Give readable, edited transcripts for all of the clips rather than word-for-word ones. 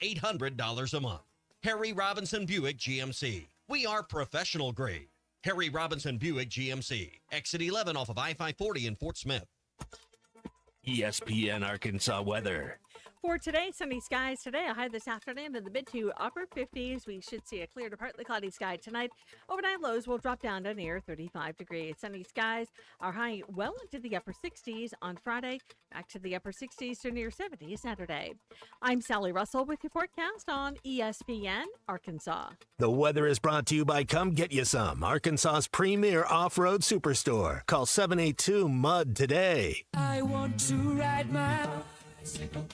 $800 a month. Harry Robinson Buick GMC. We are professional grade. Harry Robinson Buick GMC. Exit 11 off of I-540 in Fort Smith. ESPN Arkansas weather. For today, sunny skies today. A high this afternoon in the mid to upper 50s. We should see a clear to partly cloudy sky tonight. Overnight lows will drop down to near 35 degrees. Sunny skies are high well into the upper 60s on Friday. Back to the upper 60s to near 70 Saturday. I'm Sally Russell with your forecast on ESPN Arkansas. The weather is brought to you by Come Get You Some, Arkansas's premier off-road superstore. Call 782-MUD today. I want to ride my bicycle.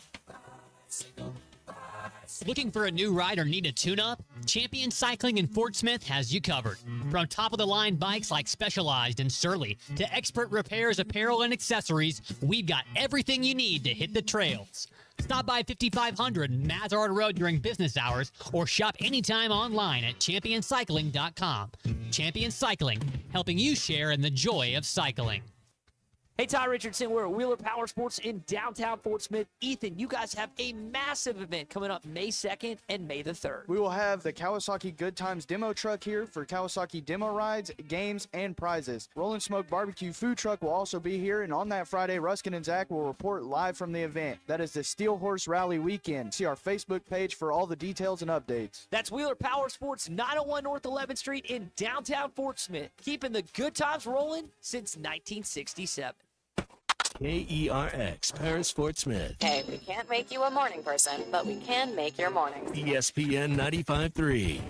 Looking for a new ride or need a tune-up? Champion Cycling in Fort Smith has you covered. From top-of-the-line bikes like Specialized and Surly to expert repairs, apparel, and accessories, we've got everything you need to hit the trails. Stop by 5500 Mazard Road during business hours or shop anytime online at championcycling.com. Champion Cycling, helping you share in the joy of cycling. Hey, Ty Richardson, we're at Wheeler Power Sports in downtown Fort Smith. Ethan, you guys have a massive event coming up May 2nd and May the 3rd. We will have the Kawasaki Good Times demo truck here for Kawasaki demo rides, games, and prizes. Rollin' Smoke Barbecue food truck will also be here, and on that Friday, Ruskin and Zach will report live from the event. That is the Steel Horse Rally Weekend. See our Facebook page for all the details and updates. That's Wheeler Power Sports, 901 North 11th Street in downtown Fort Smith. Keeping the good times rolling since 1967. KERX, Paris, Fort Smith. Hey, we can't make you a morning person, but we can make your morning. ESPN 95.3.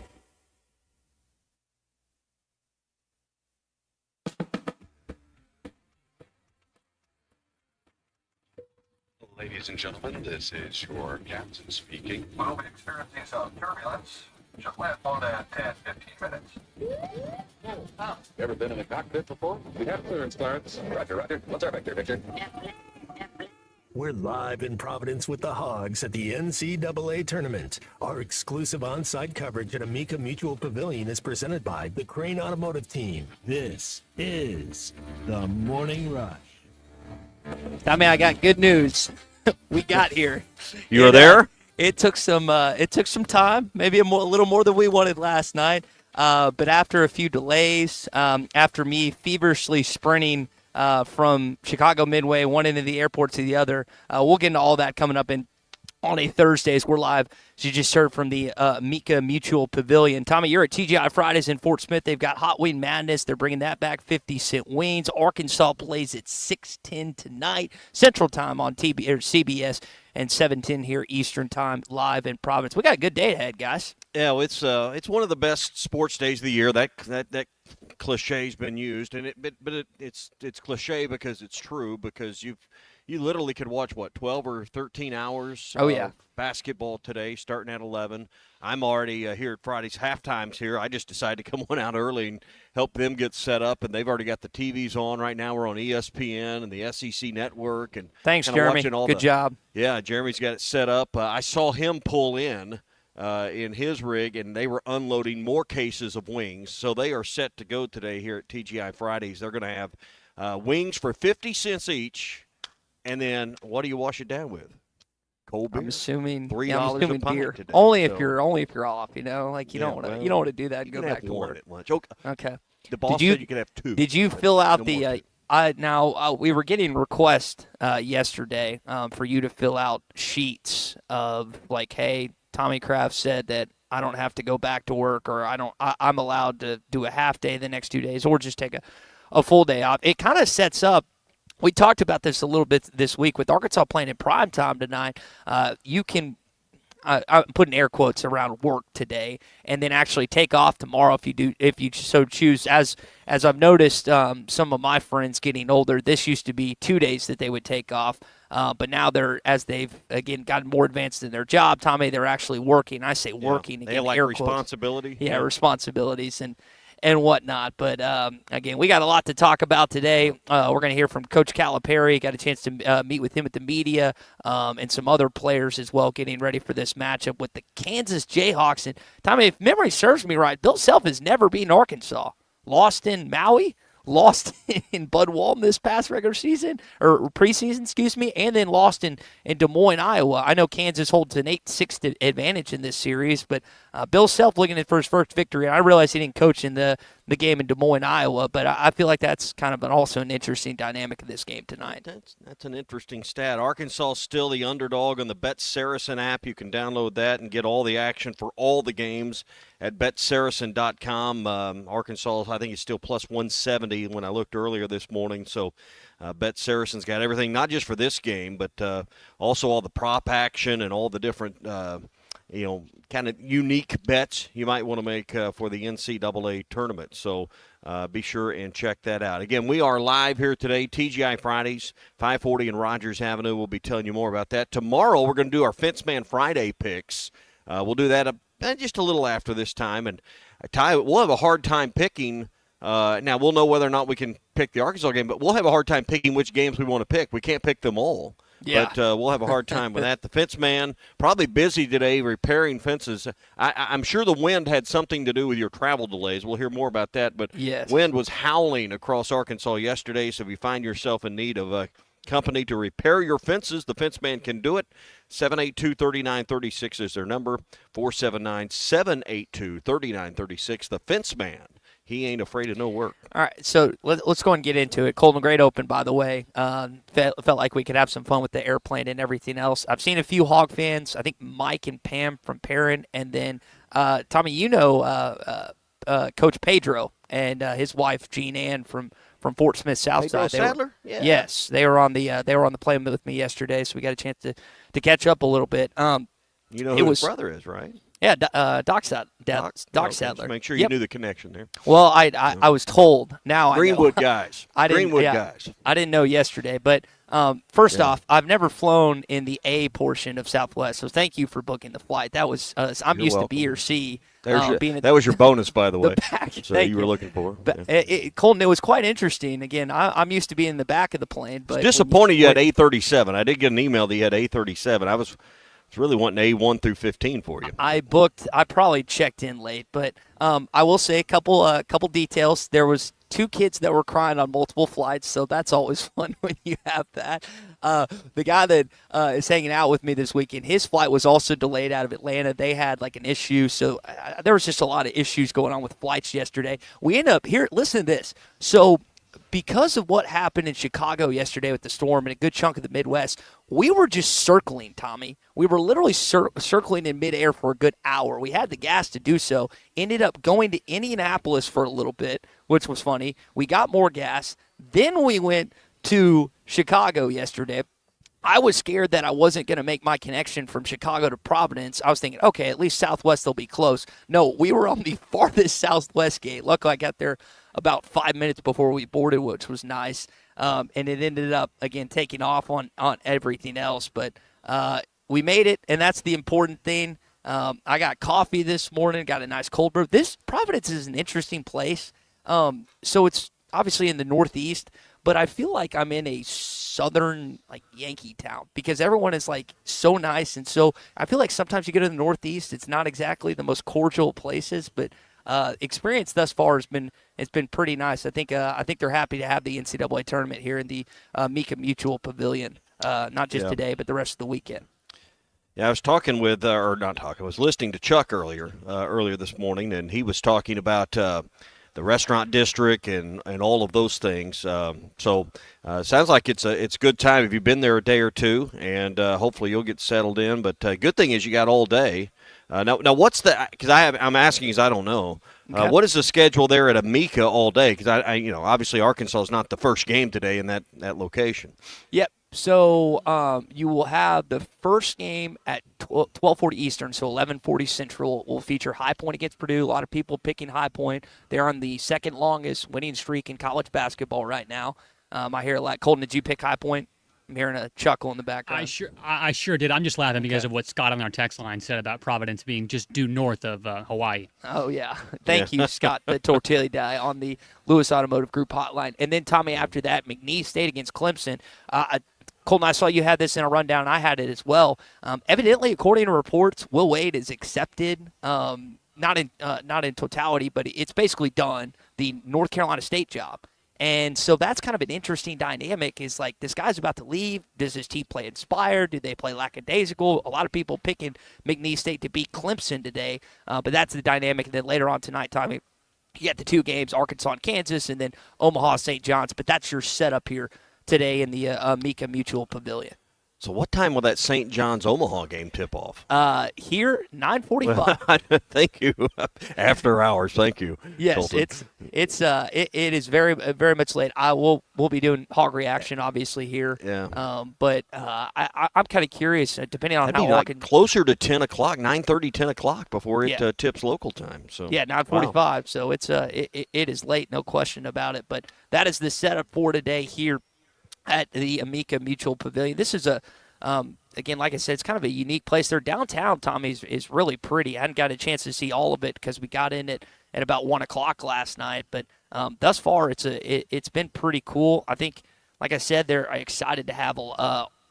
Ladies and gentlemen, this is your captain speaking. We'll be experiencing some turbulence. Should land on at 10-15 minutes. Ever been in a cockpit before? We have clearance, Clarence. Roger, roger. What's our vector, Victor? We're live in Providence with the Hogs at the NCAA tournament. Our exclusive on-site coverage at Amica Mutual Pavilion is presented by the Crane Automotive Team. This is the Morning Rush. Tommy, I got good news. We got here. You were there? It took some time, maybe a little more than we wanted last night. But after a few delays, after me feverishly sprinting from Chicago Midway, one end of the airport to the other, we'll get into all that coming up on a Thursday as we're live, as you just heard from the Mika Mutual Pavilion. Tommy, you're at TGI Fridays in Fort Smith. They've got Hot Wing Madness. They're bringing that back, 50-cent wings. Arkansas plays at 6:10 tonight, Central Time on CBS, and 7:10 here Eastern Time, live in Providence. We got a good day ahead, guys. Yeah, well, it's one of the best sports days of the year. That cliche's been used, and it's cliche because it's true, because you literally could watch, 12 or 13 hours of basketball today, starting at 11. I'm already here at Friday's halftimes here. I just decided to come on out early and help them get set up, and they've already got the TVs on right now. We're on ESPN and the SEC Network. And thanks, Jeremy. Good job. Yeah, Jeremy's got it set up. I saw him pull in his rig, and they were unloading more cases of wings. So they are set to go today here at TGI Fridays. They're going to have wings for 50 cents each. And then, what do you wash it down with? Cold beer. I'm assuming $3 a pint beer. today. Only if you're off. You don't want to do that and go back to work. At lunch. Okay. The boss said you could have 2. Did you fill out we were getting requests yesterday for you to fill out sheets of hey, Tommy Kraft said that I don't have to go back to work, or I'm allowed to do a half day the next 2 days, or just take a full day off. It kind of sets up. We talked about this a little bit this week with Arkansas playing in prime time tonight. You can I'm putting air quotes around work today, and then actually take off tomorrow if you so choose. As I've noticed, some of my friends getting older, this used to be 2 days that they would take off, but now as they've again gotten more advanced in their job, Tommy, they're actually working. I say working. They have air responsibility. Quotes. Yeah, responsibilities and whatnot. But, again, we got a lot to talk about today. We're going to hear from Coach Calipari. Got a chance to meet with him at the media and some other players as well, getting ready for this matchup with the Kansas Jayhawks. And, Tommy, if memory serves me right, Bill Self has never beaten Arkansas. Lost in Maui, lost in Bud Walton this past regular season, or preseason, excuse me, and then lost in Des Moines, Iowa. I know Kansas holds an 8-6 advantage in this series, but Bill Self looking for his first victory. I realize he didn't coach in the game in Des Moines, Iowa, but I feel like that's kind of also an interesting dynamic of this game tonight. That's an interesting stat. Arkansas is still the underdog on the Bet Saracen app. You can download that and get all the action for all the games at betsaracen.com. Arkansas, I think, is still plus 170 when I looked earlier this morning. So Bet Saracen's got everything, not just for this game, but also all the prop action and all the different kind of unique bets you might want to make for the NCAA tournament. So be sure and check that out. Again, we are live here today, TGI Fridays, 540 and Rogers Avenue. We'll be telling you more about that. Tomorrow, we're going to do our Fence Man Friday picks. We'll do that just a little after this time. And Ty, we'll have a hard time picking. Now, we'll know whether or not we can pick the Arkansas game, but we'll have a hard time picking which games we want to pick. We can't pick them all. Yeah. But we'll have a hard time with that. The fence man, probably busy today repairing fences. I'm sure the wind had something to do with your travel delays. We'll hear more about that. But yes, wind was howling across Arkansas yesterday, so if you find yourself in need of a company to repair your fences, the fence man can do it. 782-3936 is their number, 479-782-3936. The fence man. He ain't afraid of no work. All right, so let's go and get into it. Colton, great open, by the way. Felt like we could have some fun with the airplane and everything else. I've seen a few Hog fans, I think Mike and Pam from Perrin, and then, Tommy, Coach Pedro and his wife, Jean Ann from Fort Smith Southside. Sadler? Yeah. Yes, they were on the plane with me yesterday, so we got a chance to catch up a little bit. You know who his brother is, right? Yeah, Doc Sadler. Make sure you knew the connection there. Well, I was told. Now Greenwood guys. I didn't know yesterday, but first off, I've never flown in the A portion of Southwest, so thank you for booking the flight. That was I'm used to B or C. That was your bonus, by the way. So you were looking for. Colton, it was quite interesting. Again, I'm used to being in the back of the plane, but disappointed you had A37. I did get an email that you had A37. I was really wanting A1 through 15 for you. I probably checked in late, but I will say a couple details. There was 2 kids that were crying on multiple flights, so that's always fun when you have that. The guy that is hanging out with me this weekend, his flight was also delayed out of Atlanta. They had like an issue, so there was just a lot of issues going on with flights yesterday. We end up here. Listen to this. So because of what happened in Chicago yesterday with the storm and a good chunk of the Midwest, we were just circling, Tommy. We were literally circling in midair for a good hour. We had the gas to do so. Ended up going to Indianapolis for a little bit, which was funny. We got more gas. Then we went to Chicago yesterday. I was scared that I wasn't going to make my connection from Chicago to Providence. I was thinking, okay, at least Southwest will be close. No, we were on the farthest Southwest gate. Luckily, I got there about 5 minutes before we boarded, which was nice. And it ended up, again, taking off on everything else. But we made it, and that's the important thing. I got coffee this morning, got a nice cold brew. This Providence is an interesting place. So it's obviously in the Northeast, but I feel like I'm in a southern, like, Yankee town because everyone is, like, so nice. And so I feel like sometimes you go to the Northeast, it's not exactly the most cordial places, but experience thus far has been pretty nice. I think they're happy to have the NCAA tournament here in the Mika Mutual Pavilion, not just today, but the rest of the weekend. Yeah, I was talking with, I was listening to Chuck earlier this morning, and he was talking about the restaurant district and all of those things. So sounds like it's a good time if you've been there a day or two, and hopefully you'll get settled in. But good thing is you got all day. Now what's the? Because I'm asking because I don't know. Okay. What is the schedule there at Amika all day? Because I obviously Arkansas is not the first game today in that location. Yep. So you will have the first game at 12:40 Eastern, so 11:40 Central. Will feature High Point against Purdue. A lot of people picking High Point. They're on the second longest winning streak in college basketball right now. I hear a lot. Colton, did you pick High Point? I'm hearing a chuckle in the background. I sure did. I'm just laughing because of what Scott on our text line said about Providence being just due north of Hawaii. Oh, yeah. Thank you, Scott, the tortilla guy on the Lewis Automotive Group hotline. And then, Tommy, after that, McNeese State against Clemson. Colton, I saw you had this in a rundown. I had it as well. Evidently, according to reports, Will Wade is accepted, not in totality, but it's basically done, the North Carolina State job. And so that's kind of an interesting dynamic is like this guy's about to leave. Does his team play inspired? Do they play lackadaisical? A lot of people picking McNeese State to beat Clemson today, but that's the dynamic. And then later on tonight, Tommy, you got the 2 games, Arkansas and Kansas, and then Omaha St. John's. But that's your setup here today in the Amica Mutual Pavilion. So what time will that St. John's Omaha game tip off? Here, 9:45. Thank you. After hours, thank you. Yes, Colton. it is very very much late. We'll be doing hog reaction obviously here. Yeah. But I'm kind of curious, depending on That'd how be like Arkansas. closer to 10 o'clock, 9:30, 10 o'clock before it tips local time. So Yeah, 9:45. Wow. So it's it is late, no question about it. But that is the setup for today here at the Amica Mutual Pavilion. This is a again, like I said, it's kind of a unique place. Their downtown, Tommy, is really pretty. I hadn't got a chance to see all of it because we got in it at about 1 o'clock last night. But thus far, it's been pretty cool. I think, like I said, they're excited to have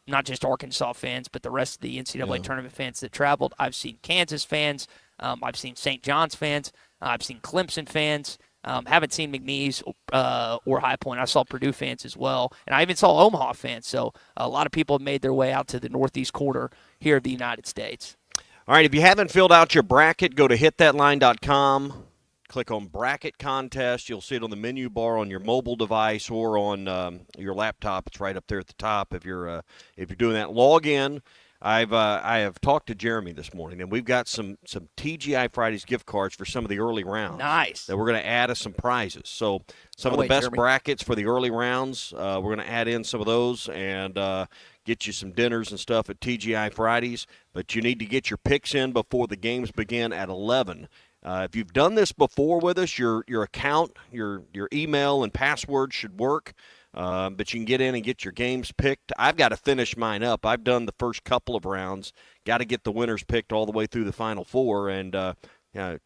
not just Arkansas fans, but the rest of the NCAA tournament fans that traveled. I've seen Kansas fans. I've seen St. John's fans. I've seen Clemson fans. Haven't seen McNeese or High Point. I saw Purdue fans as well. And I even saw Omaha fans. So a lot of people have made their way out to the northeast quarter here of the United States. All right, if you haven't filled out your bracket, go to hitthatline.com. Click on Bracket Contest. You'll see it on the menu bar on your mobile device or on your laptop. It's right up there at the top if you're doing that. Log in. I have talked to Jeremy this morning, and we've got some TGI Fridays gift cards for some of the early rounds. Nice. That we're going to add as some prizes. So some of the best brackets for the early rounds, we're going to add in some of those and get you some dinners and stuff at TGI Fridays. But you need to get your picks in before the games begin at 11. If you've done this before with us, your account, your email and password should work. But you can get in and get your games picked. I've got to finish mine up. I've done the first couple of rounds. Got to get the winners picked all the way through the Final Four. And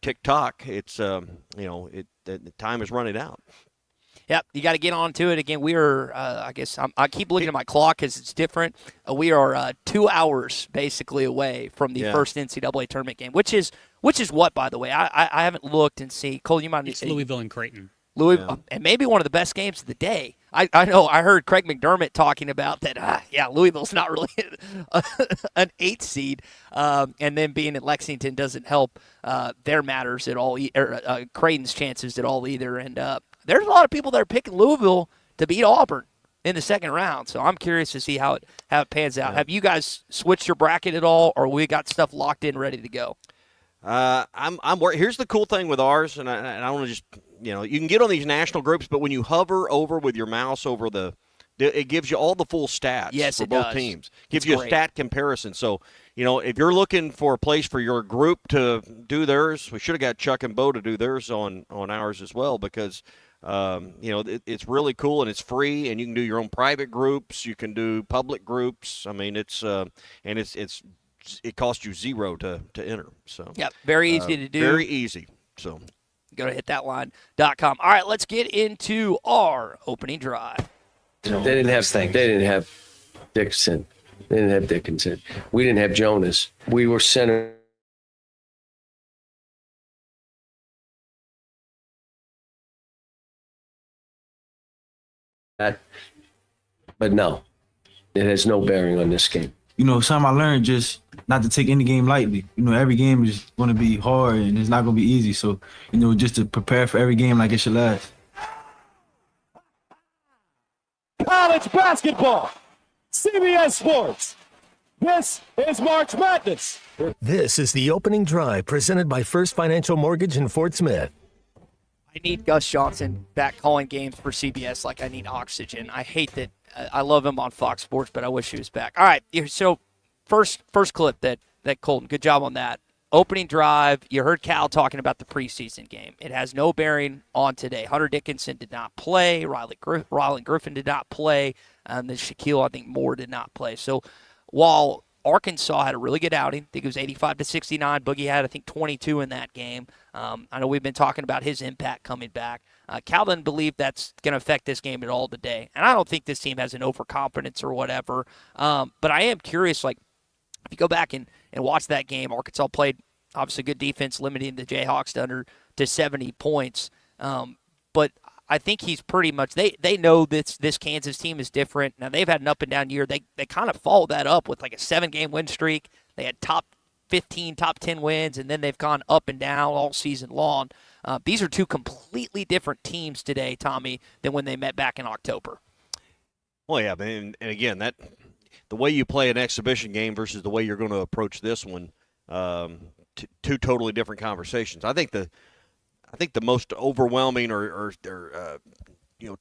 tick-tock, it's the time is running out. Yep, you got to get on to it. Again, we are, I keep looking at my clock because it's different. We are 2 hours basically away from the first NCAA tournament game, which is what, by the way? I haven't looked and see. Cole, you might. It's Louisville and Creighton. Louisville, and maybe one of the best games of the day. I know. I heard Craig McDermott talking about that. Louisville's not really an 8th seed, and then being in Lexington doesn't help their matters at all, or Creighton's chances at all either. And there's a lot of people that are picking Louisville to beat Auburn in the second round. So I'm curious to see how it pans out. Yeah. Have you guys switched your bracket at all, or we got stuff locked in, ready to go? I'm worried. Here's the cool thing with ours, and I want to just, you can get on these national groups, but when you hover over with your mouse over it gives you all the full stats for both teams. Gives you a stat comparison. So, if you're looking for a place for your group to do theirs, we should have got Chuck and Bo to do theirs on ours as well because, it's really cool and it's free, and you can do your own private groups. You can do public groups. I mean, it costs you $0 to enter. So very easy to do. Very easy. So go to hitthatline.com. All right, let's get into our opening drive. They didn't have Dickinson. They didn't have Dickinson. We didn't have Jonas. We were center. But no, it has no bearing on this game. Something I learned just not to take any game lightly. Every game is going to be hard and it's not going to be easy. So, just to prepare for every game like it should last. College basketball, CBS Sports. This is March Madness. This is the opening drive presented by First Financial Mortgage in Fort Smith. I need Gus Johnson back calling games for CBS like I need oxygen. I hate that. I love him on Fox Sports, but I wish he was back. All right, so first clip that Colton, good job on that. Opening drive, you heard Cal talking about the preseason game. It has no bearing on today. Hunter Dickinson did not play. Rylan Griffin did not play. And then Shaquille, I think, Moore did not play. So while Arkansas had a really good outing, I think it was 85-69. Boogie had, I think, 22 in that game. I know we've been talking about his impact coming back. Cal didn't believe that's going to affect this game at all today. And I don't think this team has an overconfidence or whatever. But I am curious, if you go back and watch that game, Arkansas played obviously good defense, limiting the Jayhawks to 70 points. But I think he's pretty much they know this Kansas team is different. Now they've had an up and down year. They kind of followed that up with like a 7-game win streak. They had top 15, top 10 wins, and then they've gone up and down all season long. These are two completely different teams today, Tommy, than when they met back in October. Well, yeah, and again, that the way you play an exhibition game versus the way you're going to approach this one, two totally different conversations. I think the most overwhelming or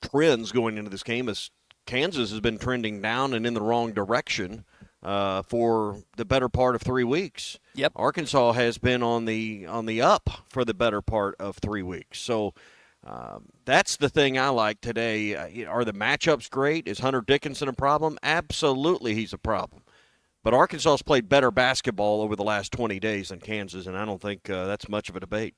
trends going into this game is Kansas has been trending down and in the wrong direction for the better part of 3 weeks. Yep. Arkansas has been on the up for the better part of 3 weeks. So that's the thing I like today. Are the matchups great? Is Hunter Dickinson a problem? Absolutely, he's a problem. But Arkansas's played better basketball over the last 20 days than Kansas, and I don't think that's much of a debate.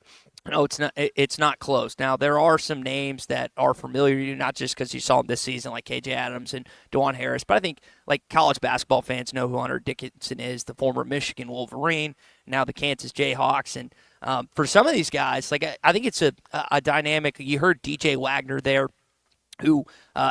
No, it's not. It's not close. Now there are some names that are familiar to you, not just because you saw them this season, like KJ Adams and DeJuan Harris, but I think like college basketball fans know who Hunter Dickinson is, the former Michigan Wolverine, now the Kansas Jayhawks, and for some of these guys, like I think it's a dynamic. You heard DJ Wagner there, who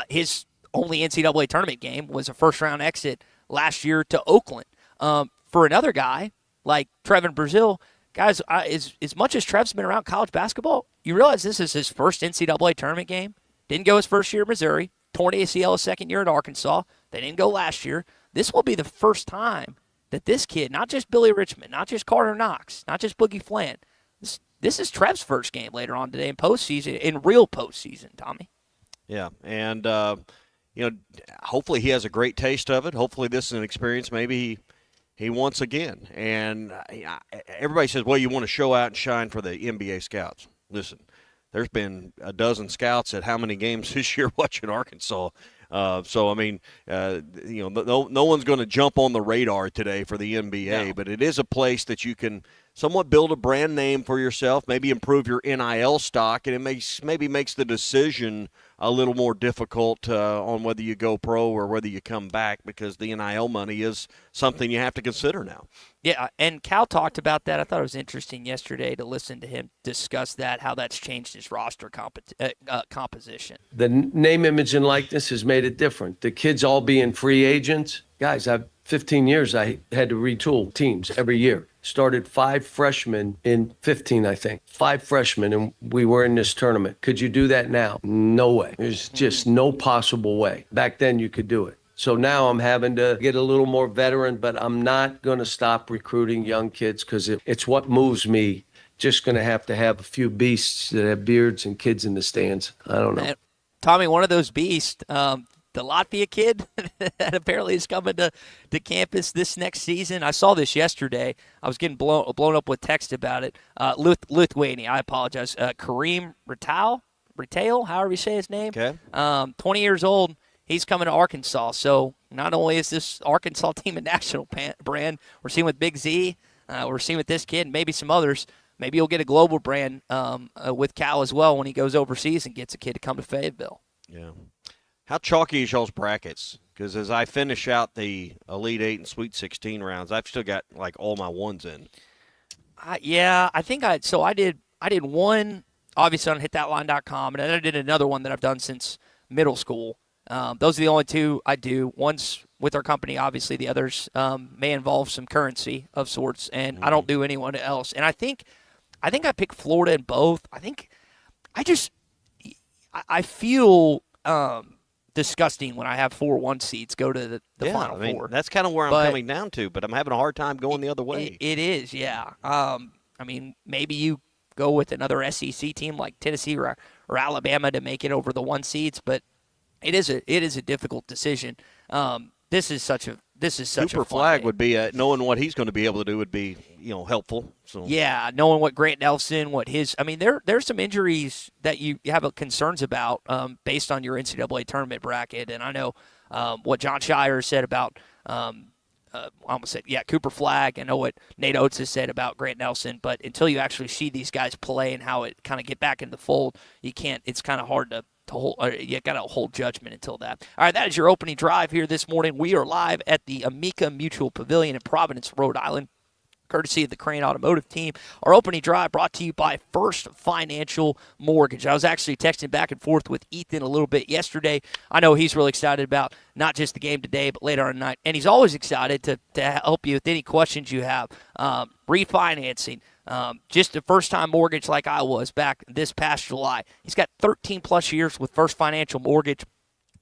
his only NCAA tournament game was a first-round exit last year to Oakland. For another guy like Trevin Brazile, guys, as much as Trev's been around college basketball, you realize this is his first NCAA tournament game. Didn't go his first year at Missouri. Torn ACL his second year at Arkansas. They didn't go last year. This will be the first time that this kid, not just Billy Richmond, not just Carter Knox, not just Boogie Flant, this is Trev's first game later on today in postseason, in real postseason, Tommy. Yeah, and hopefully he has a great taste of it. Hopefully this is an experience maybe he wants again. And everybody says, well, you want to show out and shine for the NBA scouts. Listen, there's been a dozen scouts at how many games this year watching Arkansas. So, I mean, no one's going to jump on the radar today for the NBA, No. but it is a place that you can somewhat build a brand name for yourself, maybe improve your NIL stock, and it maybe makes the decision a little more difficult on whether you go pro or whether you come back, because the NIL money is something you have to consider now. Yeah, and Cal talked about that. I thought it was interesting yesterday to listen to him discuss that, how that's changed his roster composition. The name, image, and likeness has made it different. The kids all being free agents. Guys, I've 15 years I had to retool teams every year. Started 5 freshmen in 15, I think. 5 freshmen, and we were in this tournament. Could you do that now? No way. There's just no possible way. Back then, you could do it. So now I'm having to get a little more veteran, but I'm not going to stop recruiting young kids because it's what moves me. Just going to have a few beasts that have beards and kids in the stands. I don't know. And Tommy, one of those beasts, the Latvia kid that apparently is coming to campus this next season. I saw this yesterday. I was getting blown up with text about it. Lithuania, I apologize. Kareem Retail, however you say his name. Okay. 20 years old. He's coming to Arkansas. So not only is this Arkansas team a national brand, we're seeing with Big Z, we're seeing with this kid, and maybe some others. Maybe you'll get a global brand with Cal as well when he goes overseas and gets a kid to come to Fayetteville. Yeah. How chalky is y'all's brackets? Because as I finish out the Elite 8 and Sweet 16 rounds, I've still got like all my ones in. I think I did one, obviously on hitthatline.com, and then I did another one that I've done since middle school. Those are the only 2 I do. One's with our company, obviously. The others may involve some currency of sorts, and I don't do anyone else. And I think I picked Florida in both. I feel disgusting when I have 4 1 seeds go to the Final Four. That's kind of where I'm coming down to, but I'm having a hard time going the other way. It is, yeah. Maybe you go with another SEC team like Tennessee or Alabama to make it over the 1 seeds, but it is a difficult decision. This is such a Cooper Flagg would be knowing what he's going to be able to do would be helpful. So yeah, knowing what Grant Nelson, there's some injuries that you have concerns about based on your NCAA tournament bracket, and I know what John Shire said about Cooper Flagg. I know what Nate Oates has said about Grant Nelson, but until you actually see these guys play and how it kind of get back in the fold, you can't. It's kind of hard to hold. You got to hold judgment until that. All right, that is your opening drive here this morning. We are live at the Amica Mutual Pavilion in Providence, Rhode Island. courtesy of the Crane Automotive team. Our opening drive brought to you by First Financial Mortgage. I was actually texting back and forth with Ethan a little bit yesterday. I know he's really excited about not just the game today, but later on tonight. And he's always excited to help you with any questions you have. Refinancing, just a first-time mortgage like I was back this past July. He's got 13-plus years with First Financial Mortgage.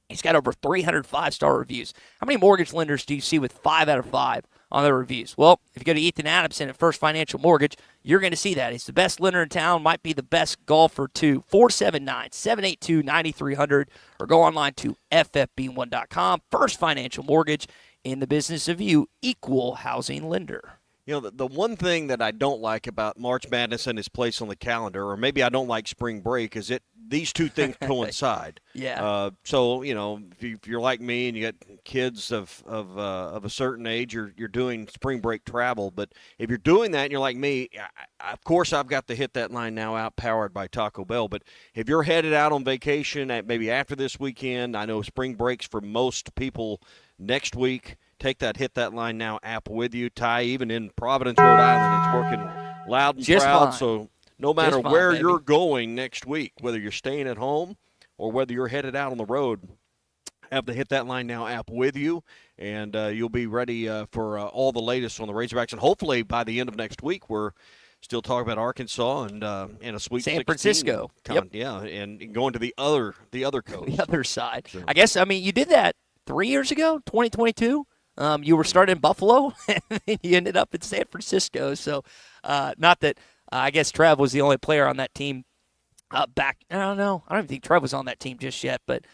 He's got over 300 five-star reviews. How many mortgage lenders do you see with 5 out of 5 on their reviews? Well, if you go to Ethan Adamson at First Financial Mortgage, you're going to see that. He's the best lender in town, might be the best golfer too. 479-782-9300 or go online to ffb1.com. First Financial Mortgage, in the business of you, equal housing lender. You know, the one thing that I don't like about March Madness and its place on the calendar, or maybe I don't like spring break, is these two things coincide. Yeah. So, you know, if you're like me and you got kids of a certain age, you're doing spring break travel. But if you're doing that and you're like me, of course I've got to hit that line now out powered by Taco Bell. But if you're headed out on vacation maybe after this weekend, I know spring breaks for most people next week. Take that Hit That Line Now app with you. Ty, even in Providence, Rhode Island, it's working loud and Just proud. fine. So no matter Just fine, where baby. you're going next week, whether you're staying at home or whether you're headed out on the road, have the Hit That Line Now app with you, and you'll be ready for all the latest on the Razorbacks. And hopefully by the end of next week, we're still talking about Arkansas and a Sweet San 16. Francisco. Yep. Yeah, and going to the other coast. The other side. So. I guess, you did that 3 years ago, 2022. You were starting in Buffalo, and then you ended up in San Francisco. So, not that I guess Trev was the only player on that team back. I don't know. I don't even think Trev was on that team just yet. But,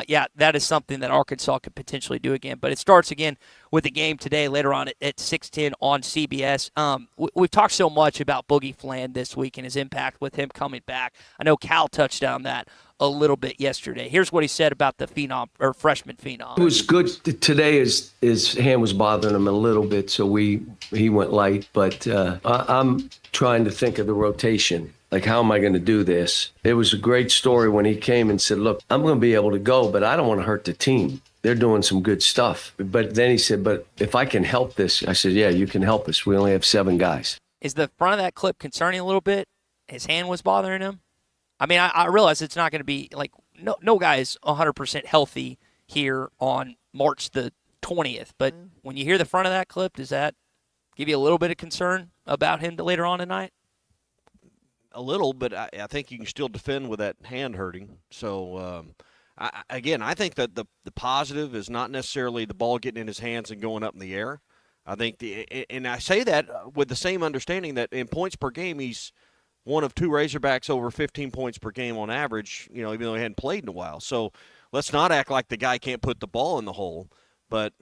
yeah, that is something that Arkansas could potentially do again. But it starts again with the game today later on at 6:10 on CBS. We've talked so much about Boogie Fland this week and his impact with him coming back. I know Cal touched on that a little bit yesterday. Here's what he said about the freshman phenom. It was good today. His hand was bothering him a little bit, so he went light. But I'm trying to think of the rotation. Like, how am I going to do this? It was a great story when he came and said, "Look, I'm going to be able to go, but I don't want to hurt the team. They're doing some good stuff." But then he said, "But if I can help this," I said, "Yeah, you can help us. We only have 7 guys." Is the front of that clip concerning a little bit? His hand was bothering him? I mean, I realize it's not going to be like no guy is 100% healthy here on March the 20th. But when you hear the front of that clip, does that give you a little bit of concern about him later on tonight? A little, but I think you can still defend with that hand hurting. So, I think that the positive is not necessarily the ball getting in his hands and going up in the air. I think and I say that with the same understanding that in points per game, he's one of 2 Razorbacks over 15 points per game on average, you know, even though he hadn't played in a while. So let's not act like the guy can't put the ball in the hole. But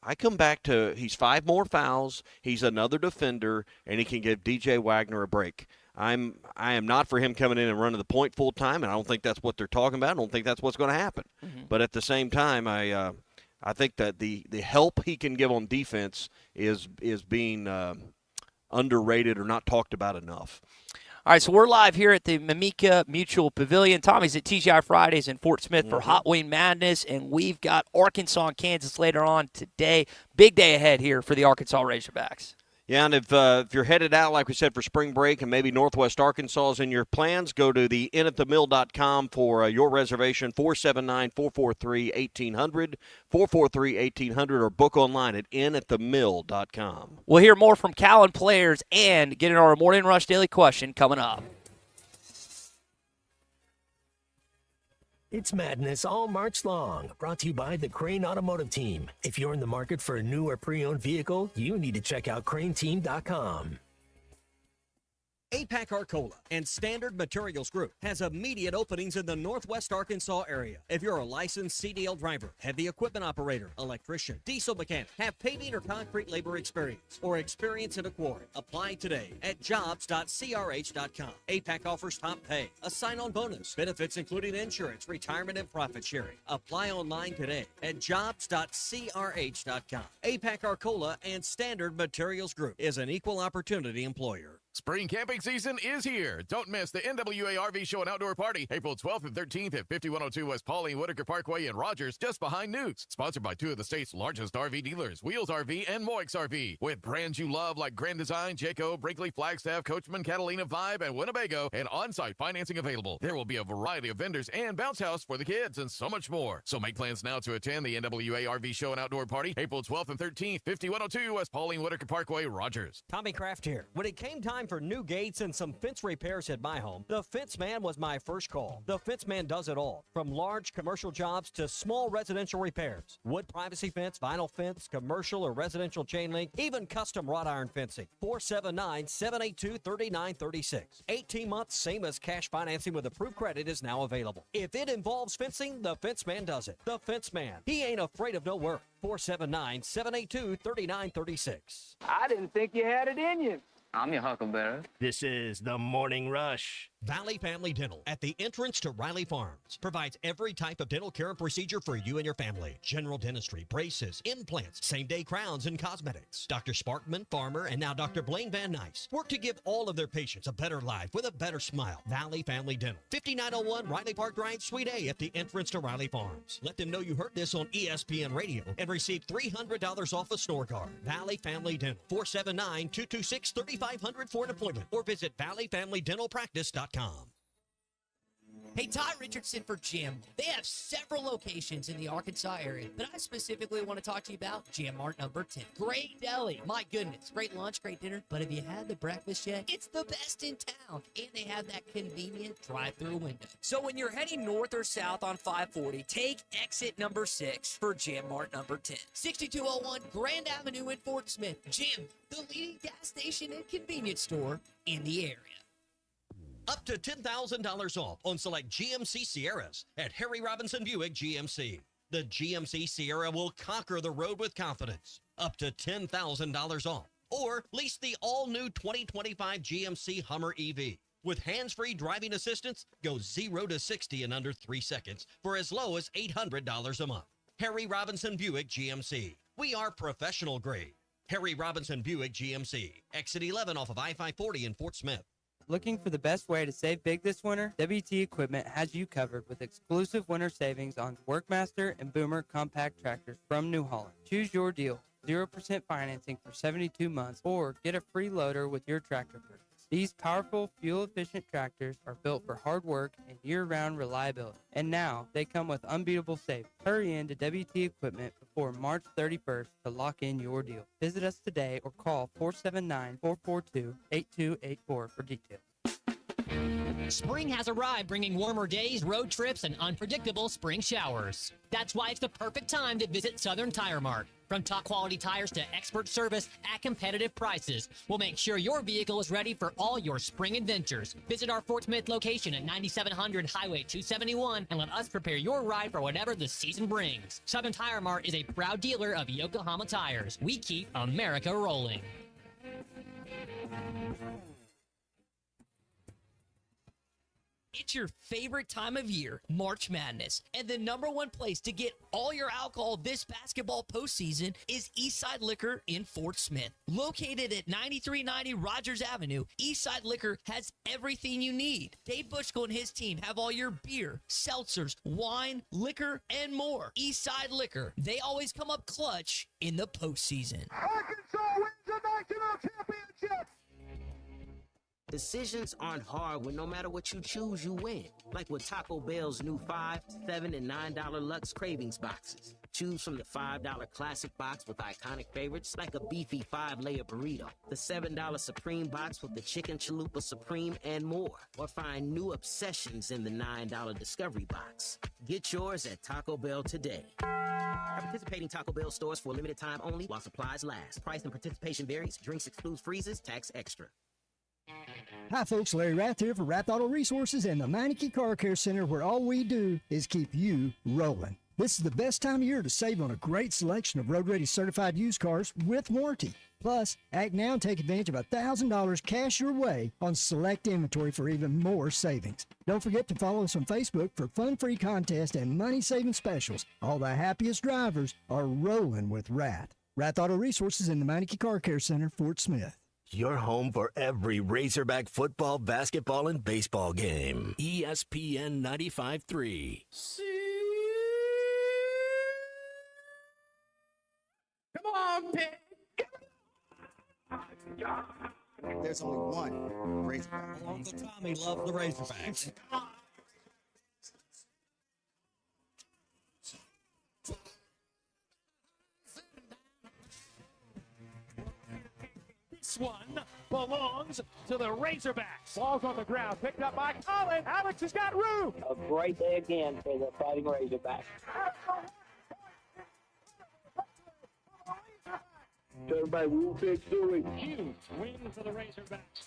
I come back to he's 5 more fouls, he's another defender, and he can give DJ Wagner a break. I am not for him coming in and running the point full time, and I don't think that's what they're talking about. I don't think that's what's going to happen. Mm-hmm. But at the same time, I think that the help he can give on defense is being underrated or not talked about enough. All right, so we're live here at the Mimica Mutual Pavilion. Tommy's at TGI Fridays in Fort Smith for Hot Wing Madness, and we've got Arkansas and Kansas later on today. Big day ahead here for the Arkansas Razorbacks. Yeah, and if you're headed out, like we said, for spring break and maybe Northwest Arkansas is in your plans, go to the inatthemill.com for your reservation, 479-443-1800, 443-1800, or book online at inatthemill.com. We'll hear more from Cal and players and get into our Morning Rush Daily Question coming up. It's madness all March long, brought to you by the Crane Automotive Team. If you're in the market for a new or pre-owned vehicle, you need to check out craneteam.com. APAC Arcola and Standard Materials Group has immediate openings in the Northwest Arkansas area. If you're a licensed CDL driver, heavy equipment operator, electrician, diesel mechanic, have paving or concrete labor experience, or experience in a quarry, apply today at jobs.crh.com. APAC offers top pay, a sign-on bonus, benefits including insurance, retirement, and profit sharing. Apply online today at jobs.crh.com. APAC Arcola and Standard Materials Group is an equal opportunity employer. Spring camping season is here. Don't miss the NWA RV Show and Outdoor Party, April 12th and 13th at 5102 West Pauline Whitaker Parkway in Rogers, just behind Newt's. Sponsored by two of the state's largest RV dealers, Wheels RV and Moix RV. With brands you love like Grand Design, Jayco, Brinkley, Flagstaff, Coachman, Catalina, Vibe, and Winnebago, and on-site financing available. There will be a variety of vendors and bounce house for the kids and so much more. So make plans now to attend the NWA RV Show and Outdoor Party, April 12th and 13th, 5102 West Pauline Whitaker Parkway, Rogers. Tommy Kraft here. When it came time for new gates and some fence repairs at my home, the Fence Man was my first call. The Fence Man does it all, from large commercial jobs to small residential repairs. Wood privacy fence, vinyl fence, commercial or residential chain link, even custom wrought iron fencing. 479-782-3936. 18 months, same as cash financing with approved credit is now available. If it involves fencing, the Fence Man does it. The Fence Man. He ain't afraid of no work. 479-782-3936. I didn't think you had it in you. I'm your huckleberry. This is the Morning Rush. Valley Family Dental, at the entrance to Riley Farms, provides every type of dental care and procedure for you and your family. General dentistry, braces, implants, same-day crowns, and cosmetics. Dr. Sparkman, Farmer, and now Dr. Blaine Van Nice work to give all of their patients a better life with a better smile. Valley Family Dental, 5901 Riley Park Drive, Suite A, at the entrance to Riley Farms. Let them know you heard this on ESPN Radio and receive $300 off a snore guard. Valley Family Dental, 479-226-3500 for an appointment, or visit valleyfamilydentalpractice.com. Hey, Todd Richardson for Jim. They have several locations in the Arkansas area, but I specifically want to talk to you about Jim Mart number 10. Great deli. My goodness. Great lunch, great dinner. But have you had the breakfast yet? It's the best in town. And they have that convenient drive-through window. So when you're heading north or south on 540, take exit number 6 for Jim Mart number 10. 6201 Grand Avenue in Fort Smith. Jim, the leading gas station and convenience store in the area. Up to $10,000 off on select GMC Sierras at Harry Robinson Buick GMC. The GMC Sierra will conquer the road with confidence. Up to $10,000 off. Or lease the all-new 2025 GMC Hummer EV. With hands-free driving assistance, go 0 to 60 in under 3 seconds for as low as $800 a month. Harry Robinson Buick GMC. We are professional grade. Harry Robinson Buick GMC. Exit 11 off of I-540 in Fort Smith. Looking for the best way to save big this winter? WT Equipment has you covered with exclusive winter savings on Workmaster and Boomer compact tractors from New Holland. Choose your deal. 0% financing for 72 months or get a free loader with your tractor purchase. These powerful, fuel-efficient tractors are built for hard work and year-round reliability. And now, they come with unbeatable savings. Hurry in to WT Equipment before March 31st to lock in your deal. Visit us today or call 479-442-8284 for details. Spring has arrived, bringing warmer days, road trips, and unpredictable spring showers. That's why it's the perfect time to visit Southern Tire Mart. From top quality tires to expert service at competitive prices, we'll make sure your vehicle is ready for all your spring adventures. Visit our Fort Smith location at 9700 Highway 271 and let us prepare your ride for whatever the season brings. Southern Tire Mart is a proud dealer of Yokohama tires. We keep America rolling. It's your favorite time of year, March Madness. And the #1 place to get all your alcohol this basketball postseason is Eastside Liquor in Fort Smith. Located at 9390 Rogers Avenue, Eastside Liquor has everything you need. Dave Bushko and his team have all your beer, seltzers, wine, liquor, and more. Eastside Liquor, they always come up clutch in the postseason. Arkansas wins the national championship! Decisions aren't hard when no matter what you choose, you win. Like with Taco Bell's new $5, $7, and $9 Lux Cravings boxes. Choose from the $5 classic box with iconic favorites like a beefy 5-layer burrito, the $7 Supreme box with the chicken chalupa Supreme, and more. Or find new obsessions in the $9 Discovery box. Get yours at Taco Bell today. At participating Taco Bell stores for a limited time only while supplies last. Price and participation varies. Drinks excludes freezes. Tax extra. Hi folks, Larry Rath here for Rath Auto Resources and the Meineke Car Care Center, where all we do is keep you rolling. This is the best time of year to save on a great selection of road-ready certified used cars with warranty. Plus, act now and take advantage of $1,000 cash your way on select inventory for even more savings. Don't forget to follow us on Facebook for fun-free contests and money-saving specials. All the happiest drivers are rolling with Rath. Rath Auto Resources in the Meineke Car Care Center, Fort Smith. your home for every Razorback football, basketball, and baseball game. ESPN 95.3. Come on, Pitt. There's only one Razorback. Uncle Tommy loves the Razorbacks. This one belongs to the Razorbacks. Ball's on the ground, picked up by Colin. Alex has got room. A great day again for the Fighting Razorbacks. Everybody, we'll fix it. Huge win for the Razorbacks.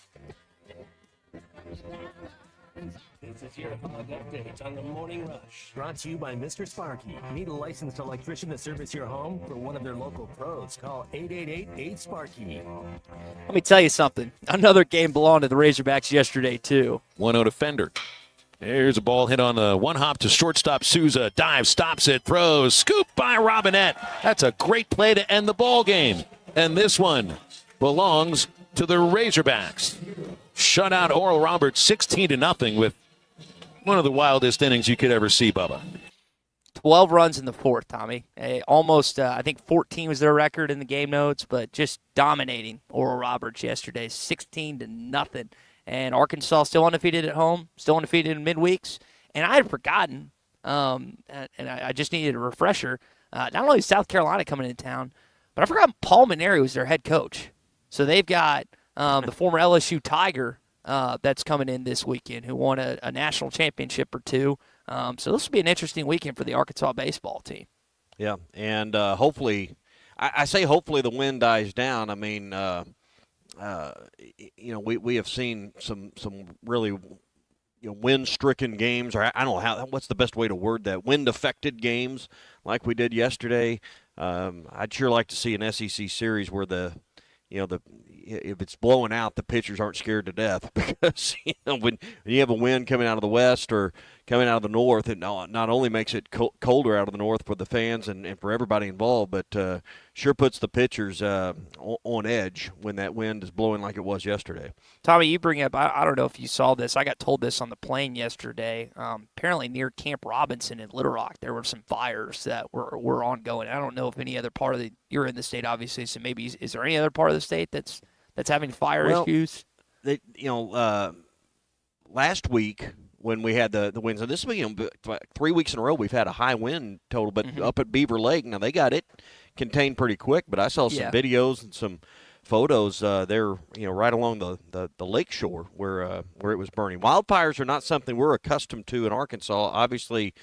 This is your Hog Update on the Morning Rush. Brought to you by Mr. Sparky. Need a licensed electrician to service your home? For one of their local pros, call 888-8-SPARKY. Let me tell you something. Another game belonged to the Razorbacks yesterday, too. 1-0 defender. There's a ball hit on the one hop to shortstop Souza. Dive, stops it, throws. Scoop by Robinette. That's a great play to end the ball game. And this one belongs to the Razorbacks. Shut out Oral Roberts 16-0 with one of the wildest innings you could ever see, Bubba. 12 runs in the fourth, Tommy. Almost, I think 14 was their record in the game notes, but just dominating Oral Roberts yesterday, 16-0. And Arkansas still undefeated at home, still undefeated in midweeks. And I had forgotten, and I just needed a refresher, not only is South Carolina coming into town, but I forgot Paul Maneri was their head coach. So they've got the former LSU Tiger that's coming in this weekend who won a national championship or two. So this will be an interesting weekend for the Arkansas baseball team. Yeah, and hopefully, I say hopefully the wind dies down. I mean, we have seen some really wind-stricken games, or I don't know what's the best way to word that, wind-affected games like we did yesterday. I'd sure like to see an SEC series where if it's blowing out, the pitchers aren't scared to death because when you have a wind coming out of the west or coming out of the north, it not only makes it colder out of the north for the fans and for everybody involved, but sure puts the pitchers on edge when that wind is blowing like it was yesterday. Tommy, you bring up, I don't know if you saw this. I got told this on the plane yesterday. Apparently near Camp Robinson in Little Rock, there were some fires that were ongoing. I don't know if any other part of you're in the state, obviously, so maybe is there any other part of the state that's having fire issues? Last week when we had the winds, and this week, 3 weeks in a row, we've had a high wind total, but up at Beaver Lake, now they got it contained pretty quick, but I saw some videos and some photos there, right along the lake shore where it was burning. Wildfires are not something we're accustomed to in Arkansas. Obviously,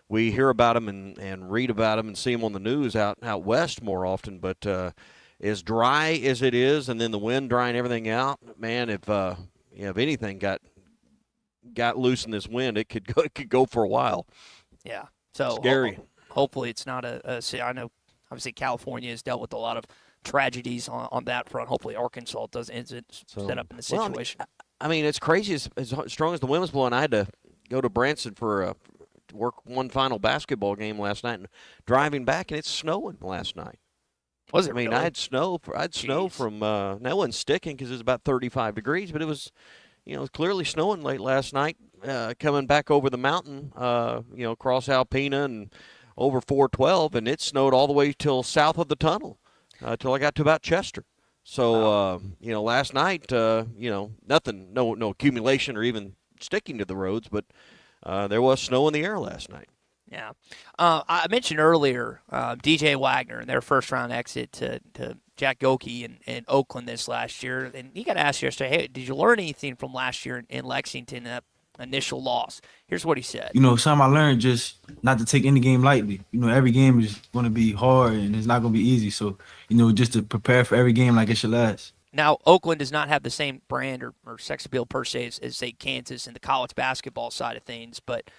we hear about them and read about them and see them on the news out west more often, but as dry as it is, and then the wind drying everything out, man, if anything got loose in this wind, it could go for a while. Yeah, so scary. Hopefully, it's not I know obviously California has dealt with a lot of tragedies on that front. Hopefully, Arkansas isn't set up in the situation. Well, I mean, it's crazy as strong as the wind was blowing. I had to go to Branson to work one final basketball game last night, and driving back, and it's snowing last night. Was it? I mean, really? I had snow from that wasn't sticking because it was about 35 degrees, but it was, clearly snowing late last night. Coming back over the mountain, across Alpena and over 412, and it snowed all the way till south of the tunnel, till I got to about Chester. So, last night, nothing, no accumulation or even sticking to the roads, but there was snow in the air last night. Yeah. I mentioned earlier DJ Wagner and their first-round exit to Jack Goke in Oakland this last year. And he got asked yesterday, hey, did you learn anything from last year in Lexington, that initial loss? Here's what he said. Something I learned just not to take any game lightly. Every game is going to be hard and it's not going to be easy. So, just to prepare for every game like it should last. Now, Oakland does not have the same brand or sex appeal per se as say, Kansas in the college basketball side of things, but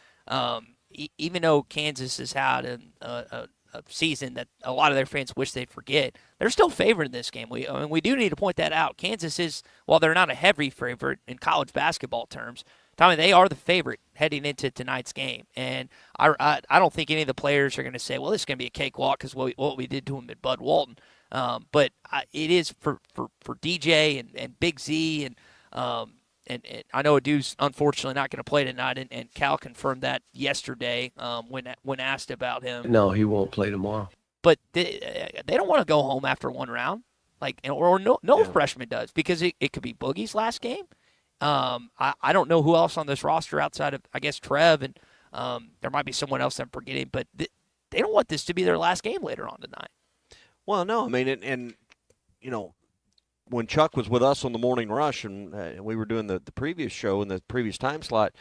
even though Kansas has had a season that a lot of their fans wish they'd forget, they're still favored in this game. We do need to point that out. Kansas is, while they're not a heavy favorite in college basketball terms, Tommy, they are the favorite heading into tonight's game. And I don't think any of the players are going to say, well, this is going to be a cakewalk because what we did to them at Bud Walton. But it is for DJ and Big Z and I know Adu's unfortunately not going to play tonight, and Cal confirmed that yesterday when asked about him. No, he won't play tomorrow. But they don't want to go home after one round, or no freshman does, because it could be Boogie's last game. I don't know who else on this roster outside of, I guess, Trev, and there might be someone else I'm forgetting, but they don't want this to be their last game later on tonight. Well, no, I mean, and you know, when Chuck was with us on the Morning Rush and we were doing the previous show in the previous time slot,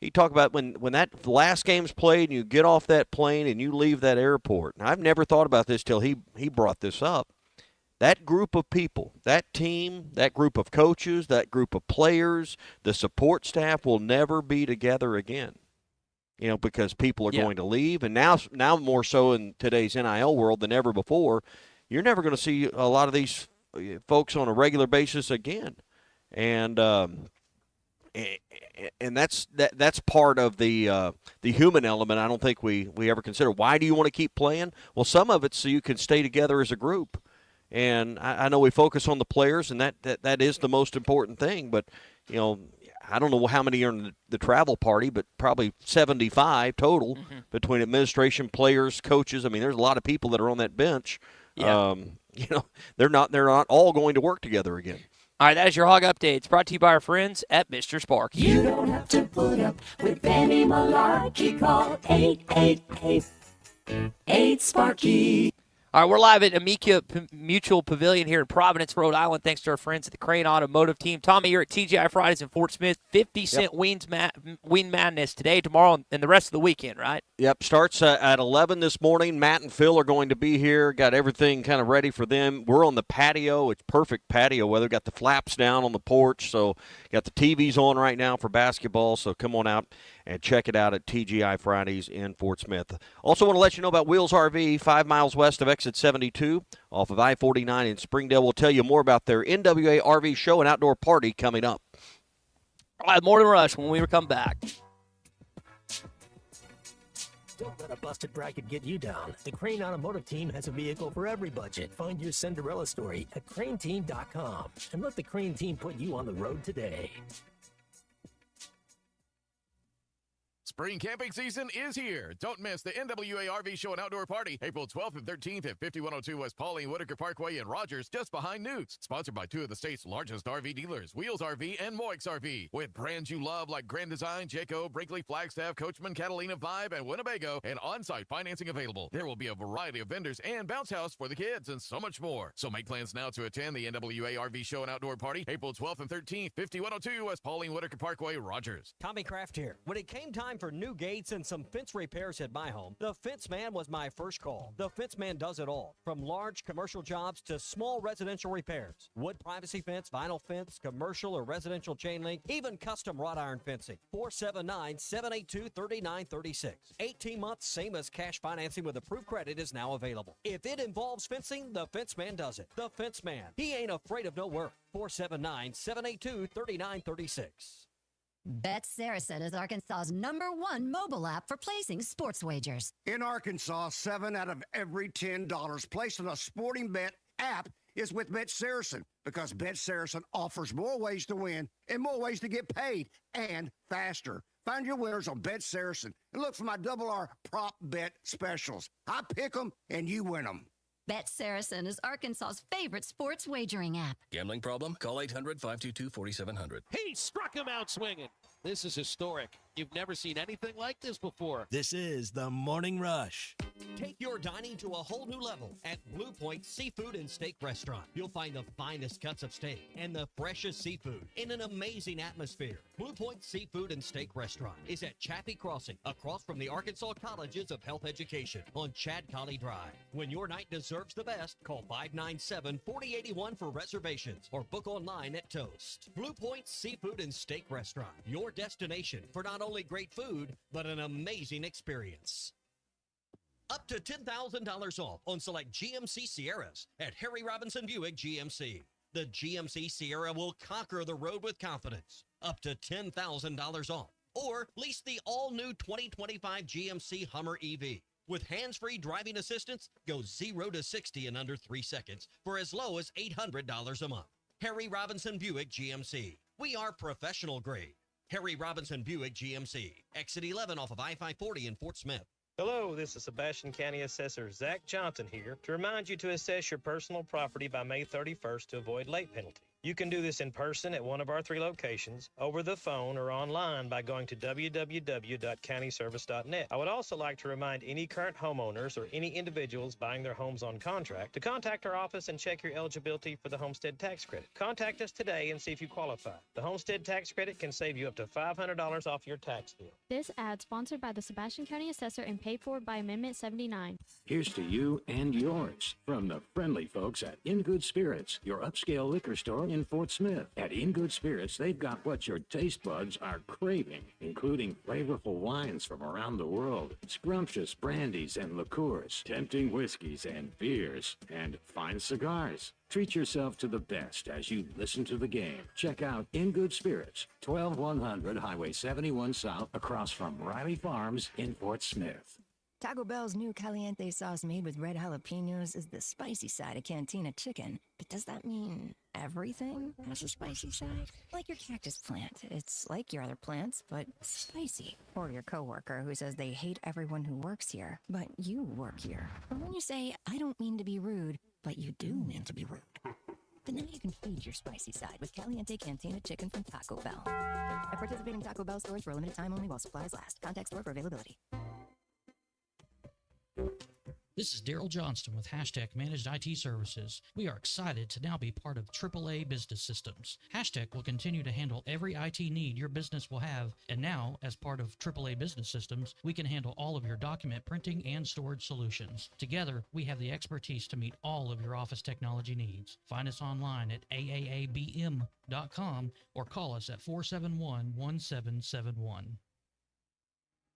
he talked about when that last game's played and you get off that plane and you leave that airport. And I've never thought about this till he brought this up. That group of people, that team, that group of coaches, that group of players, the support staff will never be together again. You know, because people are going to leave. And now more so in today's NIL world than ever before, you're never going to see a lot of these folks on a regular basis again. And that's part of the human element I don't think we ever consider. Why do you want to keep playing? Well, some of it's so you can stay together as a group. And I know we focus on the players, and that is the most important thing. But, you know, I don't know how many are in the travel party, but probably 75 total between administration, players, coaches. I mean, there's a lot of people that are on that bench. Yeah. You know, they're not all going to work together again. All right, that is your Hog Update. It's brought to you by our friends at Mr. Sparky. You don't have to put up with any malarkey. Call 888-8-SPARKY. All right, we're live at Amica Mutual Pavilion here in Providence, Rhode Island, thanks to our friends at the Crane Automotive Team. Tommy, you're at TGI Fridays in Fort Smith. 50-cent Ween Madness today, tomorrow, and the rest of the weekend, right? Yep, starts at 11 this morning. Matt and Phil are going to be here. Got everything kind of ready for them. We're on the patio. It's perfect patio weather. Got the flaps down on the porch, so got the TVs on right now for basketball, so come on out and check it out at TGI Fridays in Fort Smith. Also want to let you know about Wheels RV, 5 miles west of Exit 72 off of I-49 in Springdale. We'll tell you more about their NWA RV show and outdoor party coming up. All right, Morning Rush when we come back. Don't let a busted bracket get you down. The Crane Automotive Team has a vehicle for every budget. Find your Cinderella story at craneteam.com and let the Crane Team put you on the road today. Spring camping season is here. Don't miss the NWA RV Show and Outdoor Party, April 12th and 13th at 5102 West Pauline Whitaker Parkway in Rogers, just behind Newt's. Sponsored by two of the state's largest RV dealers, Wheels RV and Moix RV. With brands you love like Grand Design, Jayco, Brinkley, Flagstaff, Coachman, Catalina, Vibe, and Winnebago, and on-site financing available. There will be a variety of vendors and bounce house for the kids and so much more. So make plans now to attend the NWA RV Show and Outdoor Party, April 12th and 13th, 5102 West Pauline Whitaker Parkway, Rogers. Tommy Kraft here. When it came time for new gates and some fence repairs at my home, the Fence Man was my first call. The Fence Man does it all, from large commercial jobs to small residential repairs. Wood privacy fence, vinyl fence, commercial or residential chain link, even custom wrought iron fencing. 479-782-3936. 18 months, same as cash financing with approved credit is now available. If it involves fencing, the Fence Man does it. The Fence Man. He ain't afraid of no work. 479-782-3936. Bet Saracen is Arkansas's #1 mobile app for placing sports wagers. In Arkansas, 7 out of every $10 placed on a sporting bet app is with Bet Saracen, because Bet Saracen offers more ways to win and more ways to get paid, and faster. Find your winners on Bet Saracen and look for my Double R prop bet specials. I pick them and you win them. Bet Saracen is Arkansas's favorite sports wagering app. Gambling problem? Call 800-522-4700. He struck him out swinging. This is historic. You've never seen anything like this before. This is the Morning Rush. Take your dining to a whole new level at Blue Point Seafood and Steak Restaurant. You'll find the finest cuts of steak and the freshest seafood in an amazing atmosphere. Blue Point Seafood and Steak Restaurant is at Chaffee Crossing, across from the Arkansas Colleges of Health Education on Chad Colley Drive. When your night deserves the best, call 597-4081 for reservations or book online at Toast. Blue Point Seafood and Steak Restaurant, your destination for not only great food, but an amazing experience. Up to $10,000 off on select GMC Sierras at Harry Robinson Buick GMC. The GMC Sierra will conquer the road with confidence. Up to $10,000 off. Or lease the all-new 2025 GMC Hummer EV. With hands-free driving assistance, go 0 to 60 in under 3 seconds for as low as $800 a month. Harry Robinson Buick GMC. We are professional grade. Harry Robinson Buick GMC. Exit 11 off of I-540 in Fort Smith. Hello, this is Sebastian County Assessor Zach Johnson here to remind you to assess your personal property by May 31st to avoid late penalty. You can do this in person at one of our 3 locations, over the phone, or online by going to www.countyservice.net. I would also like to remind any current homeowners or any individuals buying their homes on contract to contact our office and check your eligibility for the homestead tax credit. Contact us today and see if you qualify. The homestead tax credit can save you up to $500 off your tax bill. This ad sponsored by the Sebastian County Assessor and paid for by Amendment 79. Here's to you and yours from the friendly folks at In Good Spirits, your upscale liquor store in Fort Smith. At In Good Spirits, they've got what your taste buds are craving, including flavorful wines from around the world, scrumptious brandies and liqueurs, tempting whiskeys and beers, and fine cigars. Treat yourself to the best as you listen to the game. Check out In Good Spirits, 12100 Highway 71 South, across from Riley Farms in Fort Smith. Taco Bell's new caliente sauce made with red jalapenos is the spicy side of Cantina chicken. But does that mean everything has a spicy side? Like your cactus plant. It's like your other plants, but spicy. Or your coworker who says they hate everyone who works here, but you work here. Or when you say, I don't mean to be rude, but you do mean to be rude. But now you can feed your spicy side with Caliente Cantina Chicken from Taco Bell. At participating Taco Bell stores for a limited time only while supplies last. Contact store for availability. This is Daryl Johnston with Hashtag Managed IT Services. We are excited to now be part of AAA Business Systems. Hashtag will continue to handle every IT need your business will have, and now, as part of AAA Business Systems, we can handle all of your document printing and storage solutions. Together, we have the expertise to meet all of your office technology needs. Find us online at aaabm.com or call us at 471-1771.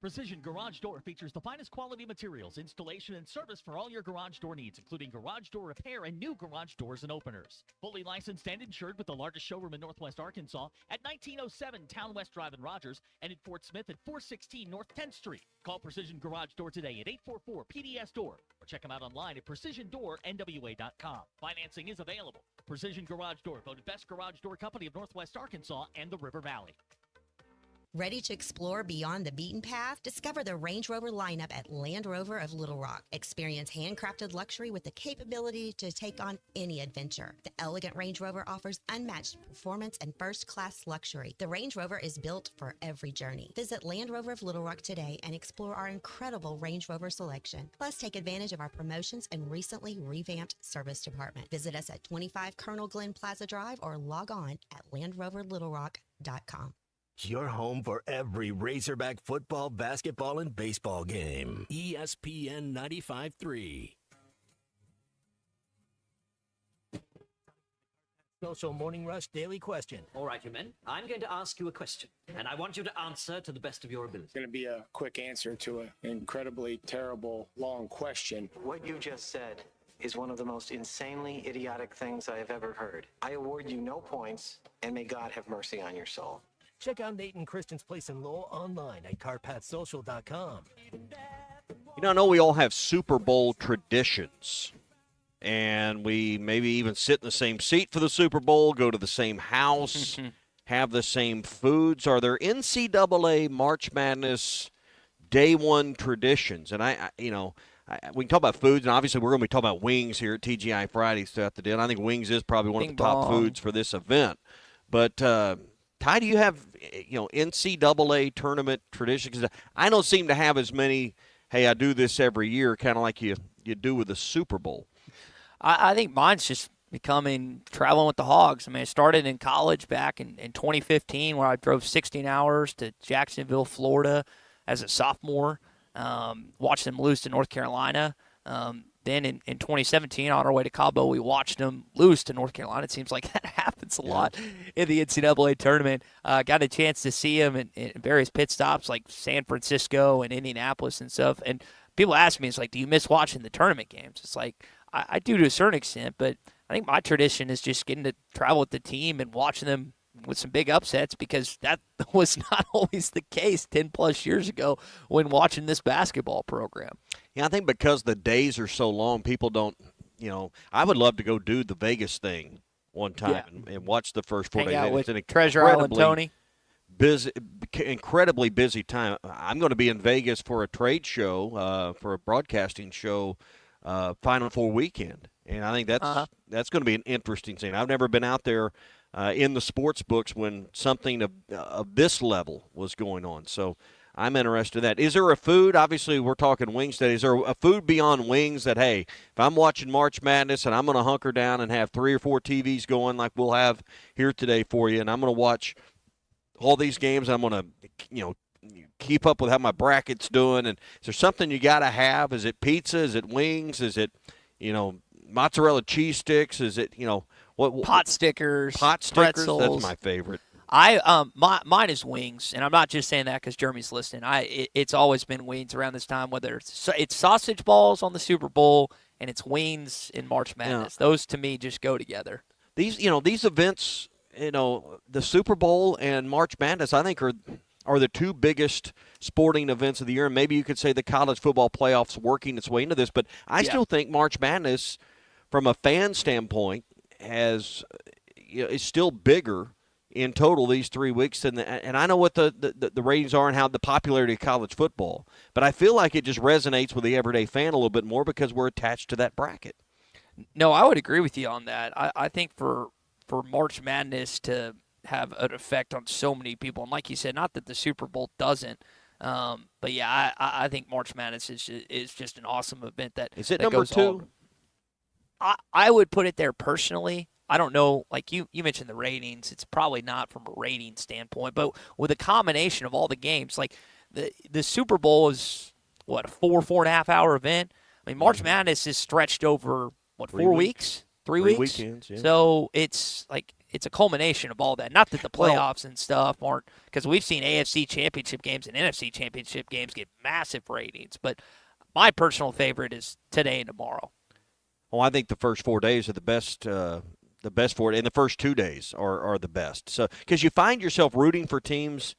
Precision Garage Door features the finest quality materials, installation, and service for all your garage door needs, including garage door repair and new garage doors and openers. Fully licensed and insured with the largest showroom in Northwest Arkansas at 1907 Town West Drive in Rogers and in Fort Smith at 416 North 10th Street. Call Precision Garage Door today at 844-PDS-DOOR or check them out online at PrecisionDoorNWA.com. Financing is available. Precision Garage Door, voted best garage door company of Northwest Arkansas and the River Valley. Ready to explore beyond the beaten path? Discover the Range Rover lineup at Land Rover of Little Rock. Experience handcrafted luxury with the capability to take on any adventure. The elegant Range Rover offers unmatched performance and first-class luxury. The Range Rover is built for every journey. Visit Land Rover of Little Rock today and explore our incredible Range Rover selection. Plus, take advantage of our promotions and recently revamped service department. Visit us at 25 Colonel Glenn Plaza Drive or log on at LandRoverLittleRock.com. Your home for every Razorback football, basketball, and baseball game. ESPN 95.3. Social Morning Rush Daily Question. All right, you men. I'm going to ask you a question, and I want you to answer to the best of your ability. It's going to be a quick answer to an incredibly terrible, long question. What you just said is one of the most insanely idiotic things I have ever heard. I award you no points, and may God have mercy on your soul. Check out Nate and Kristen's Place in Lowell online at CarpathSocial.com. You know, I know we all have Super Bowl traditions, and we maybe even sit in the same seat for the Super Bowl, go to the same house, have the same foods. Are there NCAA March Madness day one traditions? And we can talk about foods, and obviously we're going to be talking about wings here at TGI Fridays throughout the day. And I think wings is probably one of the top foods for this event. But Ty, do you have NCAA tournament traditions? Because I don't seem to have as many. Hey, I do this every year, kind of like you do with the Super Bowl. I think mine's just becoming traveling with the Hogs. I mean, it started in college back in 2015 where I drove 16 hours to Jacksonville, Florida as a sophomore, watched them lose to North Carolina. Then in 2017, on our way to Cabo, we watched them lose to North Carolina. It seems like that happens a lot in the NCAA tournament. Got a chance to see them in various pit stops like San Francisco and Indianapolis and stuff. And people ask me, it's like, do you miss watching the tournament games? It's like, I do to a certain extent, but I think my tradition is just getting to travel with the team and watching them with some big upsets, because that was not always the case 10-plus years ago when watching this basketball program. Yeah, I think because the days are so long, people don't, I would love to go do the Vegas thing one time and watch the first 4 days. Hang out with It's an Treasure Island Tony. Incredibly busy time. I'm going to be in Vegas for a trade show, for a broadcasting show, Final Four weekend, and I think that's going to be an interesting scene. I've never been out there in the sports books when something of this level was going on, so I'm interested in that. Is there a food? Obviously, we're talking wings today. Is there a food beyond wings that, hey, if I'm watching March Madness and I'm going to hunker down and have 3 or 4 TVs going like we'll have here today for you, and I'm going to watch all these games, I'm going to, keep up with how my bracket's doing. And is there something you got to have? Is it pizza? Is it wings? Is it, mozzarella cheese sticks? Is it, what? Pot stickers. Pretzels. That's my favorite. Mine is wings, and I'm not just saying that because Jeremy's listening. It's always been wings around this time, whether it's sausage balls on the Super Bowl and it's wings in March Madness. Yeah. Those to me just go together. These events, the Super Bowl and March Madness, I think are the 2 biggest sporting events of the year. And maybe you could say the college football playoffs working its way into this, but I still think March Madness, from a fan standpoint, is still bigger in total these 3 weeks. And I know what the ratings are and how the popularity of college football, but I feel like it just resonates with the everyday fan a little bit more because we're attached to that bracket. No, I would agree with you on that. I think for March Madness to have an effect on so many people, and like you said, not that the Super Bowl doesn't, but yeah, I think March Madness is just an awesome event that is it that number goes 2. I would put it there personally. I don't know, like you mentioned the ratings. It's probably not from a rating standpoint, but with a combination of all the games, like the Super Bowl is what, a 4.5 hour event. I mean, March Madness is stretched over what, 4 weeks? 3 weeks? Weekends, yeah. So it's a culmination of all that. Not that the playoffs and stuff aren't, because we've seen AFC championship games and NFC championship games get massive ratings. But my personal favorite is today and tomorrow. Well, I think the first 4 days are the best for it, and the first 2 days are the best. So because you find yourself rooting for teams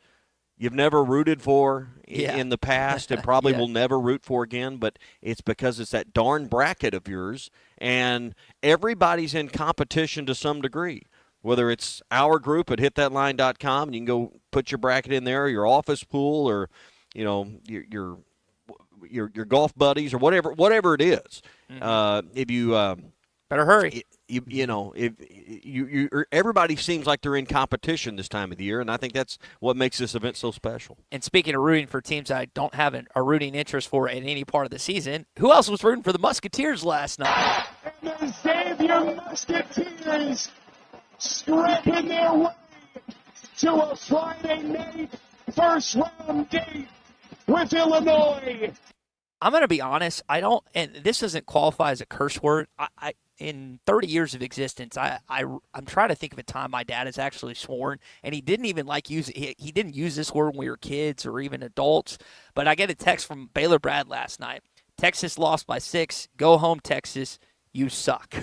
you've never rooted for in the past and probably will never root for again, but it's because it's that darn bracket of yours, and everybody's in competition to some degree, whether it's our group at hitthatline.com, and you can go put your bracket in there, or your office pool, or your golf buddies, or whatever it is. Mm-hmm. If you better hurry. If everybody seems like they're in competition this time of the year, and I think that's what makes this event so special. And speaking of rooting for teams I don't have a rooting interest for in any part of the season, who else was rooting for the Musketeers last night? And the Xavier Musketeers scraping their way to a Friday night first-round game with Illinois. I'm going to be honest. I don't, and this doesn't qualify as a curse word. In 30 years of existence, I'm trying to think of a time my dad has actually sworn, and he didn't even use it. He didn't use this word when we were kids or even adults. But I get a text from Baylor Brad last night. Texas lost by 6. Go home, Texas. You suck.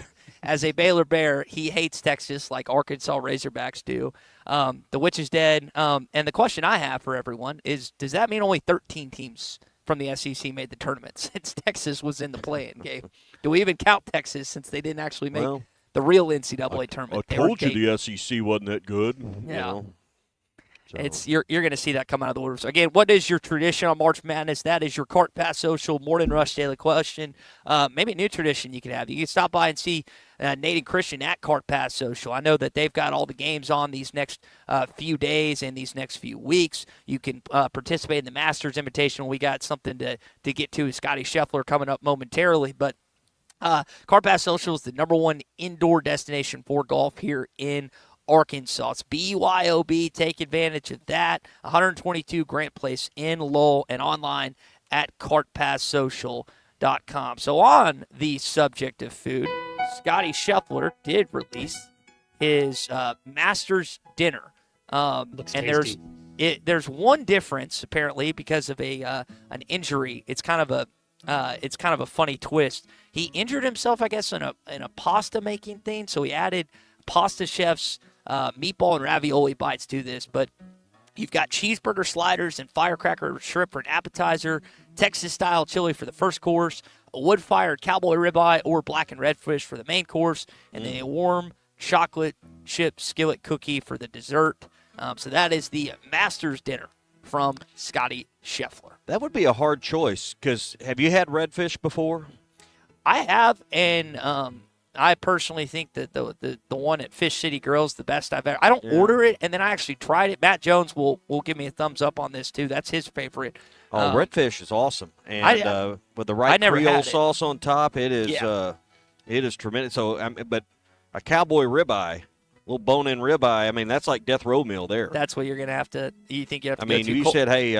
As a Baylor Bear, he hates Texas like Arkansas Razorbacks do. The witch is dead. And the question I have for everyone is, does that mean only 13 teams from the SEC made the tournament since Texas was in the play-in game? Do we even count Texas since they didn't actually make the real NCAA tournament? I told you the SEC wasn't that good. Yeah. So. You're going to see that come out of the orders. Again, what is your tradition on March Madness? That is your Cart Pass Social Morning Rush Daily Question. Maybe a new tradition you could have. You can stop by and see Nate and Christian at Cart Pass Social. I know that they've got all the games on these next few days and these next few weeks. You can participate in the Masters Invitational. We got something to get to. Scotty Scheffler coming up momentarily. But Cart Pass Social is the #1 indoor destination for golf here in Arkansas. It's BYOB. Take advantage of that. 122 Grant Place in Lowell and online at cartpasssocial.com. So on the subject of food, Scotty Scheffler did release his Masters dinner. Looks and tasty. there's one difference apparently because of an injury. It's kind of a funny twist. He injured himself, I guess, in a pasta making thing. So he added pasta chef's meatball and ravioli bites to this, but you've got cheeseburger sliders and firecracker shrimp for an appetizer, Texas-style chili for the first course, a wood-fired cowboy ribeye or black and red fish for the main course, and then a warm chocolate chip skillet cookie for the dessert. So that is the Masters dinner from Scotty Scheffler. That would be a hard choice because have you had redfish before? I have, and I personally think that the one at Fish City Grill is the best I've ever. I don't order it, and then I actually tried it. Matt Jones will give me a thumbs up on this too. That's his favorite. Oh, redfish is awesome, and with the right Creole sauce on top, it is tremendous. So, but a cowboy ribeye. Little bone-in ribeye. I mean, that's like death row meal there. That's what you're gonna have to. You think you have to? I mean, you said, hey,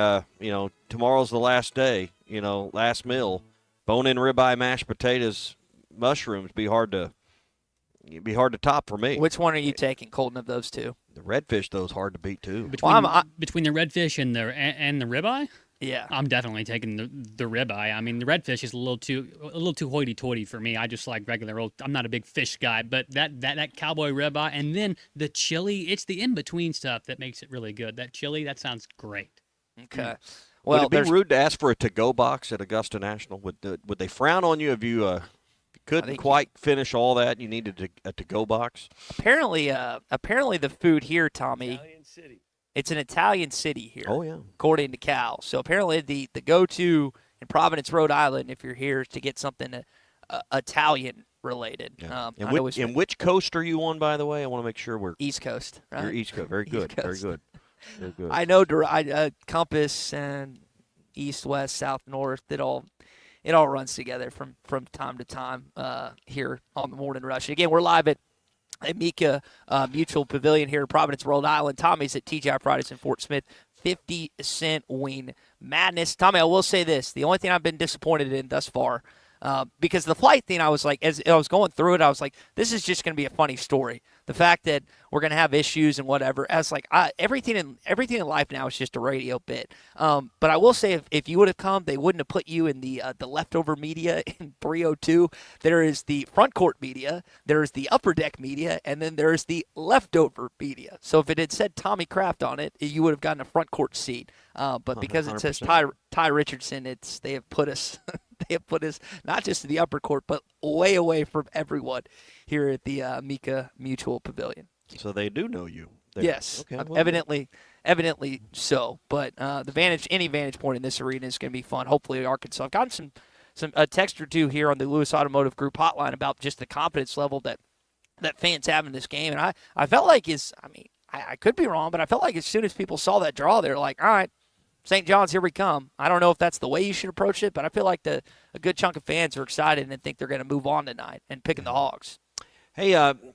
tomorrow's the last day. Last meal. Bone-in ribeye, mashed potatoes, mushrooms. Be hard to top for me. Which one are you taking, Colton, of those two? The redfish, though, is hard to beat too. Between the redfish and the ribeye. Yeah, I'm definitely taking the ribeye. I mean, the redfish is a little too hoity-toity for me. I just like regular old. I'm not a big fish guy, but that cowboy ribeye and then the chili. It's the in-between stuff that makes it really good. That chili, that sounds great. Okay. Well, would it be rude to ask for a to-go box at Augusta National? Would they frown on you if you couldn't quite finish all that? You needed a to-go box. Apparently, the food here, Tommy. Italian City. It's an Italian city here. Oh, yeah. According to Cal. So apparently the go-to in Providence, Rhode Island, if you're here, is to get something Italian related. Yeah. And which coast are you on, by the way? I want to make sure we're East Coast. Right? You're East Coast. Very good. Very good. Very good. I know compass and east, west, south, north. It all runs together from time to time here on the Morning Rush. Again, we're live at Amica Mutual Pavilion here in Providence, Rhode Island. Tommy's at TGI Fridays in Fort Smith. 50-cent wing madness. Tommy, I will say this. The only thing I've been disappointed in thus far, because the flight thing, I was like, as I was going through it, I was like, this is just going to be a funny story. The fact that we're going to have issues and whatever. I was like, everything in life now is just a radio bit. But I will say, if you would have come, they wouldn't have put you in the leftover media in 302. There is the front court media, there is the upper deck media, and then there is the leftover media. So if it had said Tommy Kraft on it, you would have gotten a front court seat. But because it says Ty Richardson, they have put us. They have put us not just to the upper court, but way away from everyone here at the Mika Mutual Pavilion. So they do know you. Yes, okay, well, evidently so. But any vantage point in this arena is going to be fun. Hopefully, Arkansas. I've gotten a text or two here on the Lewis Automotive Group hotline about just the confidence level that fans have in this game, and I felt like I could be wrong, but I felt like as soon as people saw that draw, they're like, all right, St. John's, here we come. I don't know if that's the way you should approach it, but I feel like a good chunk of fans are excited and think they're going to move on tonight and picking the Hogs. Hey,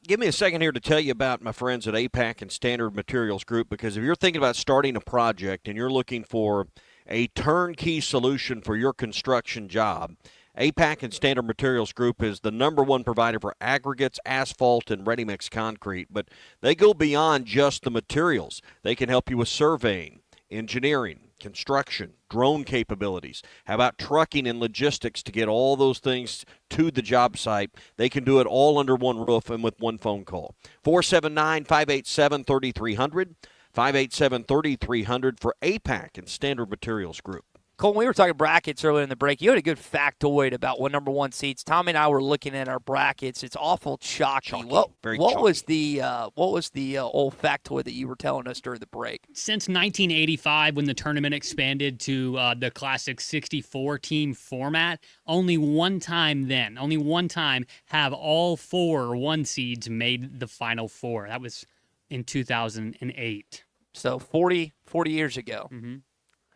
give me a second here to tell you about my friends at APAC and Standard Materials Group, because if you're thinking about starting a project and you're looking for a turnkey solution for your construction job, APAC and Standard Materials Group is the #1 provider for aggregates, asphalt, and ready-mix concrete, but they go beyond just the materials. They can help you with surveying, engineering, construction, drone capabilities. How about trucking and logistics to get all those things to the job site? They can do it all under one roof and with one phone call. 479-587-3300, 587-3300 for APAC and Standard Materials Group. Colton, we were talking brackets earlier in the break. You had a good factoid about what #1 seeds. Tommy and I were looking at our brackets. It's awful chalky. What was the old factoid that you were telling us during the break? Since 1985, when the tournament expanded to the classic 64-team format, only one time have all 4 1 seeds made the Final Four. That was in 2008. So 40 years ago. Mm-hmm.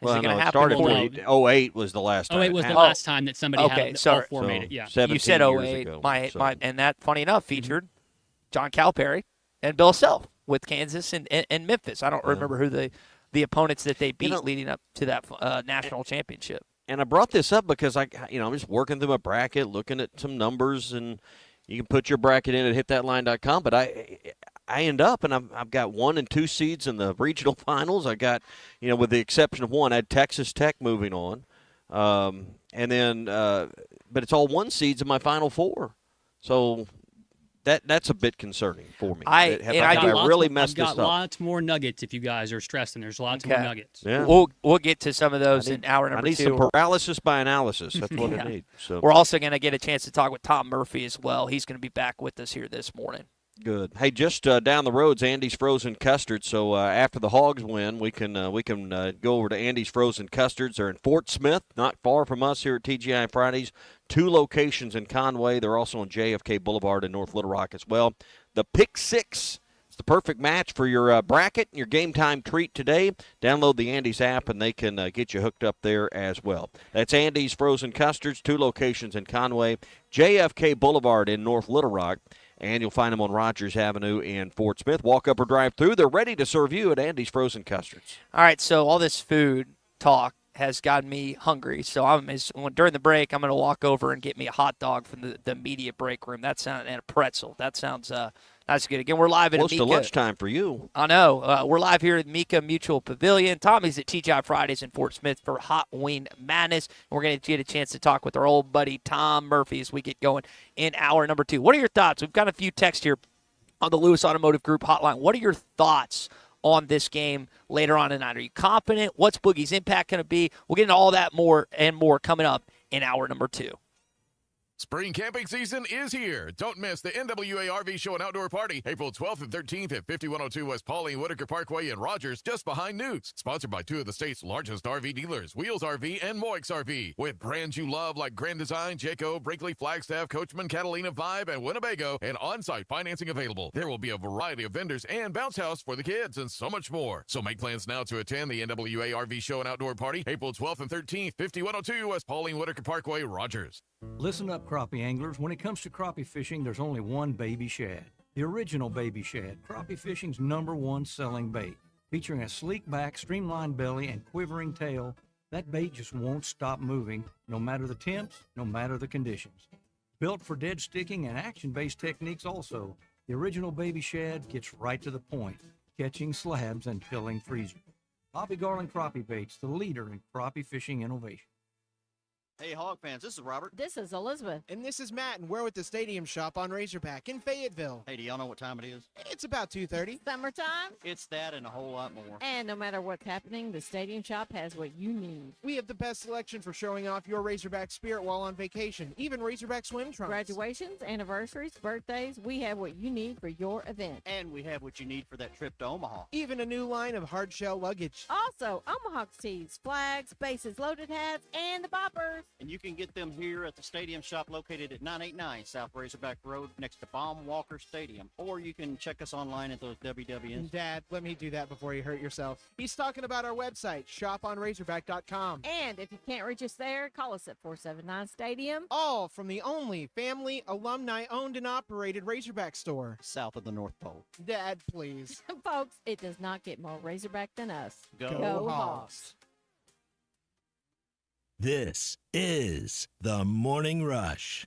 Well, no, it started 08 was the last time. 08 was the last time that somebody had all 4 made it. Yeah. You said 08. And that, funny enough, featured John Calipari and Bill Self with Kansas and Memphis. I don't remember who the opponents that they beat leading up to that national championship. And I brought this up because I'm just working through my bracket, looking at some numbers, and you can put your bracket in at hitthatline.com. But I end up, and I've got 1 and 2 seeds in the regional finals. I got, with the exception of one, I had Texas Tech moving on. And then, but it's all 1 seeds in my Final Four. So that's a bit concerning for me. I really messed this up. I've got lots more nuggets if you guys are stressing. There's lots more nuggets. Yeah. We'll get to some of those in hour number 2. I need some paralysis by analysis. That's what I need. So we're also going to get a chance to talk with Tom Murphy as well. He's going to be back with us here this morning. Good. Hey, just down the road's Andy's Frozen Custards. So after the Hogs win, we can go over to Andy's Frozen Custards. They're in Fort Smith, not far from us here at TGI Fridays. 2 locations in Conway. They're also on JFK Boulevard in North Little Rock as well. The Pick 6 is the perfect match for your bracket and your game time treat today. Download the Andy's app, and they can get you hooked up there as well. That's Andy's Frozen Custards, 2 locations in Conway, JFK Boulevard in North Little Rock. And you'll find them on Rogers Avenue in Fort Smith. Walk up or drive through. They're ready to serve you at Andy's Frozen Custards. All right, so all this food talk has gotten me hungry. So during the break, I'm going to walk over and get me a hot dog from the media break room. And a pretzel. That sounds that's good. Again, we're live at Close Amica. to lunchtime for you. I know. We're live here at Amica Mutual Pavilion. Tommy's at TGI Fridays in Fort Smith for Hot Wing Madness. And we're going to get a chance to talk with our old buddy Tom Murphy as we get going in hour number 2. What are your thoughts? We've got a few texts here on the Lewis Automotive Group hotline. What are your thoughts on this game later on tonight? Are you confident? What's Boogie's impact going to be? We'll get into all that more and more coming up in hour number 2. Spring camping season is here. Don't miss the NWA RV Show and Outdoor Party, April 12th and 13th at 5102 West Pauline Whitaker Parkway in Rogers, just behind Newt's. Sponsored by 2 of the state's largest RV dealers, Wheels RV and Moix RV. With brands you love like Grand Design, Jayco, Brinkley, Flagstaff, Coachman, Catalina, Vibe, and Winnebago, and on-site financing available. There will be a variety of vendors and bounce house for the kids and so much more. So make plans now to attend the NWA RV Show and Outdoor Party, April 12th and 13th, 5102 West Pauline Whitaker Parkway, Rogers. Listen up, crappie anglers. When it comes to crappie fishing, there's only one baby shad. The original baby shad, crappie fishing's #1 selling bait. Featuring a sleek back, streamlined belly, and quivering tail, that bait just won't stop moving, no matter the temps, no matter the conditions. Built for dead sticking and action-based techniques also, the original baby shad gets right to the point, catching slabs and filling freezers. Bobby Garland Crappie Baits, the leader in crappie fishing innovation. Hey, Hog fans, this is Robert. This is Elizabeth. And this is Matt, and we're with the Stadium Shop on Razorback in Fayetteville. Hey, do y'all know what time it is? It's about 2:30. Summertime? It's that and a whole lot more. And no matter what's happening, the Stadium Shop has what you need. We have the best selection for showing off your Razorback spirit while on vacation, even Razorback swim trunks. Graduations, anniversaries, birthdays, we have what you need for your event. And we have what you need for that trip to Omaha. Even a new line of hard shell luggage. Also, Omaha tees, flags, bases loaded hats, and the boppers. And you can get them here at the Stadium Shop located at 989 South Razorback Road next to Baum Walker Stadium. Or you can check us online at those WWNs. Dad, let me do that before you hurt yourself. He's talking about our website, shoponrazorback.com. And if you can't reach us there, call us at 479 Stadium. All from the only family, alumni-owned and operated Razorback store. South of the North Pole. Dad, please. Folks, it does not get more Razorback than us. Go Hawks. This is the Morning Rush.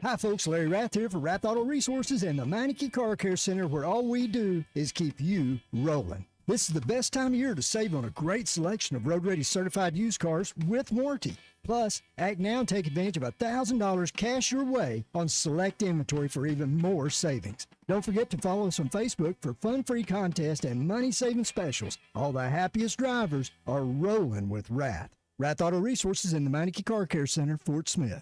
Hi, folks. Larry Rath here for Rath Auto Resources and the Meineke Car Care Center, where all we do is keep you rolling. This is the best time of year to save on a great selection of road-ready certified used cars with warranty. Plus, act now and take advantage of $1,000 cash your way on select inventory for even more savings. Don't forget to follow us on Facebook for fun-free contests and money-saving specials. All the happiest drivers are rolling with Rath. Rath Auto Resources in the Meineke Car Care Center, Fort Smith.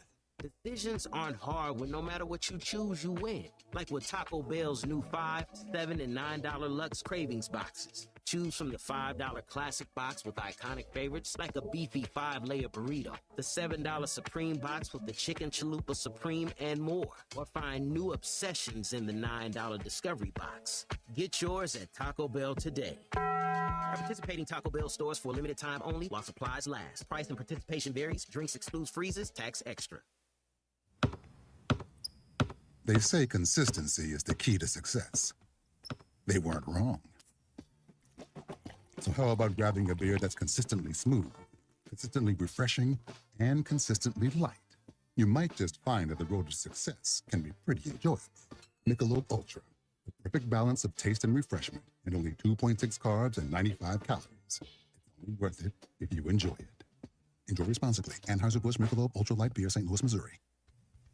Decisions aren't hard when no matter what you choose, you win. Like with Taco Bell's new $5, $7, and $9 Lux Cravings boxes. Choose from the $5 classic box with iconic favorites like a beefy 5-layer burrito, the $7 Supreme box with the chicken chalupa supreme, and more. Or find new obsessions in the $9 Discovery box. Get yours at Taco Bell today. At participating Taco Bell stores for a limited time only while supplies last. Price and participation varies. Drinks excludes freezes. Tax extra. They say consistency is the key to success. They weren't wrong. So how about grabbing a beer that's consistently smooth, consistently refreshing, and consistently light? You might just find that the road to success can be pretty enjoyable. Michelob Ultra, the perfect balance of taste and refreshment, and only 2.6 carbs and 95 calories. It's only worth it if you enjoy it. Enjoy responsibly. Anheuser-Busch Michelob Ultra Light Beer, St. Louis, Missouri.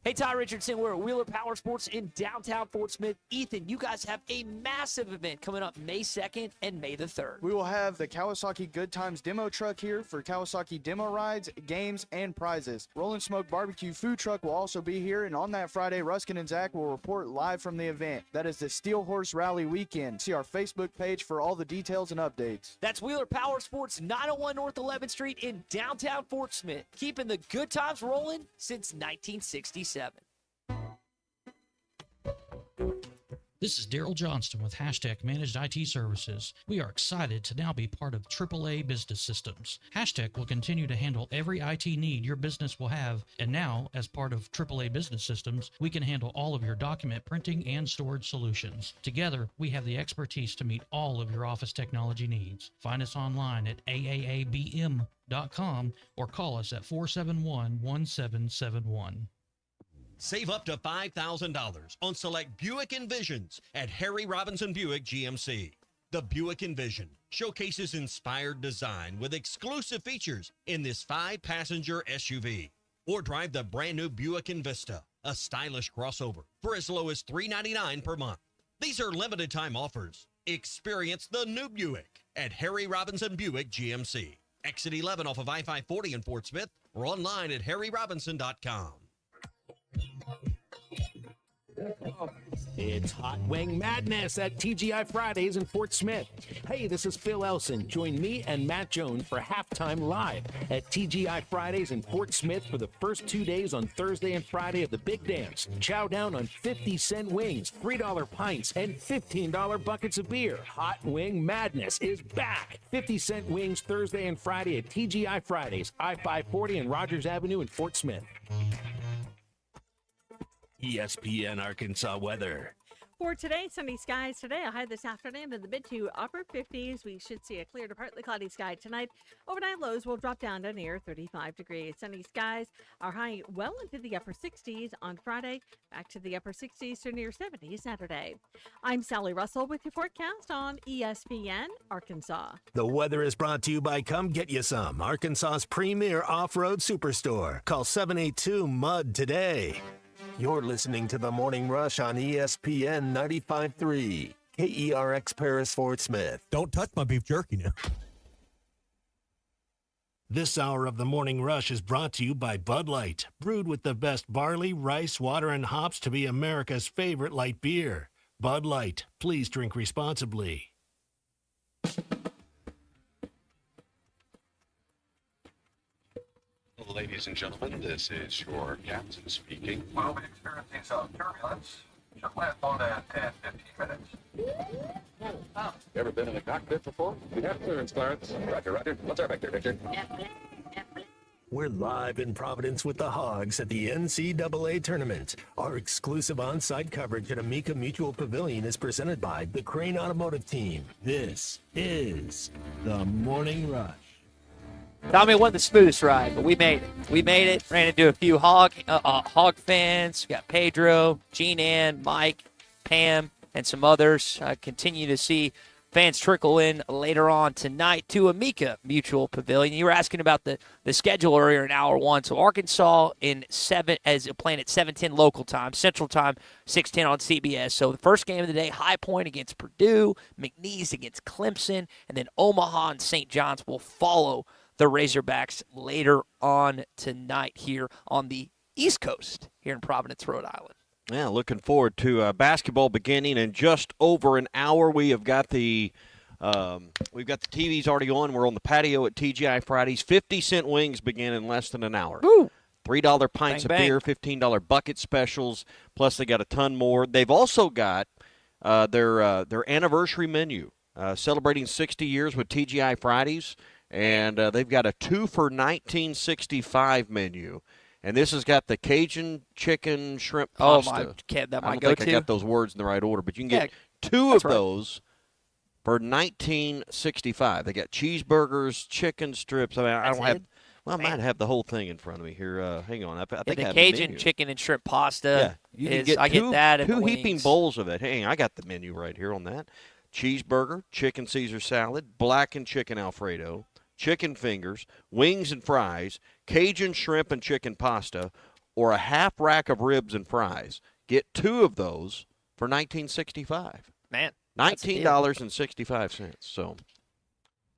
Hey, Ty Richardson, we're at Wheeler Power Sports in downtown Fort Smith. Ethan, you guys have a massive event coming up May 2nd and May the 3rd. We will have the Kawasaki Good Times demo truck here for Kawasaki demo rides, games, and prizes. Rollin' Smoke Barbecue food truck will also be here, and on that Friday, Ruskin and Zach will report live from the event. That is the Steel Horse Rally weekend. See our Facebook page for all the details and updates. That's Wheeler Power Sports, 901 North 11th Street in downtown Fort Smith, keeping the good times rolling since 1967. This is Daryl Johnston with Hashtag Managed IT Services. We are excited to now be part of AAA Business Systems. Hashtag will continue to handle every IT need your business will have, and now, as part of AAA Business Systems, we can handle all of your document printing and storage solutions. Together, we have the expertise to meet all of your office technology needs. Find us online at aaabm.com or call us at 471-1771. Save up to $5,000 on select Buick Envisions at Harry Robinson Buick GMC. The Buick Envision showcases inspired design with exclusive features in this 5-passenger SUV. Or drive the brand new Buick Envista, a stylish crossover, for as low as $399 per month. These are limited time offers. Experience the new Buick at Harry Robinson Buick GMC. Exit 11 off of I-540 in Fort Smith or online at harryrobinson.com. It's Hot Wing Madness at TGI Fridays in Fort Smith. Hey, this is Phil Elson. Join me and Matt Jones for Halftime Live at TGI Fridays in Fort Smith for the first 2 days on Thursday and Friday of the Big Dance. Chow down on 50-cent wings, $3 pints, and $15 buckets of beer. Hot Wing Madness is back. 50-cent wings Thursday and Friday at TGI Fridays, I-540 and Rogers Avenue in Fort Smith. ESPN Arkansas weather. For today, sunny skies today. A high this afternoon in the mid to upper 50s. We should see a clear to partly cloudy sky tonight. Overnight lows will drop down to near 35 degrees. Sunny skies are high well into the upper 60s on Friday. Back to the upper 60s to near 70 Saturday. I'm Sally Russell with your forecast on ESPN Arkansas. The weather is brought to you by Come Get You Some, Arkansas's premier off-road superstore. Call 782-MUD today. You're listening to The Morning Rush on ESPN 95.3, KERX Paris, Fort Smith. Don't touch my beef jerky now. This hour of The Morning Rush is brought to you by Bud Light, brewed with the best barley, rice, water, and hops to be America's favorite light beer. Bud Light, please drink responsibly. Ladies and gentlemen, this is your captain speaking. We'll be experiencing some turbulence. Should last on that 10-15 minutes. Ever been in a cockpit before? We have clearance, Clarence. Roger. What's our vector, Victor? We're live in Providence with the Hogs at the NCAA tournament. Our exclusive on-site coverage at Amica Mutual Pavilion is presented by the Crane Automotive Team. This is The Morning Rush. Tommy, it wasn't the smoothest ride, but we made it. We made it. Ran into a few Hog fans. We got Pedro, Gene Ann, Mike, Pam, and some others. Continue to see fans trickle in later on tonight to Amica Mutual Pavilion. You were asking about the schedule earlier in hour one. So Arkansas playing at 7:10 local time, Central Time, 6:10 on CBS. So the first game of the day, High Point against Purdue, McNeese against Clemson, and then Omaha and St. John's will follow the Razorbacks later on tonight here on the East Coast here in Providence, Rhode Island. Yeah, looking forward to basketball beginning in just over an hour. We've got the TVs already on. We're on the patio at TGI Fridays. 50-cent wings begin in less than an hour. Woo. $3 pints Bang, of beer, $15 bucket specials, plus they got a ton more. They've also got their anniversary menu, celebrating 60 years with TGI Fridays. And they've got a 2 for $19.65 menu. And this has got the Cajun chicken shrimp pasta. I don't think I got those words in the right order, but you can get two of those for $19.65. They got cheeseburgers, chicken strips. I mean, I don't have. Well, I might have the whole thing in front of me here. Hang on. I think the I have Cajun the menu. chicken and shrimp pasta. Yeah, you can get I get that and two the heaping wings. bowls of it. Hey, I got the menu right here on that. Cheeseburger, chicken Caesar salad, blackened chicken Alfredo, chicken fingers, wings and fries, Cajun shrimp and chicken pasta, or a half rack of ribs and fries. Get 2 of those for $19.65. Man, $19.65. So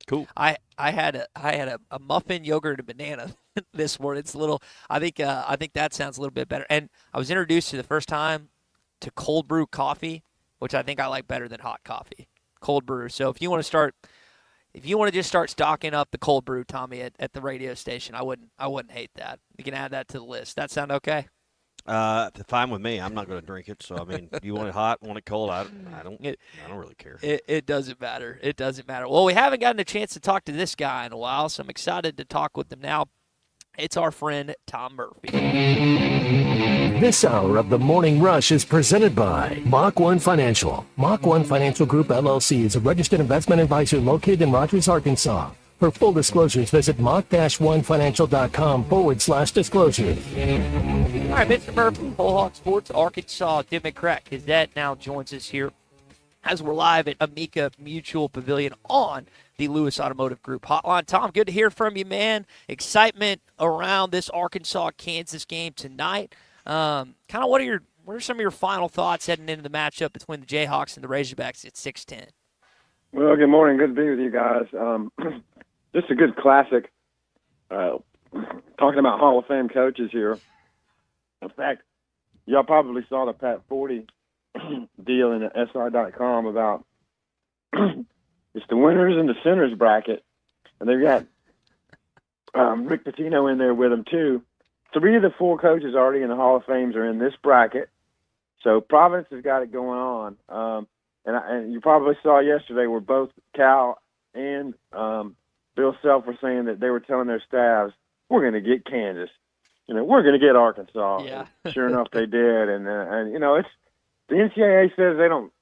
cool. I had a muffin, yogurt, and banana this morning. It's a little. I think that sounds a little bit better. And I was introduced to the first time to cold brew coffee, which I think I like better than hot coffee. Cold brew. So if you want to just start stocking up the cold brew, Tommy, at the radio station, I wouldn't hate that. You can add that to the list. That sound okay? Fine with me. I'm not going to drink it. So I mean, you want it hot, want it cold? I don't really care. It doesn't matter. It doesn't matter. Well, we haven't gotten a chance to talk to this guy in a while, so I'm excited to talk with him now. It's our friend Tom Murphy. This hour of the Morning Rush is presented by Mach 1 Financial. Mach 1 Financial Group, LLC is a registered investment advisor located in Rogers, Arkansas. For full disclosures, visit mach-1financial.com/disclosures. All right, Mr. Murphy, Whole Hog Sports, Arkansas Democrat Gazette now joins us here as we're live at Amica Mutual Pavilion on the Lewis Automotive Group hotline. Tom, good to hear from you, man. Excitement around this Arkansas-Kansas game tonight. Kind of what are some of your final thoughts heading into the matchup between the Jayhawks and the Razorbacks at 6:10? Well, good morning. Good to be with you guys. Just a good classic. Talking about Hall of Fame coaches here. In fact, y'all probably saw the Pat 40 deal in the SI.com about it's the winners and the sinners bracket, and they've got Rick Pitino in there with them too. 3 of the 4 coaches already in the Hall of Fames are in this bracket, so Providence has got it going on. And you probably saw yesterday where both Cal and Bill Self were saying that they were telling their staffs, "We're going to get Kansas, we're going to get Arkansas." Yeah. Sure enough, they did, and it's the NCAA says they don't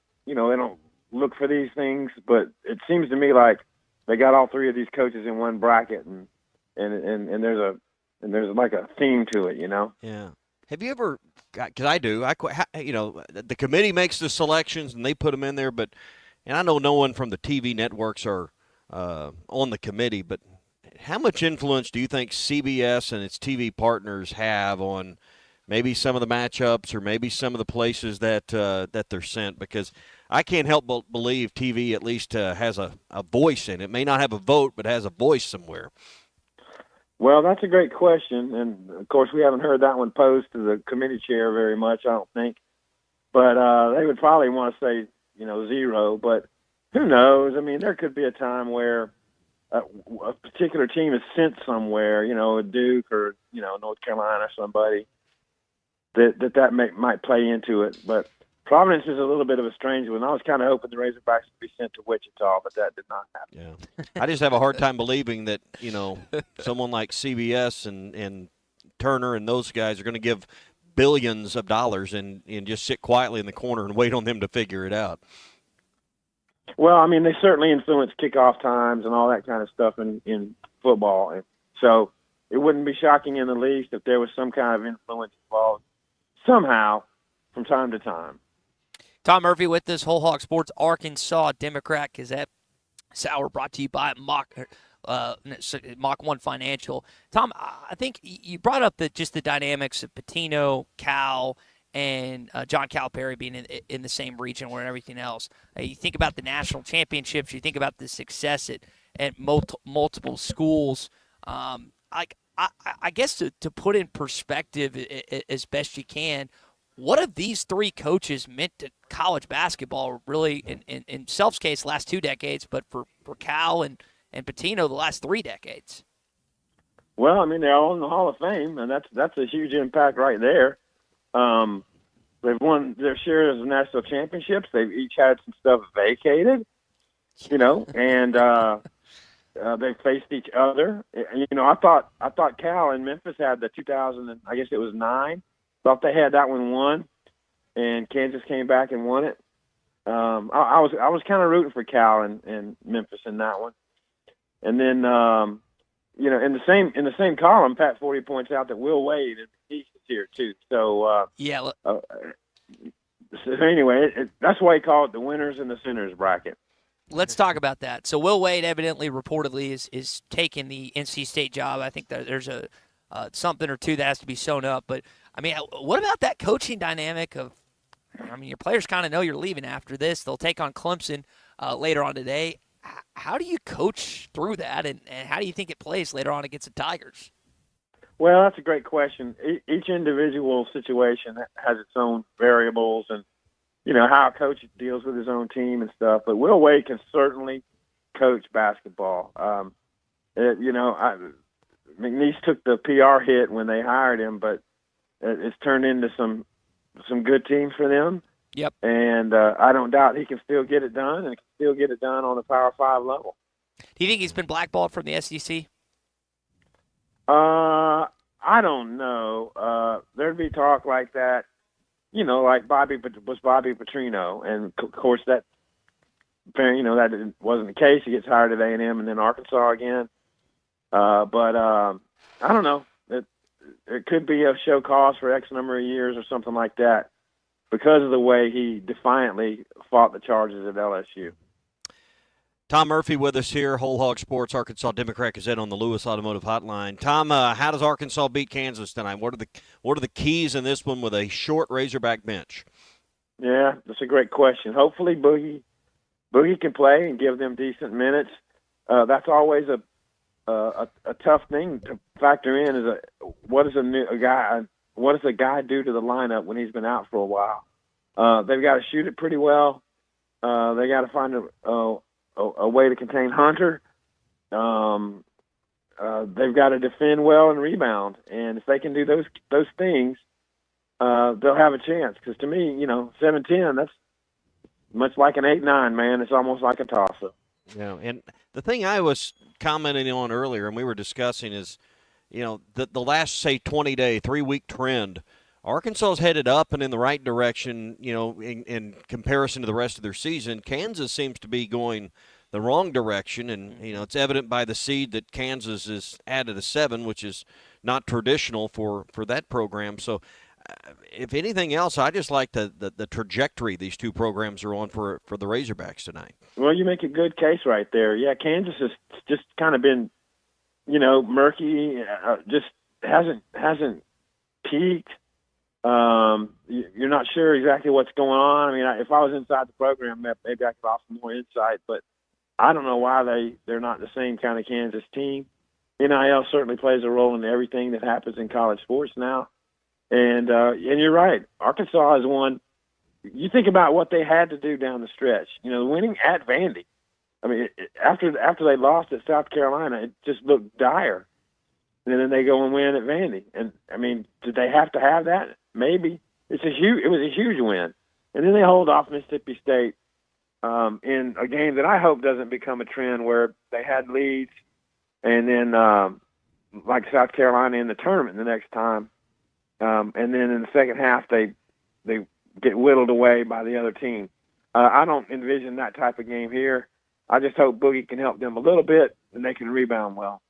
look for these things, but it seems to me like they got all 3 of these coaches in one bracket, and there's like a theme to it, Yeah. Have you ever? Because I do. The committee makes the selections and they put them in there, and I know no one from the TV networks are on the committee, but how much influence do you think CBS and its TV partners have on maybe some of the matchups or maybe some of the places that they're sent? Because I can't help but believe TV at least has a voice in it. It may not have a vote, but has a voice somewhere. Well, that's a great question, and of course we haven't heard that one posed to the committee chair very much, I don't think. But they would probably want to say, 0, but who knows? I mean, there could be a time where a particular team is sent somewhere, a Duke or, North Carolina or somebody, that might play into it. But Providence is a little bit of a strange one. I was kind of hoping the Razorbacks would be sent to Wichita, but that did not happen. Yeah, I just have a hard time believing that someone like CBS and Turner and those guys are going to give billions of dollars and just sit quietly in the corner and wait on them to figure it out. Well, I mean, they certainly influence kickoff times and all that kind of stuff in football, and so it wouldn't be shocking in the least if there was some kind of influence involved somehow from time to time. Tom Murphy with this Whole Hog Sports Arkansas Democrat Gazette. This hour brought to you by Mach 1 Financial. Tom, I think you brought up just the dynamics of Pitino, Cal, and John Calipari being in the same region where everything else. You think about the national championships. You think about the success at multiple schools. I guess to put in perspective as best you can, what have these 3 coaches meant to college basketball really in Self's case last 2 decades, but for Cal and Pitino the last 3 decades? Well, I mean, they're all in the Hall of Fame, and that's a huge impact right there. They've won their share of national championships. They've each had some stuff vacated, and they faced each other. I thought Cal and Memphis had the 2000, I guess it was 9. Thought they had that one won, and Kansas came back and won it. I was kind of rooting for Cal and Memphis in that one. And then in the same column, Pat 40 points out that Will Wade and East is here too. So yeah. So anyway, that's why he called it the winners and the sinners bracket. Let's talk about that. So Will Wade evidently, reportedly, is taking the NC State job. I think that there's something or two that has to be sewn up. But I mean, what about that coaching dynamic of, I mean, your players kind of know you're leaving after this. They'll take on Clemson later on today. How do you coach through that, and how do you think it plays later on against the Tigers? Well, that's a great question. Each individual situation has its own variables and, how a coach deals with his own team and stuff. But Will Wade can certainly coach basketball. McNeese took the PR hit when they hired him, but it's turned into some good teams for them. Yep. And I don't doubt he can still get it done, and can still get it done on the Power 5 level. Do you think he's been blackballed from the SEC? I don't know. There'd be talk like that, like Bobby Petrino, and of course that wasn't the case. He gets hired at A&M and then Arkansas again. But I don't know. It could be a show cause for X number of years or something like that because of the way he defiantly fought the charges at LSU. Tom Murphy with us here, Whole Hog Sports, Arkansas Democrat Gazette on the Lewis Automotive Hotline. Tom, how does Arkansas beat Kansas tonight? What are the keys in this one with a short Razorback bench? Yeah, that's a great question. Hopefully Boogie can play and give them decent minutes. That's always a tough thing to factor in. Is what does a guy do to the lineup when he's been out for a while? They've got to shoot it pretty well. They got to find a way to contain Hunter. They've got to defend well and rebound, and if they can do those things, they'll have a chance. Because to me, 7-10, that's much like an 8-9, man. It's almost like a toss-up. Yeah, and the thing I was commenting on earlier, and we were discussing, is, the last, say, 20-day, 3-week trend, Arkansas's headed up and in the right direction, in comparison to the rest of their season. Kansas seems to be going the wrong direction, and, it's evident by the seed that Kansas is added a 7, which is not traditional for that program. So, if anything else, I just like the trajectory these two programs are on for the Razorbacks tonight. Well, you make a good case right there. Yeah, Kansas has just kind of been, murky, just hasn't peaked. You're not sure exactly what's going on. I mean, if I was inside the program, maybe I could offer more insight, but I don't know why they're not the same kind of Kansas team. NIL certainly plays a role in everything that happens in college sports now. And you're right. Arkansas has won. You think about what they had to do down the stretch. Winning at Vandy. I mean, after they lost at South Carolina, it just looked dire. And then they go and win at Vandy. And I mean, did they have to have that? Maybe. It was a huge win. And then they hold off Mississippi State in a game that I hope doesn't become a trend where they had leads and then like South Carolina in the tournament the next time. And then in the second half, they get whittled away by the other team. I don't envision that type of game here. I just hope Boogie can help them a little bit and they can rebound well.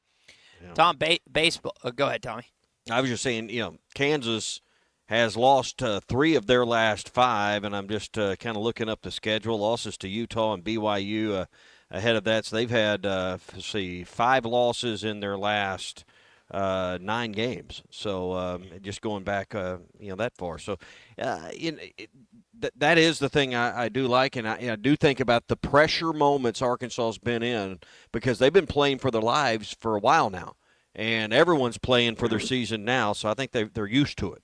Yeah. Tom, baseball. Go ahead, Tommy. I was just saying, Kansas has lost 3 of their last 5, and I'm just kind of looking up the schedule. Losses to Utah and BYU ahead of that. So they've had, 5 losses in their last 9 games. So just going back, that far. So that is the thing I do like, and I do think about the pressure moments Arkansas's been in because they've been playing for their lives for a while now, and everyone's playing for their season now. So I think they're used to it.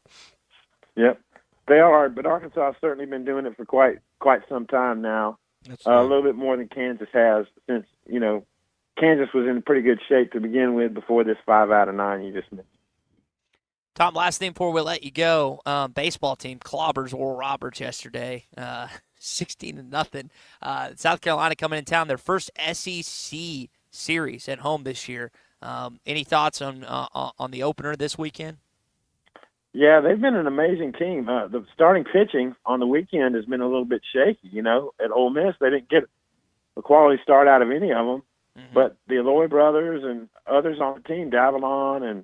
Yep, they are. But Arkansas has certainly been doing it for quite some time now. A little bit more than Kansas has since Kansas was in pretty good shape to begin with before this 5 out of 9 you just mentioned. Tom, last thing before we let you go, baseball team clobbers Oral Roberts yesterday, 16-0. South Carolina coming in town, their first SEC series at home this year. Any thoughts on the opener this weekend? Yeah, they've been an amazing team. The starting pitching on the weekend has been a little bit shaky. At Ole Miss, they didn't get a quality start out of any of them. Mm-hmm. But the Aloy brothers and others on the team, Davalon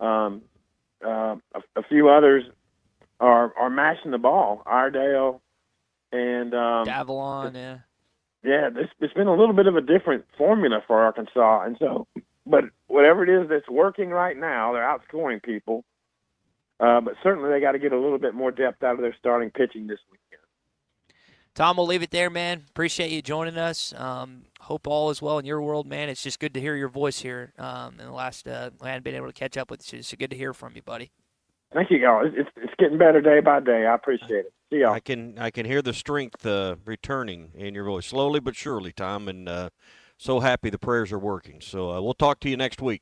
and a few others, are mashing the ball. Iredale and Davalon, yeah. Yeah, it's been a little bit of a different formula for Arkansas, and so, but whatever it is that's working right now, they're outscoring people. But certainly they got to get a little bit more depth out of their starting pitching this weekend. Tom, we'll leave it there, man. Appreciate you joining us. Hope all is well in your world, man. It's just good to hear your voice here. In the last, I hadn't been able to catch up with you. It's good to hear from you, buddy. Thank you, y'all. It's getting better day by day. I appreciate it. See y'all. I can hear the strength returning in your voice, slowly but surely, Tom, and so happy the prayers are working. So we'll talk to you next week.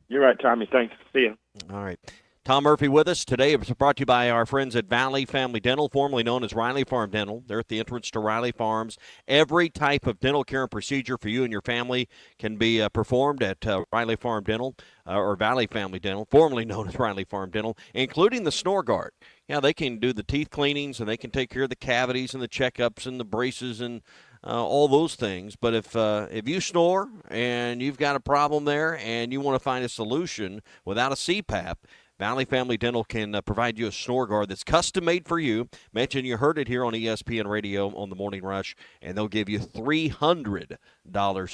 You're right, Tommy. Thanks. See you. All right. Tom Murphy with us today. It's brought to you by our friends at Valley Family Dental, formerly known as Riley Farm Dental. They're at the entrance to Riley Farms. Every type of dental care and procedure for you and your family can be performed at Riley Farm Dental or Valley Family Dental, formerly known as Riley Farm Dental, including the snore guard. Yeah, they can do the teeth cleanings and they can take care of the cavities and the checkups and the braces and all those things. But if you snore and you've got a problem there and you want to find a solution without a CPAP, Valley Family Dental can provide you a snore guard that's custom-made for you. Mention you heard it here on ESPN Radio on the Morning Rush, and they'll give you $300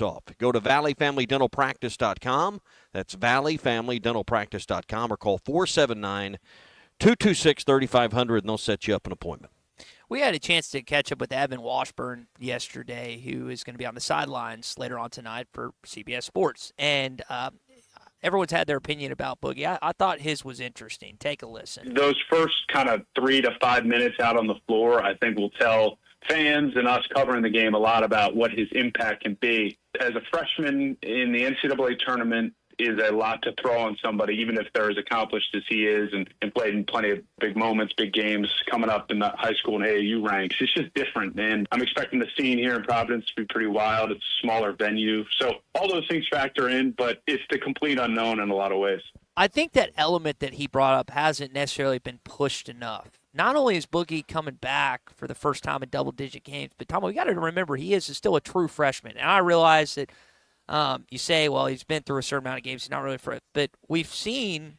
off. Go to valleyfamilydentalpractice.com. That's valleyfamilydentalpractice.com, or call 479-226-3500, and they'll set you up an appointment. We had a chance to catch up with Evan Washburn yesterday, who is going to be on the sidelines later on tonight for CBS Sports. And everyone's had their opinion about Boogie. I thought his was interesting. Take a listen. Those first kind of 3 to 5 minutes out on the floor, I think will tell fans and us covering the game a lot about what his impact can be. As a freshman in the NCAA tournament is a lot to throw on somebody, even if they're as accomplished as he is and played in plenty of big moments, big games coming up in the high school and AAU ranks. It's just different, and I'm expecting the scene here in Providence to be pretty wild. It's a smaller venue. So all those things factor in, but it's the complete unknown in a lot of ways. I think that element that he brought up hasn't necessarily been pushed enough. Not only is Boogie coming back for the first time in double-digit games, but Tom, we got to remember he is still a true freshman. And I realize that you say, well, he's been through a certain amount of games. He's not really but we've seen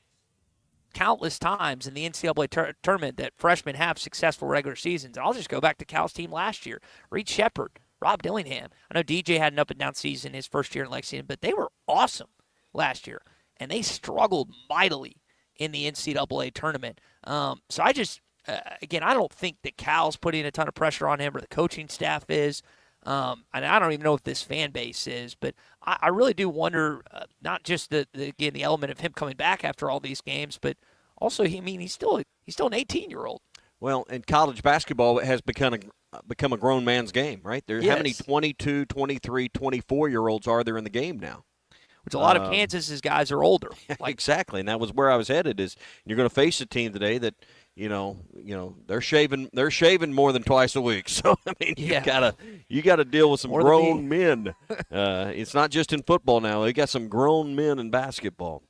countless times in the NCAA tournament that freshmen have successful regular seasons. And I'll just go back to Cal's team last year. Reed Shepherd, Rob Dillingham. I know DJ had an up-and-down season his first year in Lexington, but they were awesome last year. And they struggled mightily in the NCAA tournament. So I just, again, I don't think that Cal's putting a ton of pressure on him or the coaching staff is. And I don't even know if this fan base is, but I really do wonder, not just the element of him coming back after all these games, but also, he's still an 18-year-old. Well, and college basketball has become a grown man's game, right? How many 22, 23, 24-year-olds are there in the game now? Which a lot of Kansas's guys are older. Exactly, and that was where I was headed. Is you're going to face a team today that they're shaving more than twice a week. So I mean, you gotta deal with some grown men. It's not just in football now. They got some grown men in basketball.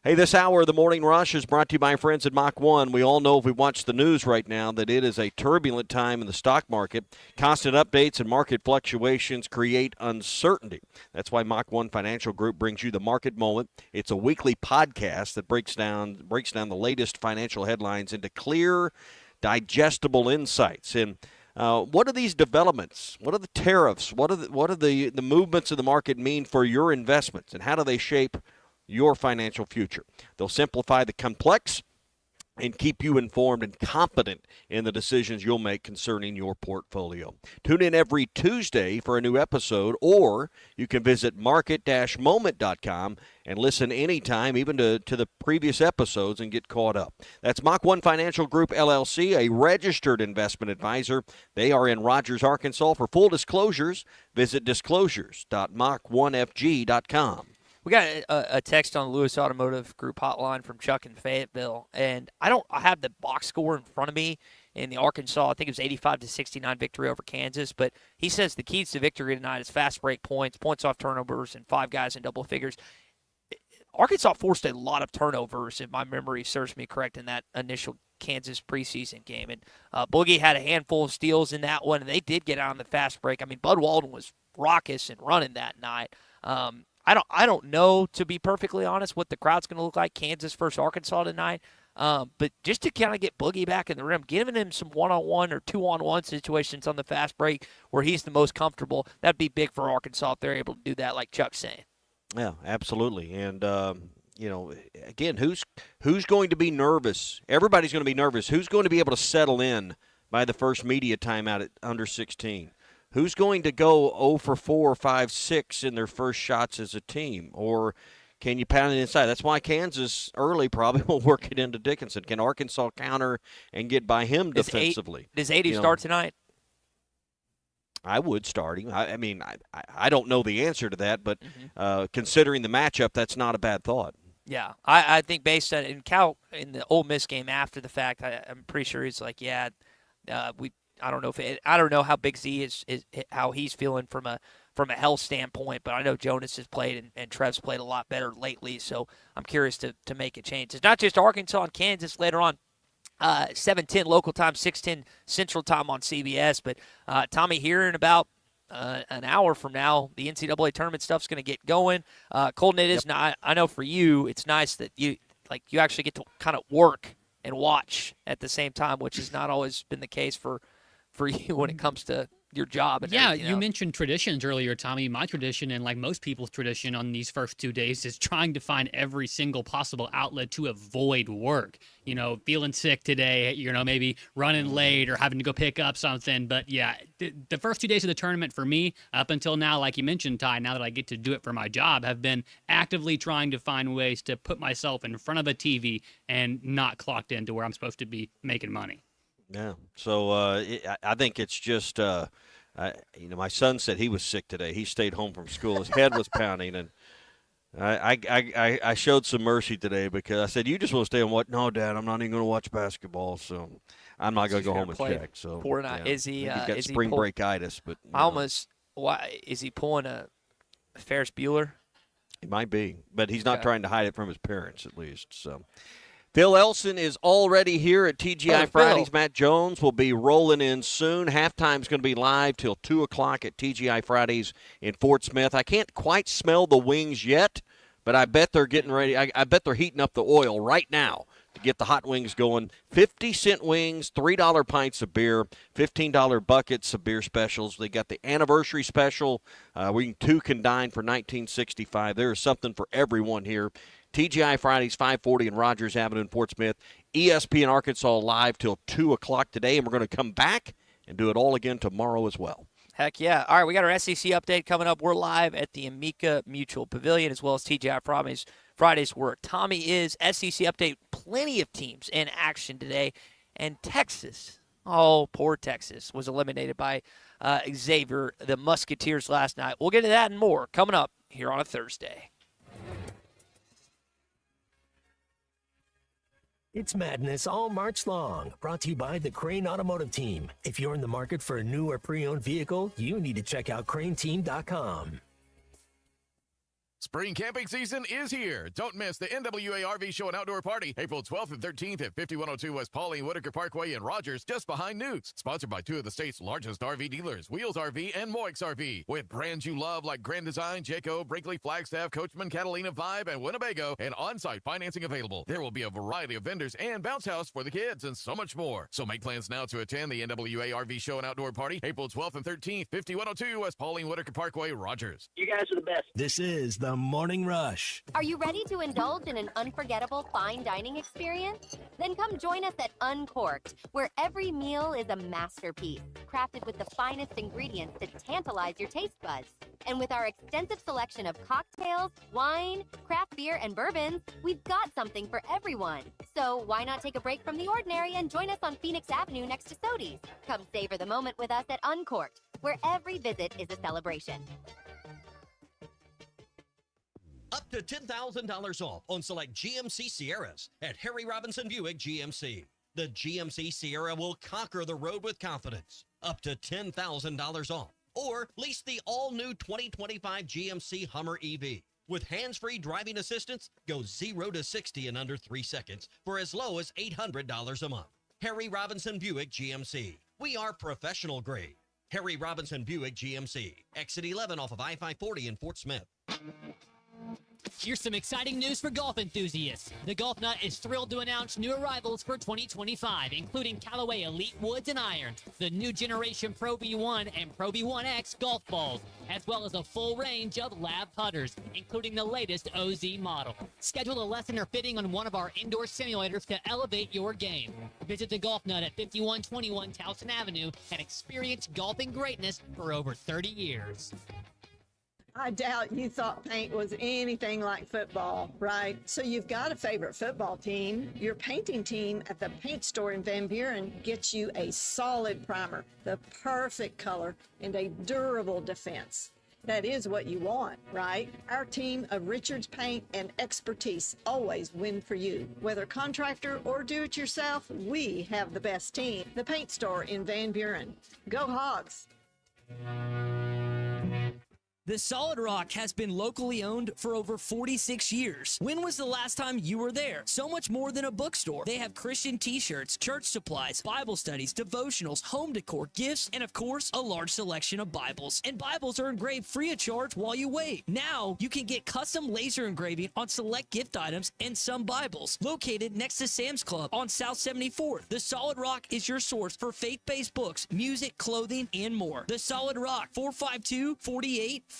Hey, this hour of the Morning Rush is brought to you by our friends at Mach 1. We all know if we watch the news right now that it is a turbulent time in the stock market. Constant updates and market fluctuations create uncertainty. That's why Mach 1 Financial Group brings you the Market Moment. It's a weekly podcast that breaks down the latest financial headlines into clear, digestible insights. And what are these developments? What are the tariffs? What are the movements of the market mean for your investments, and how do they shape your financial future? They'll simplify the complex and keep you informed and confident in the decisions you'll make concerning your portfolio. Tune in every Tuesday for a new episode, or you can visit market-moment.com and listen anytime, even to the previous episodes, and get caught up. That's Mach 1 Financial Group, LLC, a registered investment advisor. They are in Rogers, Arkansas. For full disclosures, visit disclosures.mach1fg.com. We got a text on the Lewis Automotive Group hotline from Chuck in Fayetteville, and I have the box score in front of me in the Arkansas. I think it was 85-69 victory over Kansas, but he says the keys to victory tonight is fast break points, points off turnovers, and 5 guys in double figures. Arkansas forced a lot of turnovers, if my memory serves me correct, in that initial Kansas preseason game. And Boogie had a handful of steals in that one, and they did get out on the fast break. I mean, Bud Walden was raucous and running that night. I don't know, to be perfectly honest, what the crowd's going to look like Kansas versus Arkansas tonight. But just to kind of get Boogie back in the rim, giving him some one-on-one or two-on-one situations on the fast break where he's the most comfortable, that'd be big for Arkansas if they're able to do that, like Chuck's saying. Yeah, absolutely. And again, who's going to be nervous? Everybody's going to be nervous. Who's going to be able to settle in by the first media timeout at under 16? Who's going to go 0 for 4, 5, 6 in their first shots as a team? Or can you pound it inside? That's why Kansas early probably will work it into Dickinson. Can Arkansas counter and get by him defensively? Does 80 start tonight? I would start him. I don't know the answer to that, but considering the matchup, that's not a bad thought. Yeah, I think based on in the Ole Miss game after the fact, I'm pretty sure he's like, I don't know how Big Z is how he's feeling from a health standpoint, but I know Jonas has played and Trev's played a lot better lately, so I'm curious to make a change. It's not just Arkansas and Kansas later on. 7:10 local time, 6:10 Central time on CBS. But Tommy, here in about an hour from now, the NCAA tournament stuff's going to get going. Colton, it is. I know for you, it's nice that you actually get to kind of work and watch at the same time, which has not always been the case for you when it comes to your job. And you mentioned traditions earlier, Tommy. My tradition, and like most people's tradition on these first 2 days, is trying to find every single possible outlet to avoid work. Feeling sick today, maybe running late or having to go pick up something. But the first 2 days of the tournament for me, up until now, like you mentioned, Ty, now that I get to do it for my job, have been actively trying to find ways to put myself in front of a TV and not clocked into where I'm supposed to be making money. Yeah. So I think it's just, my son said he was sick today. He stayed home from school. His head was pounding, and I showed some mercy today because I said, "You just want to stay and watch?" "No, Dad, I'm not even going to watch basketball, so I'm not going to go home and check." So is he? He's got spring breakitis, but why is he pulling a Ferris Bueller? He might be, but he's not trying to hide it from his parents, at least. So. Phil Elson is already here at TGI Fridays. Matt Jones will be rolling in soon. Halftime's going to be live till 2 o'clock at TGI Fridays in Fort Smith. I can't quite smell the wings yet, but I bet they're getting ready. I bet they're heating up the oil right now to get the hot wings going. 50-cent wings, $3 pints of beer, $15 buckets of beer specials. They got the anniversary special. Two can dine for $19.65. There is something for everyone here. TGI Fridays, 540 and Rogers Avenue in Fort Smith. ESPN Arkansas live till 2 o'clock today, and we're going to come back and do it all again tomorrow as well. Heck yeah. All right, we got our SEC update coming up. We're live at the Amica Mutual Pavilion as well as TGI Fridays where Tommy is. SEC update, plenty of teams in action today. And Texas, oh, poor Texas, was eliminated by Xavier, the Musketeers last night. We'll get to that and more coming up here on a Thursday. It's madness all March long, brought to you by the Crane Automotive Team. If you're in the market for a new or pre-owned vehicle, you need to check out craneteam.com. Spring camping season is here. Don't miss the NWA RV Show and Outdoor Party, April 12th and 13th at 5102 West Pauline Whitaker Parkway in Rogers, just behind Newt's. Sponsored by two of the state's largest RV dealers, Wheels RV and Moix RV. With brands you love like Grand Design, Jayco, Brinkley, Flagstaff, Coachman, Catalina, Vibe, and Winnebago, and on-site financing available. There will be a variety of vendors and bounce house for the kids and so much more. So make plans now to attend the NWA RV Show and Outdoor Party, April 12th and 13th, 5102 West Pauline Whitaker Parkway, Rogers. You guys are the best. This is the Morning Rush. Are you ready to indulge in an unforgettable fine dining experience? Then come join us at Uncorked, where every meal is a masterpiece, crafted with the finest ingredients to tantalize your taste buds. And with our extensive selection of cocktails, wine, craft beer, and bourbons, we've got something for everyone. So why not take a break from the ordinary and join us on Phoenix Avenue next to Sodi's? Come savor the moment with us at Uncorked, where every visit is a celebration. Up to $10,000 off on select GMC Sierras at Harry Robinson Buick GMC. The GMC Sierra will conquer the road with confidence. Up to $10,000 off. Or lease the all-new 2025 GMC Hummer EV. With hands-free driving assistance, go 0 to 60 in under 3 seconds for as low as $800 a month. Harry Robinson Buick GMC. We are professional grade. Harry Robinson Buick GMC. Exit 11 off of I-540 in Fort Smith. Here's some exciting news for golf enthusiasts. The Golf Nut is thrilled to announce new arrivals for 2025, including Callaway Elite Woods and Irons, the new generation Pro V1 and Pro V1X golf balls, as well as a full range of lab putters, including the latest OZ model. Schedule a lesson or fitting on one of our indoor simulators to elevate your game. Visit the Golf Nut at 5121 Towson Avenue and experience golfing greatness for over 30 years. I doubt you thought paint was anything like football, right? So you've got a favorite football team. Your painting team at the paint store in Van Buren gets you a solid primer, the perfect color, and a durable defense. That is what you want, right? Our team of Richards Paint and expertise always win for you. Whether contractor or do-it-yourself, we have the best team. The paint store in Van Buren. Go Hogs! The Solid Rock has been locally owned for over 46 years. When was the last time you were there? So much more than a bookstore. They have Christian t-shirts, church supplies, Bible studies, devotionals, home decor, gifts, and of course, a large selection of Bibles. And Bibles are engraved free of charge while you wait. Now, you can get custom laser engraving on select gift items and some Bibles. Located next to Sam's Club on South 74th, The Solid Rock is your source for faith-based books, music, clothing, and more. The Solid Rock, 452-4844.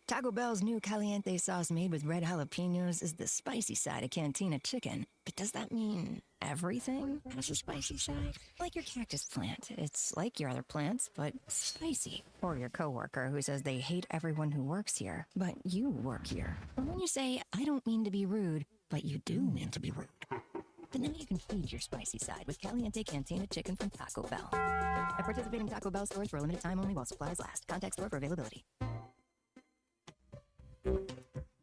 Taco Bell's new caliente sauce made with red jalapenos is the spicy side of Cantina chicken. But does that mean everything has a spicy side? Like your cactus plant. It's like your other plants, but spicy. Or your coworker who says they hate everyone who works here, but you work here. Or when you say, I don't mean to be rude, but you do mean to be rude. But now you can feed your spicy side with Caliente Cantina chicken from Taco Bell. At participating Taco Bell stores for a limited time only while supplies last. Contact store for availability.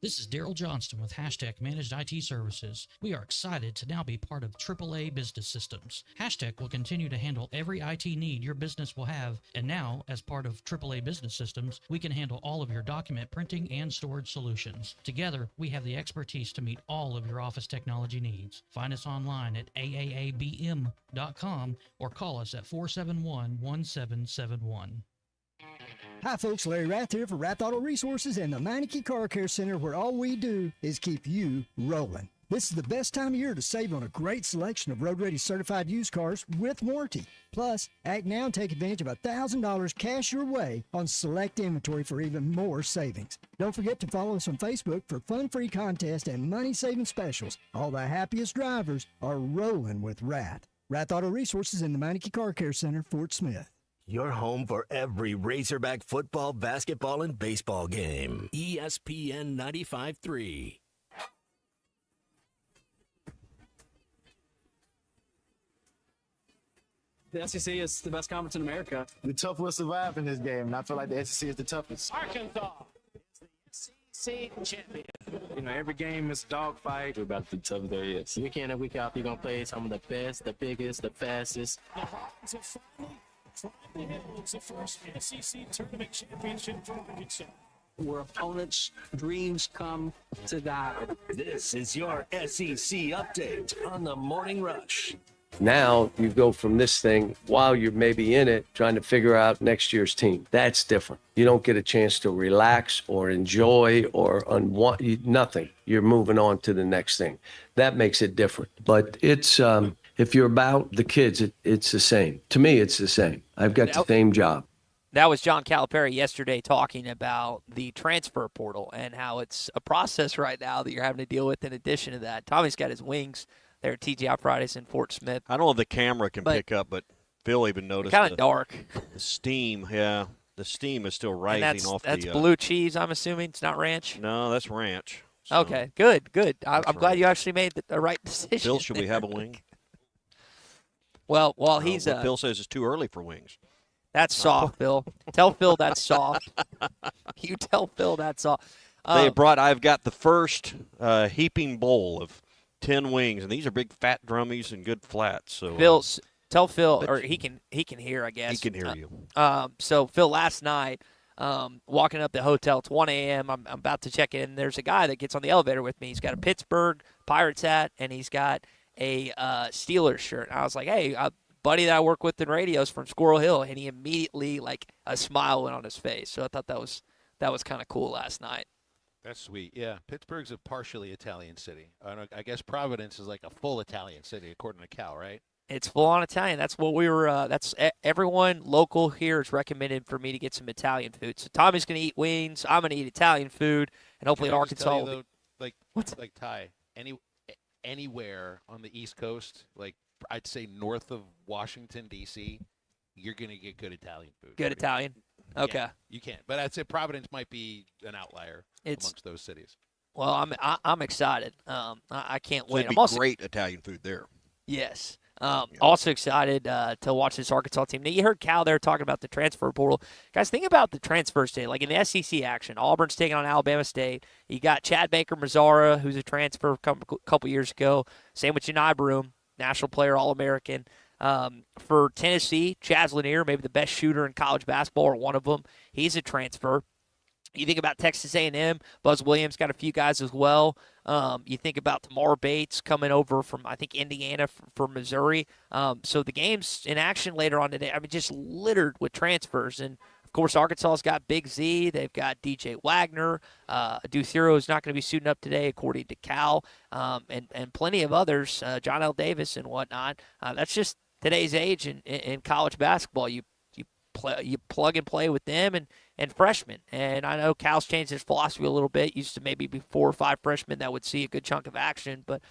This is Daryl Johnston with Hashtag Managed IT Services. We are excited to now be part of AAA Business Systems. Hashtag will continue to handle every IT need your business will have, and now, as part of AAA Business Systems, we can handle all of your document printing and storage solutions. Together, we have the expertise to meet all of your office technology needs. Find us online at aaabm.com or call us at 471-1771. Hi folks, Larry Rath here for Rath Auto Resources and the Meineke Car Care Center, where all we do is keep you rolling. This is the best time of year to save on a great selection of road-ready certified used cars with warranty. Plus, act now and take advantage of $1,000 cash your way on select inventory for even more savings. Don't forget to follow us on Facebook for fun-free contests and money-saving specials. All the happiest drivers are rolling with Rath. Rath Auto Resources in the Meineke Car Care Center, Fort Smith. Your home for every Razorback football, basketball, and baseball game. ESPN 95.3. The SEC is the best conference in America. The tough will survive in this game, and I feel like the SEC is the toughest. Arkansas is the SEC champion. You know, every game is a dogfight. We're about the toughest there is. Week in and week out, you're going to play some of the best, the biggest, the fastest. The Hawks have finally climbed the hills, the first SEC tournament championship for Arkansas. Where opponents' dreams come to die. This is your SEC update on the Morning Rush. Now you go from this thing while you're maybe in it, trying to figure out next year's team. That's different. You don't get a chance to relax or enjoy or nothing. You're moving on to the next thing. That makes it different. But it's if you're about the kids, it's the same. To me, it's the same. I've got the same job. That was John Calipari yesterday talking about the transfer portal and how it's a process right now that you're having to deal with in addition to that. Tommy's got his wings there at TGI Fridays in Fort Smith. I don't know if the camera can pick up, but Phil even noticed kind of dark. The steam, yeah. The steam is still rising off that's the... blue cheese, I'm assuming. It's not ranch? No, that's ranch. So okay, good. I'm glad you actually made the right decision. Phil, should we have a wing? Well, while he's... Phil says it's too early for wings. That's soft, Phil. Tell Phil that's soft. You tell Phil that's soft. I've got the first heaping bowl of 10 wings, and these are big fat drummies and good flats. So tell Phil, or he can hear, I guess. He can hear you. So Phil, last night, walking up the hotel, it's 1 a.m. I'm about to check in. There's a guy that gets on the elevator with me. He's got a Pittsburgh Pirates hat, and he's got a Steelers shirt. And I was like, hey, buddy that I work with in radios from Squirrel Hill, and he immediately, like, a smile went on his face. So I thought that was kind of cool last night. That's sweet. Yeah, Pittsburgh's a partially Italian city. I guess Providence is like a full Italian city, according to Cal, right? It's full on Italian. That's what we were. Everyone local here is recommended for me to get some Italian food. So Tommy's going to eat wings. I'm going to eat Italian food, and hopefully Can I just Arkansas tell you, will be. though, like Ty, anywhere on the East Coast, like I'd say north of Washington D.C., you're going to get good Italian food. Good Italian. Okay. You can't. But I'd say Providence might be an outlier amongst those cities. Well, I'm excited. I can't So wait. it'd be I'm also great Italian food there. Yes. Also excited to watch this Arkansas team. Now, you heard Cal there talking about the transfer portal. Guys, think about the transfer state. Like in the SEC action, Auburn's taking on Alabama State. You got Chad Baker-Mazzara, who's a transfer a couple years ago. Same with Janai Broom, national player, All-American. For Tennessee, Chaz Lanier, maybe the best shooter in college basketball, or one of them. He's a transfer. You think about Texas A&M, Buzz Williams got a few guys as well. You think about Tamar Bates coming over from, I think, Indiana for Missouri. So the game's in action later on today. I mean, just littered with transfers. And, of course, Arkansas's got Big Z. They've got DJ Wagner. Duthero is not going to be suiting up today, according to Cal. And plenty of others, John L. Davis and whatnot. That's just today's age in college basketball. You plug and play with them and freshmen. And I know Cal's changed his philosophy a little bit. Used to maybe be 4 or 5 freshmen that would see a good chunk of action, but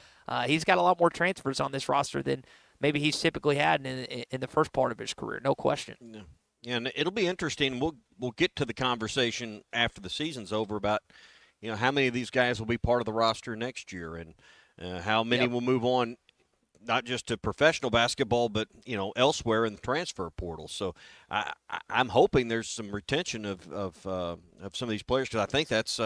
he's got a lot more transfers on this roster than maybe he's typically had in the first part of his career. No question. Yeah, and it'll be interesting. We'll get to the conversation after the season's over about how many of these guys will be part of the roster next year and how many will move on. Not just to professional basketball, but elsewhere in the transfer portal. So I'm hoping there's some retention of some of these players because I think that's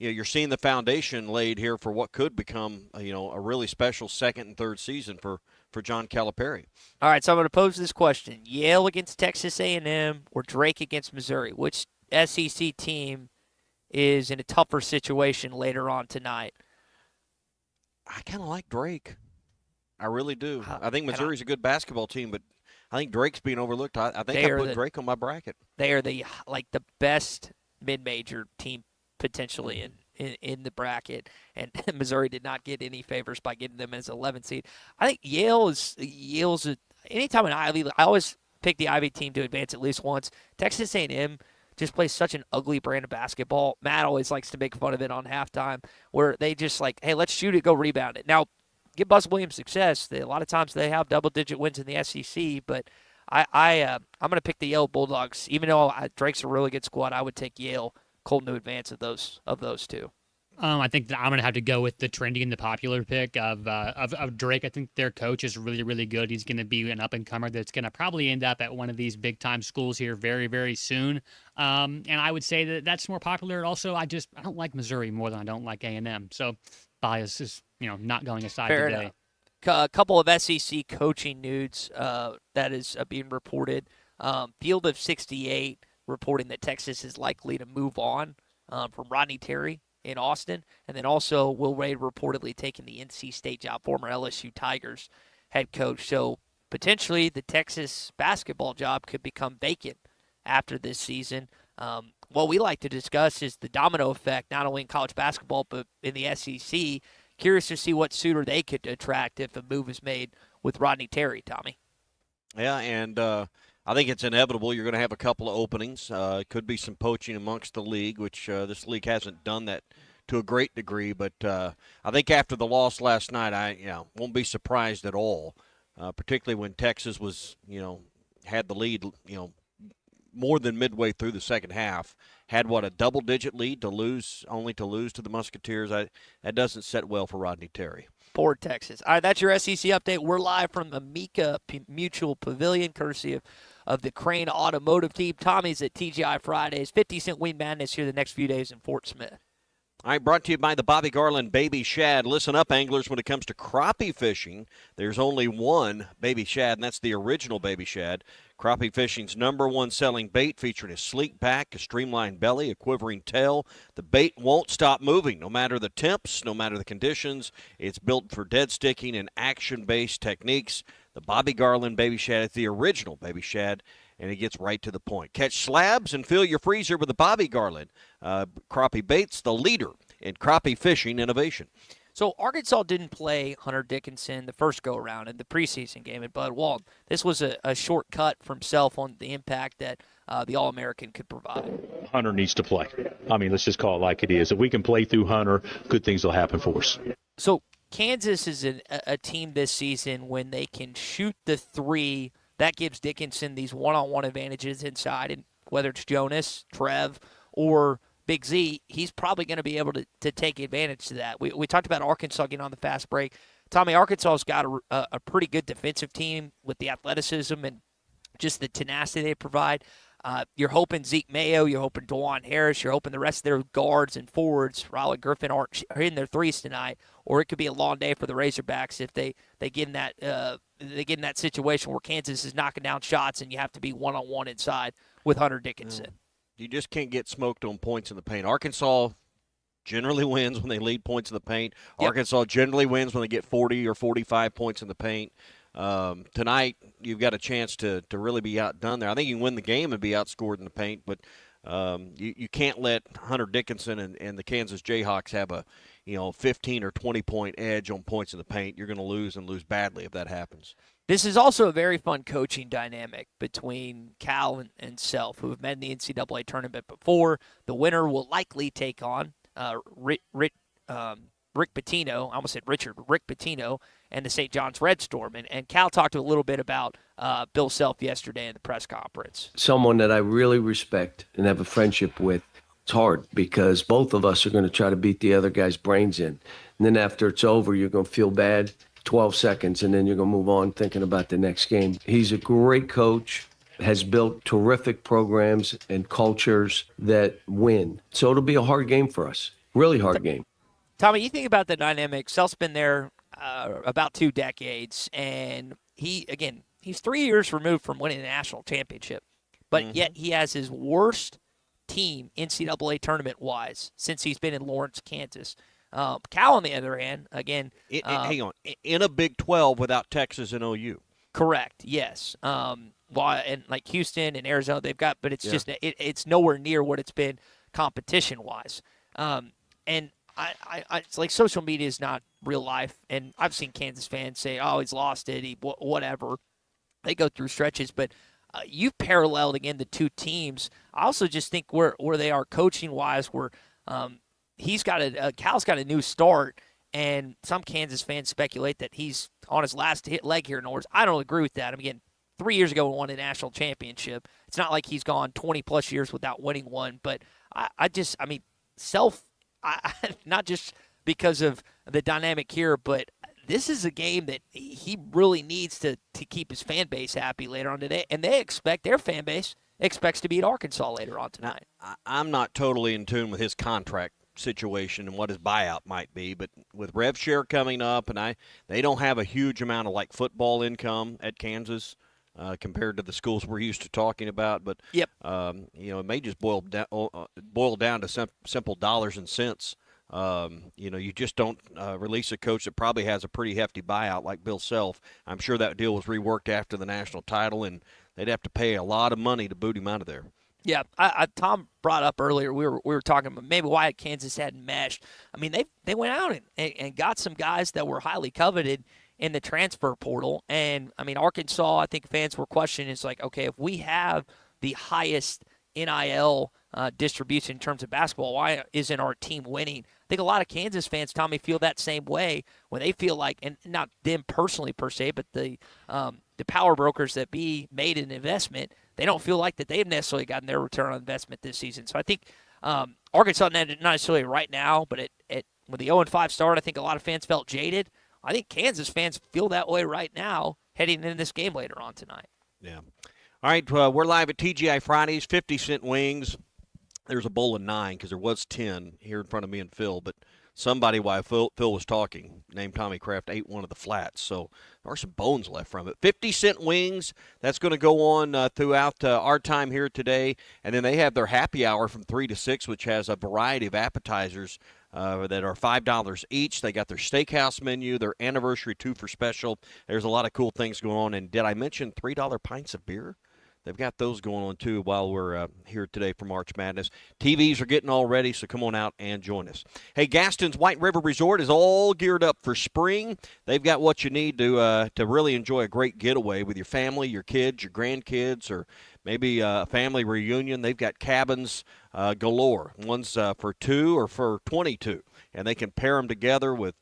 you're seeing the foundation laid here for what could become a really special second and third season for John Calipari. All right, so I'm going to pose this question: Yale against Texas A&M or Drake against Missouri? Which SEC team is in a tougher situation later on tonight? I kind of like Drake. I really do. I think Missouri's a good basketball team, but I think Drake's being overlooked. I think I put Drake on my bracket. They are the best mid-major team potentially in the bracket, and Missouri did not get any favors by getting them as an 11 seed. I think Yale's anytime an Ivy, I always pick the Ivy team to advance at least once. Texas A&M just plays such an ugly brand of basketball. Matt always likes to make fun of it on halftime, where they just hey, let's shoot it, go rebound it. Now, give Buzz Williams success. A lot of times they have double-digit wins in the SEC, but I'm going to pick the Yale Bulldogs. Even though Drake's a really good squad, I would take Yale cold to advance of those two. I think that I'm going to have to go with the trendy and the popular pick of Drake. I think their coach is really, really good. He's going to be an up-and-comer that's going to probably end up at one of these big-time schools here very, very soon. And I would say that's more popular. Also, I don't like Missouri more than I don't like A&M. So bias is not going aside Fair today. Enough. A couple of SEC coaching nudes that is being reported. Field of 68 reporting that Texas is likely to move on from Rodney Terry in Austin. And then also Will Wade reportedly taking the NC State job, former LSU Tigers head coach. So potentially the Texas basketball job could become vacant after this season. What we like to discuss is the domino effect, not only in college basketball, but in the SEC. Curious to see what suitor they could attract if a move is made with Rodney Terry, Tommy. Yeah, and I think it's inevitable. You're going to have a couple of openings. It could be some poaching amongst the league, which this league hasn't done that to a great degree. But I think after the loss last night, I won't be surprised at all, particularly when Texas was, had the lead, more than midway through the second half. Had a double-digit lead to lose to the Musketeers. That doesn't set well for Rodney Terry. Poor Texas. All right, that's your SEC update. We're live from Amica Mutual Pavilion, courtesy of the Crane Automotive Team. Tommy's at TGI Fridays. 50-cent Wing Madness here the next few days in Fort Smith. All right, brought to you by the Bobby Garland Baby Shad. Listen up, anglers, when it comes to crappie fishing, there's only one Baby Shad, and that's the original Baby Shad. Crappie fishing's #1 selling bait, featuring a sleek back, a streamlined belly, a quivering tail. The bait won't stop moving, no matter the temps, no matter the conditions. It's built for dead sticking and action-based techniques. The Bobby Garland Baby Shad is the original Baby Shad. and he gets right to the point. Catch slabs and fill your freezer with the Bobby Garland. Crappie baits, the leader in crappie fishing innovation. So Arkansas didn't play Hunter Dickinson the first go-around in the preseason game at Bud Walton. This was a shortcut for himself on the impact that the All-American could provide. Hunter needs to play. I mean, let's just call it like it is. If we can play through Hunter, good things will happen for us. So Kansas is a team this season when they can shoot the three. That gives Dickinson these one-on-one advantages inside, and whether it's Jonas, Trev, or Big Z, he's probably going to be able to take advantage of that. We talked about Arkansas getting on the fast break. Tommy, Arkansas's got a pretty good defensive team with the athleticism and just the tenacity they provide. You're hoping Zeke Mayo, you're hoping DeJuan Harris, you're hoping the rest of their guards and forwards, Riley Griffin, are in their threes tonight, or it could be a long day for the Razorbacks if they get in that situation where Kansas is knocking down shots and you have to be one-on-one inside with Hunter Dickinson. You just can't get smoked on points in the paint. Arkansas generally wins when they lead points in the paint. Yep. Arkansas generally wins when they get 40 or 45 points in the paint. Tonight, you've got a chance to really be outdone there. I think you can win the game and be outscored in the paint, but you can't let Hunter Dickinson and the Kansas Jayhawks have a 15 or 20-point edge on points in the paint. You're going to lose and lose badly if that happens. This is also a very fun coaching dynamic between Cal and Self, who have met in the NCAA tournament before. The winner will likely take on Rick Pitino. I almost said Richard. Rick Pitino and the St. John's Red Storm. And Cal talked a little bit about Bill Self yesterday in the press conference. Someone that I really respect and have a friendship with. It's hard because both of us are going to try to beat the other guy's brains in. And then after it's over, you're going to feel bad. 12 seconds, and then you're going to move on thinking about the next game. He's a great coach, has built terrific programs and cultures that win. So it'll be a hard game for us, really hard game. Tommy, you think about the dynamic. Self's been there about 2 decades, and he's 3 years removed from winning the national championship, but yet he has his worst team NCAA tournament-wise since he's been in Lawrence, Kansas. Cal, on the other hand, again, hang on, in a Big 12 without Texas and OU. Correct. Yes. And like Houston and Arizona, they've got, but it's just it's nowhere near what it's been competition-wise. And I it's like social media is not real life, and I've seen Kansas fans say, "Oh, he's lost it," whatever. They go through stretches, but you've paralleled again the two teams. I also just think where they are coaching-wise, where Cal's got a new start, and some Kansas fans speculate that he's on his last leg here in Orange. I don't agree with that. I mean, again, 3 years ago we won a national championship. It's not like he's gone 20-plus years without winning one, but Self, not just because of the dynamic here, but this is a game that he really needs to keep his fan base happy later on today, and their fan base expects to beat Arkansas later on tonight. I'm not totally in tune with his contract situation and what his buyout might be, but with rev share coming up, and they don't have a huge amount of like football income at Kansas compared to the schools we're used to talking about, but yep. It may just boil down to simple dollars and cents. You just don't release a coach that probably has a pretty hefty buyout like Bill Self. I'm sure that deal was reworked after the national title, and they'd have to pay a lot of money to boot him out of there. Yeah, Tom brought up earlier, we were talking about maybe why Kansas hadn't meshed. I mean, they went out and got some guys that were highly coveted in the transfer portal. And, I mean, Arkansas, I think fans were questioning, it's like, okay, if we have the highest NIL distribution in terms of basketball, why isn't our team winning? I think a lot of Kansas fans, Tommy, feel that same way when they feel like, and not them personally per se, but the power brokers that made an investment, they don't feel like that they've necessarily gotten their return on investment this season. So I think Arkansas, not necessarily right now, but with the 0-5 start, I think a lot of fans felt jaded. I think Kansas fans feel that way right now heading into this game later on tonight. Yeah. All right, we're live at TGI Fridays, 50-cent wings. There's a bowl of 9 because there was 10 here in front of me and Phil, but somebody, while Phil was talking, named Tommy Kraft, ate one of the flats. So there are some bones left from it. 50-cent wings, that's going to go on throughout our time here today. And then they have their happy hour from 3 to 6, which has a variety of appetizers that are $5 each. They got their steakhouse menu, their anniversary 2 for special. There's a lot of cool things going on. And did I mention $3 pints of beer? They've got those going on, too, while we're here today for March Madness. TVs are getting all ready, so come on out and join us. Hey, Gaston's White River Resort is all geared up for spring. They've got what you need to really enjoy a great getaway with your family, your kids, your grandkids, or maybe a family reunion. They've got cabins galore. One's for 2 or for 22, and they can pair them together with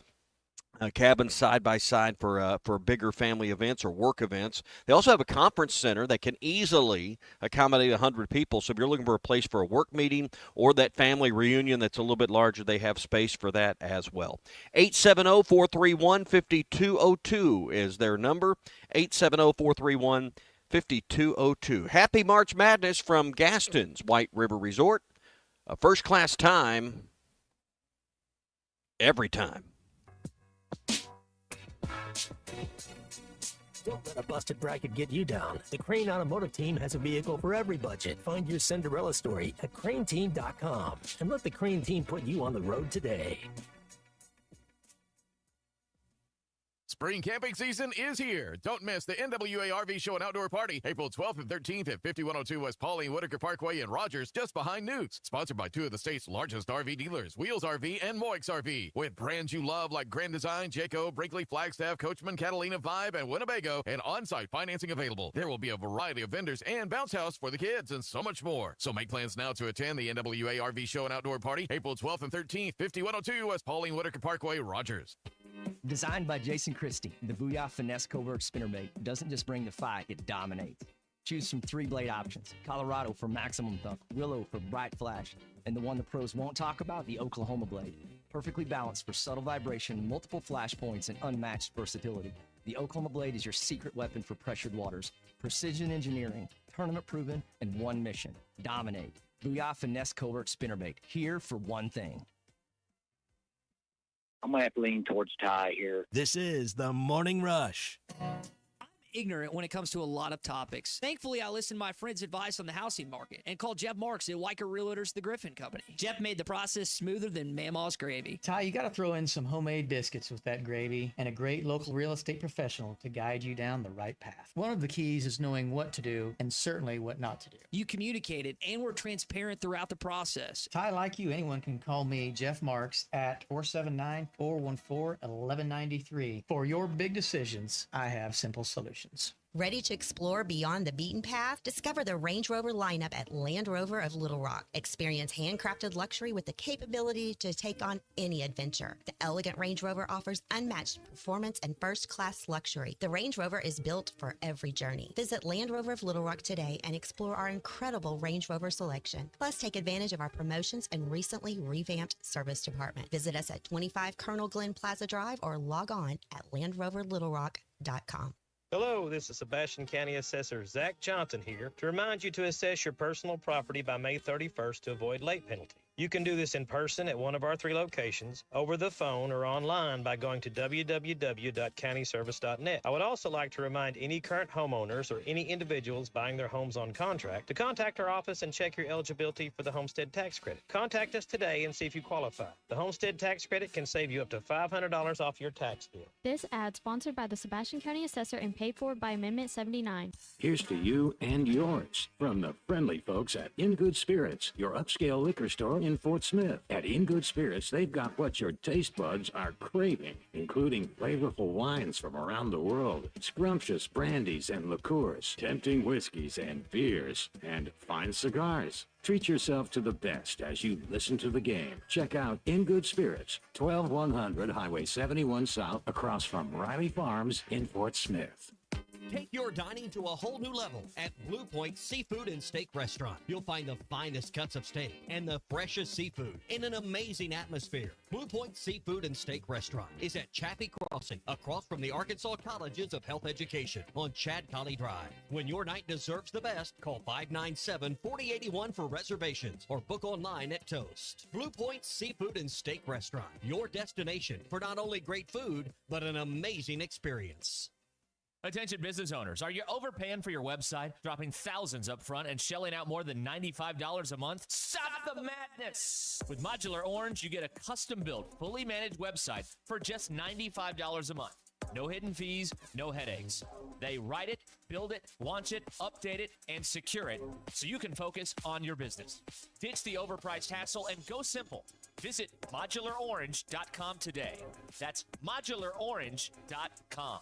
cabins side by side for bigger family events or work events. They also have a conference center that can easily accommodate 100 people. So if you're looking for a place for a work meeting or that family reunion that's a little bit larger, they have space for that as well. 870-431-5202 is their number. 870-431-5202. Happy March Madness from Gaston's White River Resort. A first-class time every time. Don't let a busted bracket get you down. The Crane Automotive Team has a vehicle for every budget. Find your Cinderella story at craneteam.com and let the Crane Team put you on the road today. Spring camping season is here. Don't miss the NWA RV Show and Outdoor Party, April 12th and 13th at 5102 West Pauline Whitaker Parkway in Rogers, just behind Newt's. Sponsored by 2 of the state's largest RV dealers, Wheels RV and Moix RV. With brands you love like Grand Design, Jayco, Brinkley, Flagstaff, Coachman, Catalina, Vibe, and Winnebago, and on-site financing available. There will be a variety of vendors and bounce house for the kids and so much more. So make plans now to attend the NWA RV Show and Outdoor Party, April 12th and 13th, 5102 West Pauline Whitaker Parkway, Rogers. Designed by Jason Christie, the Booyah Finesse Covert Spinnerbait doesn't just bring the fight, it dominates. Choose from 3 blade options: Colorado for maximum thump, Willow for bright flash, and the one the pros won't talk about, the Oklahoma blade. Perfectly balanced for subtle vibration, multiple flash points, and unmatched versatility. The Oklahoma blade is your secret weapon for pressured waters. Precision engineering, tournament proven, and one mission: dominate. Booyah Finesse Covert Spinnerbait, here for one thing. I'm going to have to lean towards Ty here. This is the Morning Rush. Ignorant when it comes to a lot of topics. Thankfully, I listened to my friend's advice on the housing market and called Jeff Marks at Weicker Realtors, the Griffin Company. Jeff made the process smoother than Mama's gravy. Ty, you got to throw in some homemade biscuits with that gravy and a great local real estate professional to guide you down the right path. One of the keys is knowing what to do and certainly what not to do. You communicated and were transparent throughout the process. Ty, like you, anyone can call me, Jeff Marks, at 479-414-1193. For your big decisions, I have simple solutions. Ready to explore beyond the beaten path? Discover the Range Rover lineup at Land Rover of Little Rock. Experience handcrafted luxury with the capability to take on any adventure. The elegant Range Rover offers unmatched performance and first-class luxury. The Range Rover is built for every journey. Visit Land Rover of Little Rock today and explore our incredible Range Rover selection. Plus, take advantage of our promotions and recently revamped service department. Visit us at 25 Colonel Glenn Plaza Drive or log on at LandRoverLittleRock.com. Hello, this is Sebastian County Assessor Zach Johnson here to remind you to assess your personal property by May 31st to avoid late penalty. You can do this in person at one of our 3 locations, over the phone, or online by going to www.countyservice.net. I would also like to remind any current homeowners or any individuals buying their homes on contract to contact our office and check your eligibility for the homestead tax credit. Contact us today and see if you qualify. The homestead tax credit can save you up to $500 off your tax bill. This ad sponsored by the Sebastian County Assessor and paid for by Amendment 79. Here's to you and yours from the friendly folks at In Good Spirits, your upscale liquor store in Fort Smith. At In Good Spirits, they've got what your taste buds are craving, including flavorful wines from around the world, scrumptious brandies and liqueurs, tempting whiskeys and beers, and fine cigars. Treat yourself to the best as you listen to the game. Check out In Good Spirits, 12100 Highway 71 South, across from Riley Farms in Fort Smith. Take your dining to a whole new level at Blue Point Seafood and Steak Restaurant. You'll find the finest cuts of steak and the freshest seafood in an amazing atmosphere. Blue Point Seafood and Steak Restaurant is at Chaffee Crossing, across from the Arkansas Colleges of Health Education on Chad Colley Drive. When your night deserves the best, call 597-4081 for reservations or book online at Toast. Blue Point Seafood and Steak Restaurant, your destination for not only great food, but an amazing experience. Attention business owners, are you overpaying for your website, dropping thousands up front and shelling out more than $95 a month? Stop the madness! With Modular Orange, you get a custom-built, fully managed website for just $95 a month. No hidden fees, no headaches. They write it, build it, launch it, update it, and secure it so you can focus on your business. Ditch the overpriced hassle and go simple. Visit modularorange.com today. That's modularorange.com.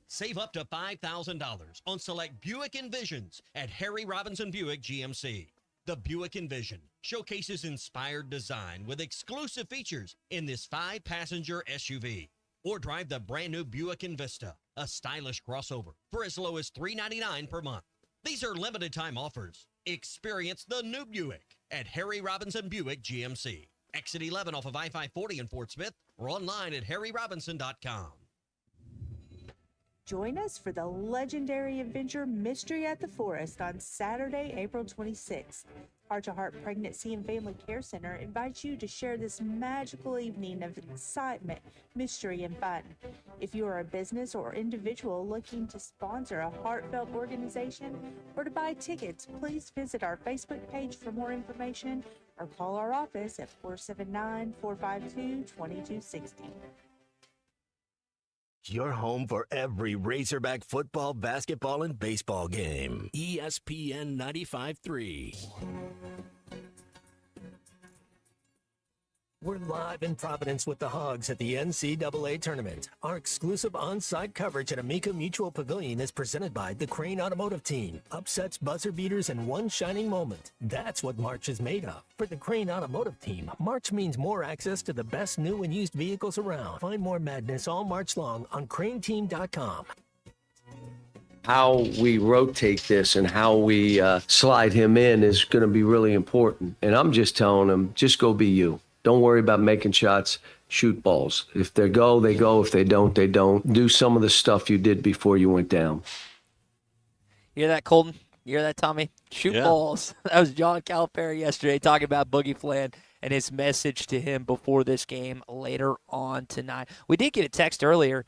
Save up to $5,000 on select Buick Envisions at Harry Robinson Buick GMC. The Buick Envision showcases inspired design with exclusive features in this 5-passenger SUV. Or drive the brand new Buick Envista, a stylish crossover, for as low as $399 per month. These are limited time offers. Experience the new Buick at Harry Robinson Buick GMC. Exit 11 off of I-540 in Fort Smith or online at harryrobinson.com. Join us for the legendary adventure Mystery at the Forest on Saturday, April 26th. Heart to Heart Pregnancy and Family Care Center invites you to share this magical evening of excitement, mystery, and fun. If you are a business or individual looking to sponsor a heartfelt organization or to buy tickets, please visit our Facebook page for more information or call our office at 479-452-2260. Your home for every Razorback football, basketball, and baseball game. ESPN 95.3. We're live in Providence with the Hogs at the NCAA Tournament. Our exclusive on-site coverage at Amica Mutual Pavilion is presented by the Crane Automotive Team. Upsets, buzzer beaters, and one shining moment. That's what March is made of. For the Crane Automotive Team, March means more access to the best new and used vehicles around. Find more madness all March long on craneteam.com. How we rotate this and how we slide him in is going to be really important. And I'm just telling him, just go be you. Don't worry about making shots, shoot balls. If they go, they go. If they don't, they don't. Do some of the stuff you did before you went down. You hear that, Colton? You hear that, Tommy? Shoot balls. That was John Calipari yesterday talking about Boogie Flan and his message to him before this game later on tonight. We did get a text earlier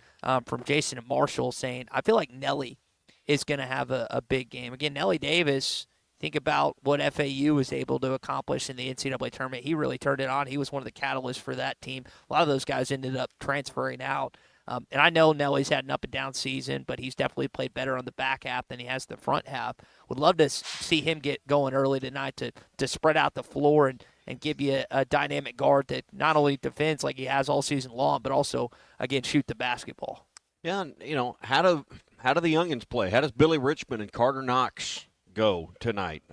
from Jason and Marshall saying, I feel like Nelly is going to have a big game. Again, Nelly Davis, think about what FAU was able to accomplish in the NCAA tournament. He really turned it on. He was one of the catalysts for that team. A lot of those guys ended up transferring out. And I know Nelly's had an up-and-down season, but he's definitely played better on the back half than he has the front half. Would love to see him get going early tonight to spread out the floor and give you a dynamic guard that not only defends like he has all season long, but also, again, shoot the basketball. Yeah, and, how do the youngins play? How does Billy Richmond and Carter Knox go tonight?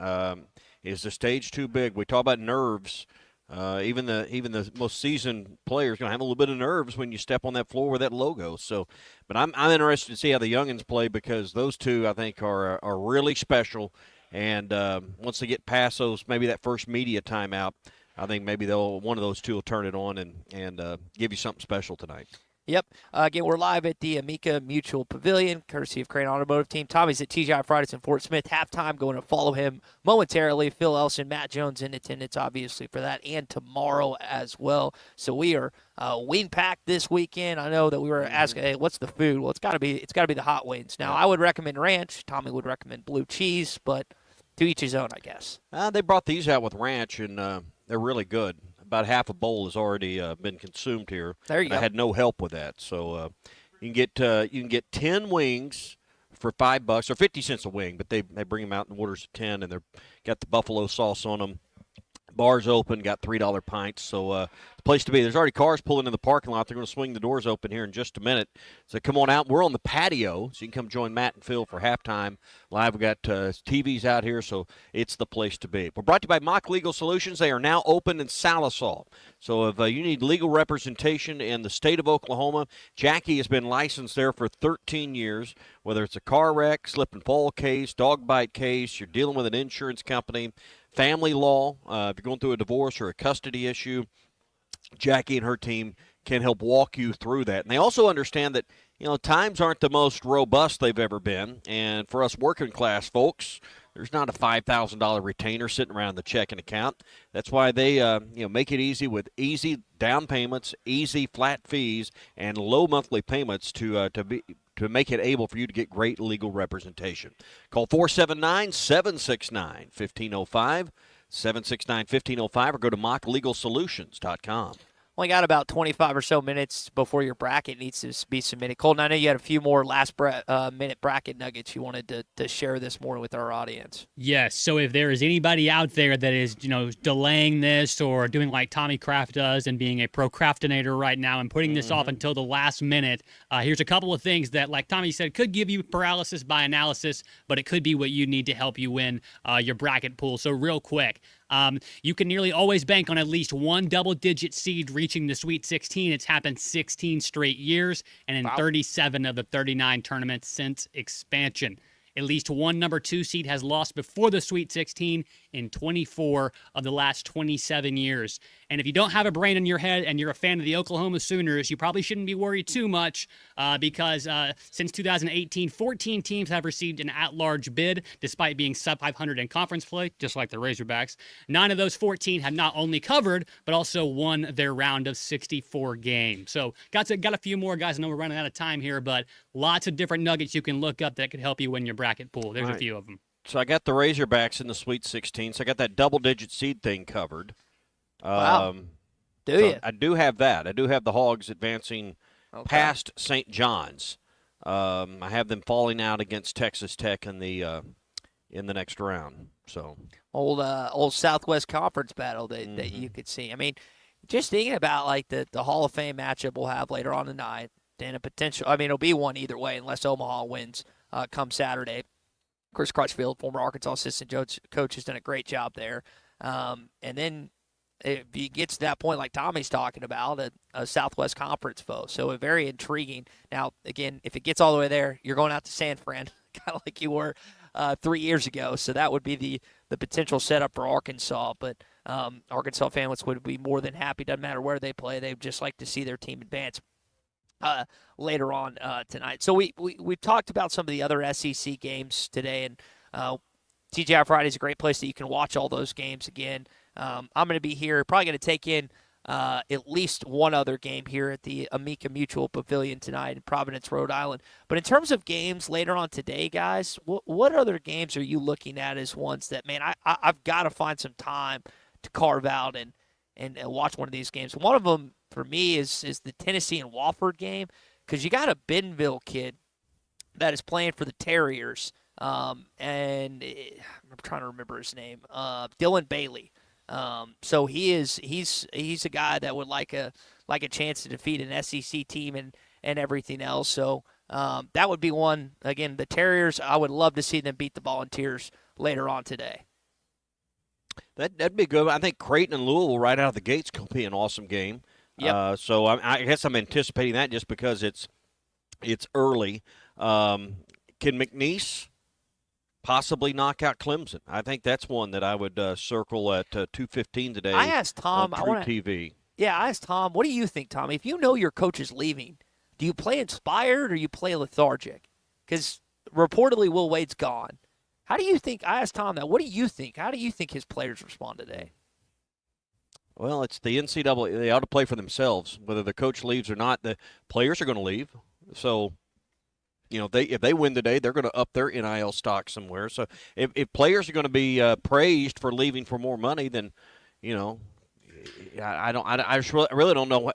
Is the stage too big? We talk about nerves. Even the most seasoned players going to have a little bit of nerves when you step on that floor with that logo. So, but I'm interested to see how the youngins play because those two I think are really special. And once they get past maybe that first media timeout, I think maybe one of those two will turn it on and give you something special tonight. Yep. Again, we're live at the Amica Mutual Pavilion, courtesy of Crane Automotive Team. Tommy's at TGI Fridays in Fort Smith. Halftime, going to follow him momentarily. Phil Elson, Matt Jones in attendance, obviously, for that, and tomorrow as well. So we are wing-packed this weekend. I know that we were asking, hey, what's the food? Well, it's got to be the hot wings. Now, I would recommend ranch. Tommy would recommend blue cheese, but to each his own, I guess. They brought these out with ranch, and they're really good. About half a bowl has already been consumed here. There you go. I had no help with that, so you can get 10 wings for $5 or 50 cents a wing, but they bring them out in orders of 10, and they're got the buffalo sauce on them. Bars open, got $3 pints, so the place to be. There's already cars pulling in the parking lot. They're going to swing the doors open here in just a minute. So come on out. We're on the patio, so you can come join Matt and Phil for halftime live. We've got TVs out here, so it's the place to be. We're brought to you by Mock Legal Solutions. They are now open in Salisal. So if you need legal representation in the state of Oklahoma, Jackie has been licensed there for 13 years. Whether it's a car wreck, slip and fall case, dog bite case, you're dealing with an insurance company, family law, if you're going through a divorce or a custody issue, Jackie and her team can help walk you through that. And they also understand that, times aren't the most robust they've ever been. And for us working class folks, there's not a $5,000 retainer sitting around the checking account. That's why they make it easy with easy down payments, easy flat fees, and low monthly payments to make it able for you to get great legal representation. Call 479-769-1505, 769-1505, or go to mocklegalsolutions.com. only got about 25 or so minutes before your bracket needs to be submitted. Colton, I know you had a few more last-minute bracket nuggets you wanted to share this morning with our audience. Yes. So if there is anybody out there that is, delaying this or doing like Tommy Kraft does and being a procrastinator right now and putting this off until the last minute, here's a couple of things that, like Tommy said, could give you paralysis by analysis, but it could be what you need to help you win your bracket pool. So real quick, you can nearly always bank on at least one double-digit seed reaching the Sweet 16. It's happened 16 straight years and in 37 of the 39 tournaments since expansion. At least one number 2 seed has lost before the Sweet 16 in 24 of the last 27 years. And if you don't have a brain in your head and you're a fan of the Oklahoma Sooners, you probably shouldn't be worried too much because since 2018, 14 teams have received an at-large bid despite being sub-500 in conference play, just like the Razorbacks. 9 of those 14 have not only covered, but also won their round of 64 games. So got a few more, guys. I know we're running out of time here, but lots of different nuggets you can look up that could help you win your bracket pool. There's a few of them. So I got the Razorbacks in the Sweet 16, so I got that double-digit seed thing covered. Wow. Do you? I do have that. I do have the Hogs advancing past St. John's. I have them falling out against Texas Tech in the next round. So old Southwest Conference battle that you could see. I mean, just thinking about like the Hall of Fame matchup we'll have later on tonight, and a potential. I mean, it'll be one either way unless Omaha wins come Saturday. Chris Crutchfield, former Arkansas assistant coach, has done a great job there. And then if you get to that point, like Tommy's talking about, a Southwest Conference foe. So a very intriguing. Now, again, if it gets all the way there, you're going out to San Fran, kind of like you were 3 years ago. So that would be the potential setup for Arkansas. But Arkansas fans would be more than happy. Doesn't matter where they play. They'd just like to see their team advance later on tonight. So we've talked about some of the other SEC games today, and TGI Friday is a great place that you can watch all those games again. I'm going to be here, probably going to take in at least one other game here at the Amica Mutual Pavilion tonight in Providence, Rhode Island. But in terms of games later on today, guys, what other games are you looking at as ones that, man, I've got to find some time to carve out and watch one of these games? One of them, for me, is the Tennessee and Wofford game, because you got a Bentonville kid that is playing for the Terriers, and I'm trying to remember his name, Dylan Bailey. So he's a guy that would like a chance to defeat an SEC team and everything else. So that would be one. Again, the Terriers, I would love to see them beat the Volunteers later on today. That'd be good. I think Creighton and Louisville right out of the gates could be an awesome game. Yep. So I guess I'm anticipating that just because it's early. Can McNeese possibly knock out Clemson? I think that's one that I would circle at 2:15 today. I asked Tom. On True TV. Yeah, I asked Tom. What do you think, Tommy? If you know your coach is leaving, do you play inspired or you play lethargic? Because reportedly Will Wade's gone. How do you think? I asked Tom that. What do you think? How do you think his players respond today? Well, it's the NCAA. They ought to play for themselves. Whether the coach leaves or not, the players are going to leave. So, if they win today, they're going to up their NIL stock somewhere. So, if players are going to be praised for leaving for more money, then, I really don't know.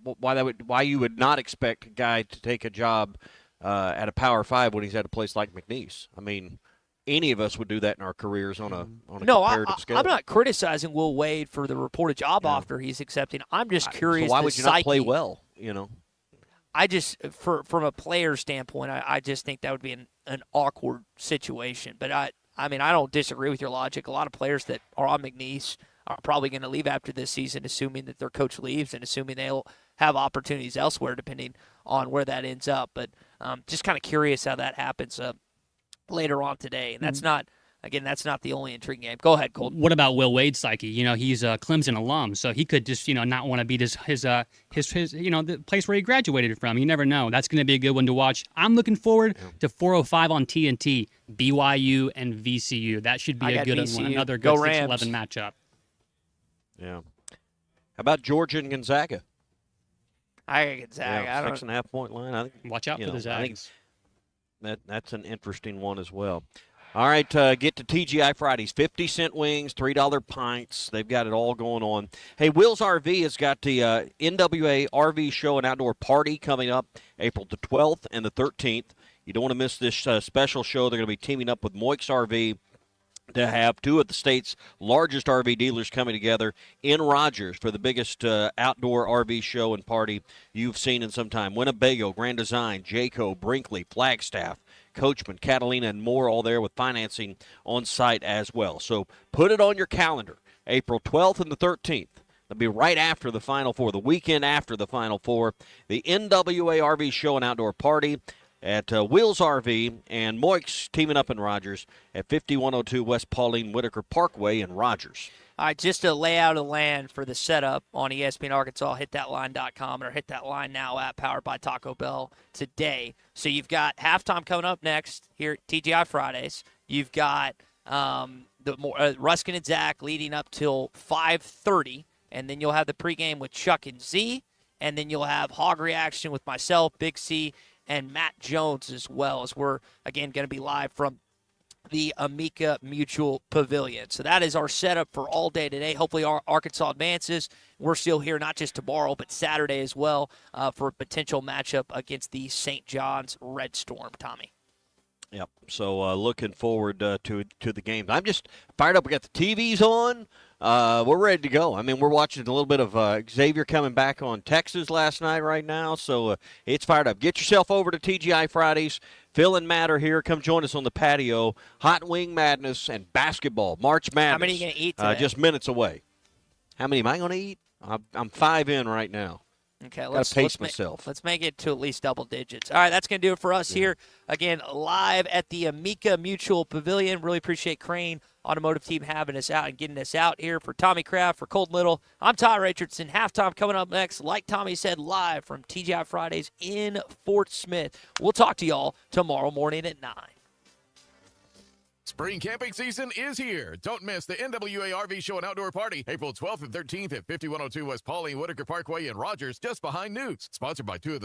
Why you would not expect a guy to take a job at a Power 5 when he's at a place like McNeese. I mean, any of us would do that in our careers on a comparative scale. I'm not criticizing Will Wade for the reported job offer he's accepting. I'm just curious. So why would you not play well? I just, from a player standpoint, I just think that would be an awkward situation. But I mean, I don't disagree with your logic. A lot of players that are on McNeese are probably going to leave after this season, assuming that their coach leaves and assuming they'll have opportunities elsewhere, depending on where that ends up. But just kind of curious how that happens later on today. And that's not the only intriguing game. Go ahead, Colton. What about Will Wade's psyche? He's a Clemson alum, so he could just, not want to beat his the place where he graduated from. You never know. That's going to be a good one to watch. I'm looking forward to 4:05 on TNT, BYU and VCU. That should be a good one. Another good 6-11 matchup. Yeah. How about Georgia and Gonzaga? I got Gonzaga. Yeah, 6.5 point line. Watch out for the Zags. That's an interesting one as well. All right, get to TGI Fridays. 50-cent wings, $3 pints. They've got it all going on. Hey, Will's RV has got the NWA RV Show and Outdoor Party coming up April the 12th and the 13th. You don't want to miss this special show. They're going to be teaming up with Moix RV to have two of the state's largest RV dealers coming together in Rogers for the biggest outdoor RV show and party you've seen in some time. Winnebago, Grand Design, Jayco, Brinkley, Flagstaff, Coachman, Catalina, and more, all there with financing on site as well. So put it on your calendar, April 12th and the 13th. That'll be right after the Final Four, the weekend after the Final Four. The NWA RV Show and Outdoor Party at Will's RV and Moix teaming up in Rogers at 5102 West Pauline Whitaker Parkway in Rogers. All right, just a layout of land for the setup on ESPN Arkansas, hitthatline.com or Hit That Line Now app powered by Taco Bell today. So you've got halftime coming up next here at TGI Fridays. You've got Ruskin and Zach leading up till 5:30, and then you'll have the pregame with Chuck and Z, and then you'll have Hog Reaction with myself, Big C, and Matt Jones as well, as we're, again, going to be live from the Amica Mutual Pavilion. So that is our setup for all day today. Hopefully Arkansas advances. We're still here not just tomorrow, but Saturday as well for a potential matchup against the St. John's Red Storm, Tommy. Yep. So looking forward to the game. I'm just fired up. We got the TVs on. We're ready to go. I mean, we're watching a little bit of Xavier coming back on Texas last night right now, so it's fired up. Get yourself over to TGI Fridays. Phil and Matt are here. Come join us on the patio. Hot Wing Madness and basketball. March Madness. How many are you going to eat today? Just minutes away. How many am I going to eat? I'm 5 in right now. Okay, let's pace myself. Let's make it to at least double digits. All right, that's going to do it for us here. Again, live at the Amica Mutual Pavilion. Really appreciate Crane Automotive Team having us out and getting us out here. For Tommy Kraft, for Colton Little, I'm Ty Richardson. Halftime coming up next, like Tommy said, live from TGI Fridays in Fort Smith. We'll talk to y'all tomorrow morning at 9. Spring camping season is here. Don't miss the NWA RV Show and Outdoor Party, April 12th and 13th at 5102 West Pauline Whitaker Parkway in Rogers, just behind Newt's. Sponsored by two of the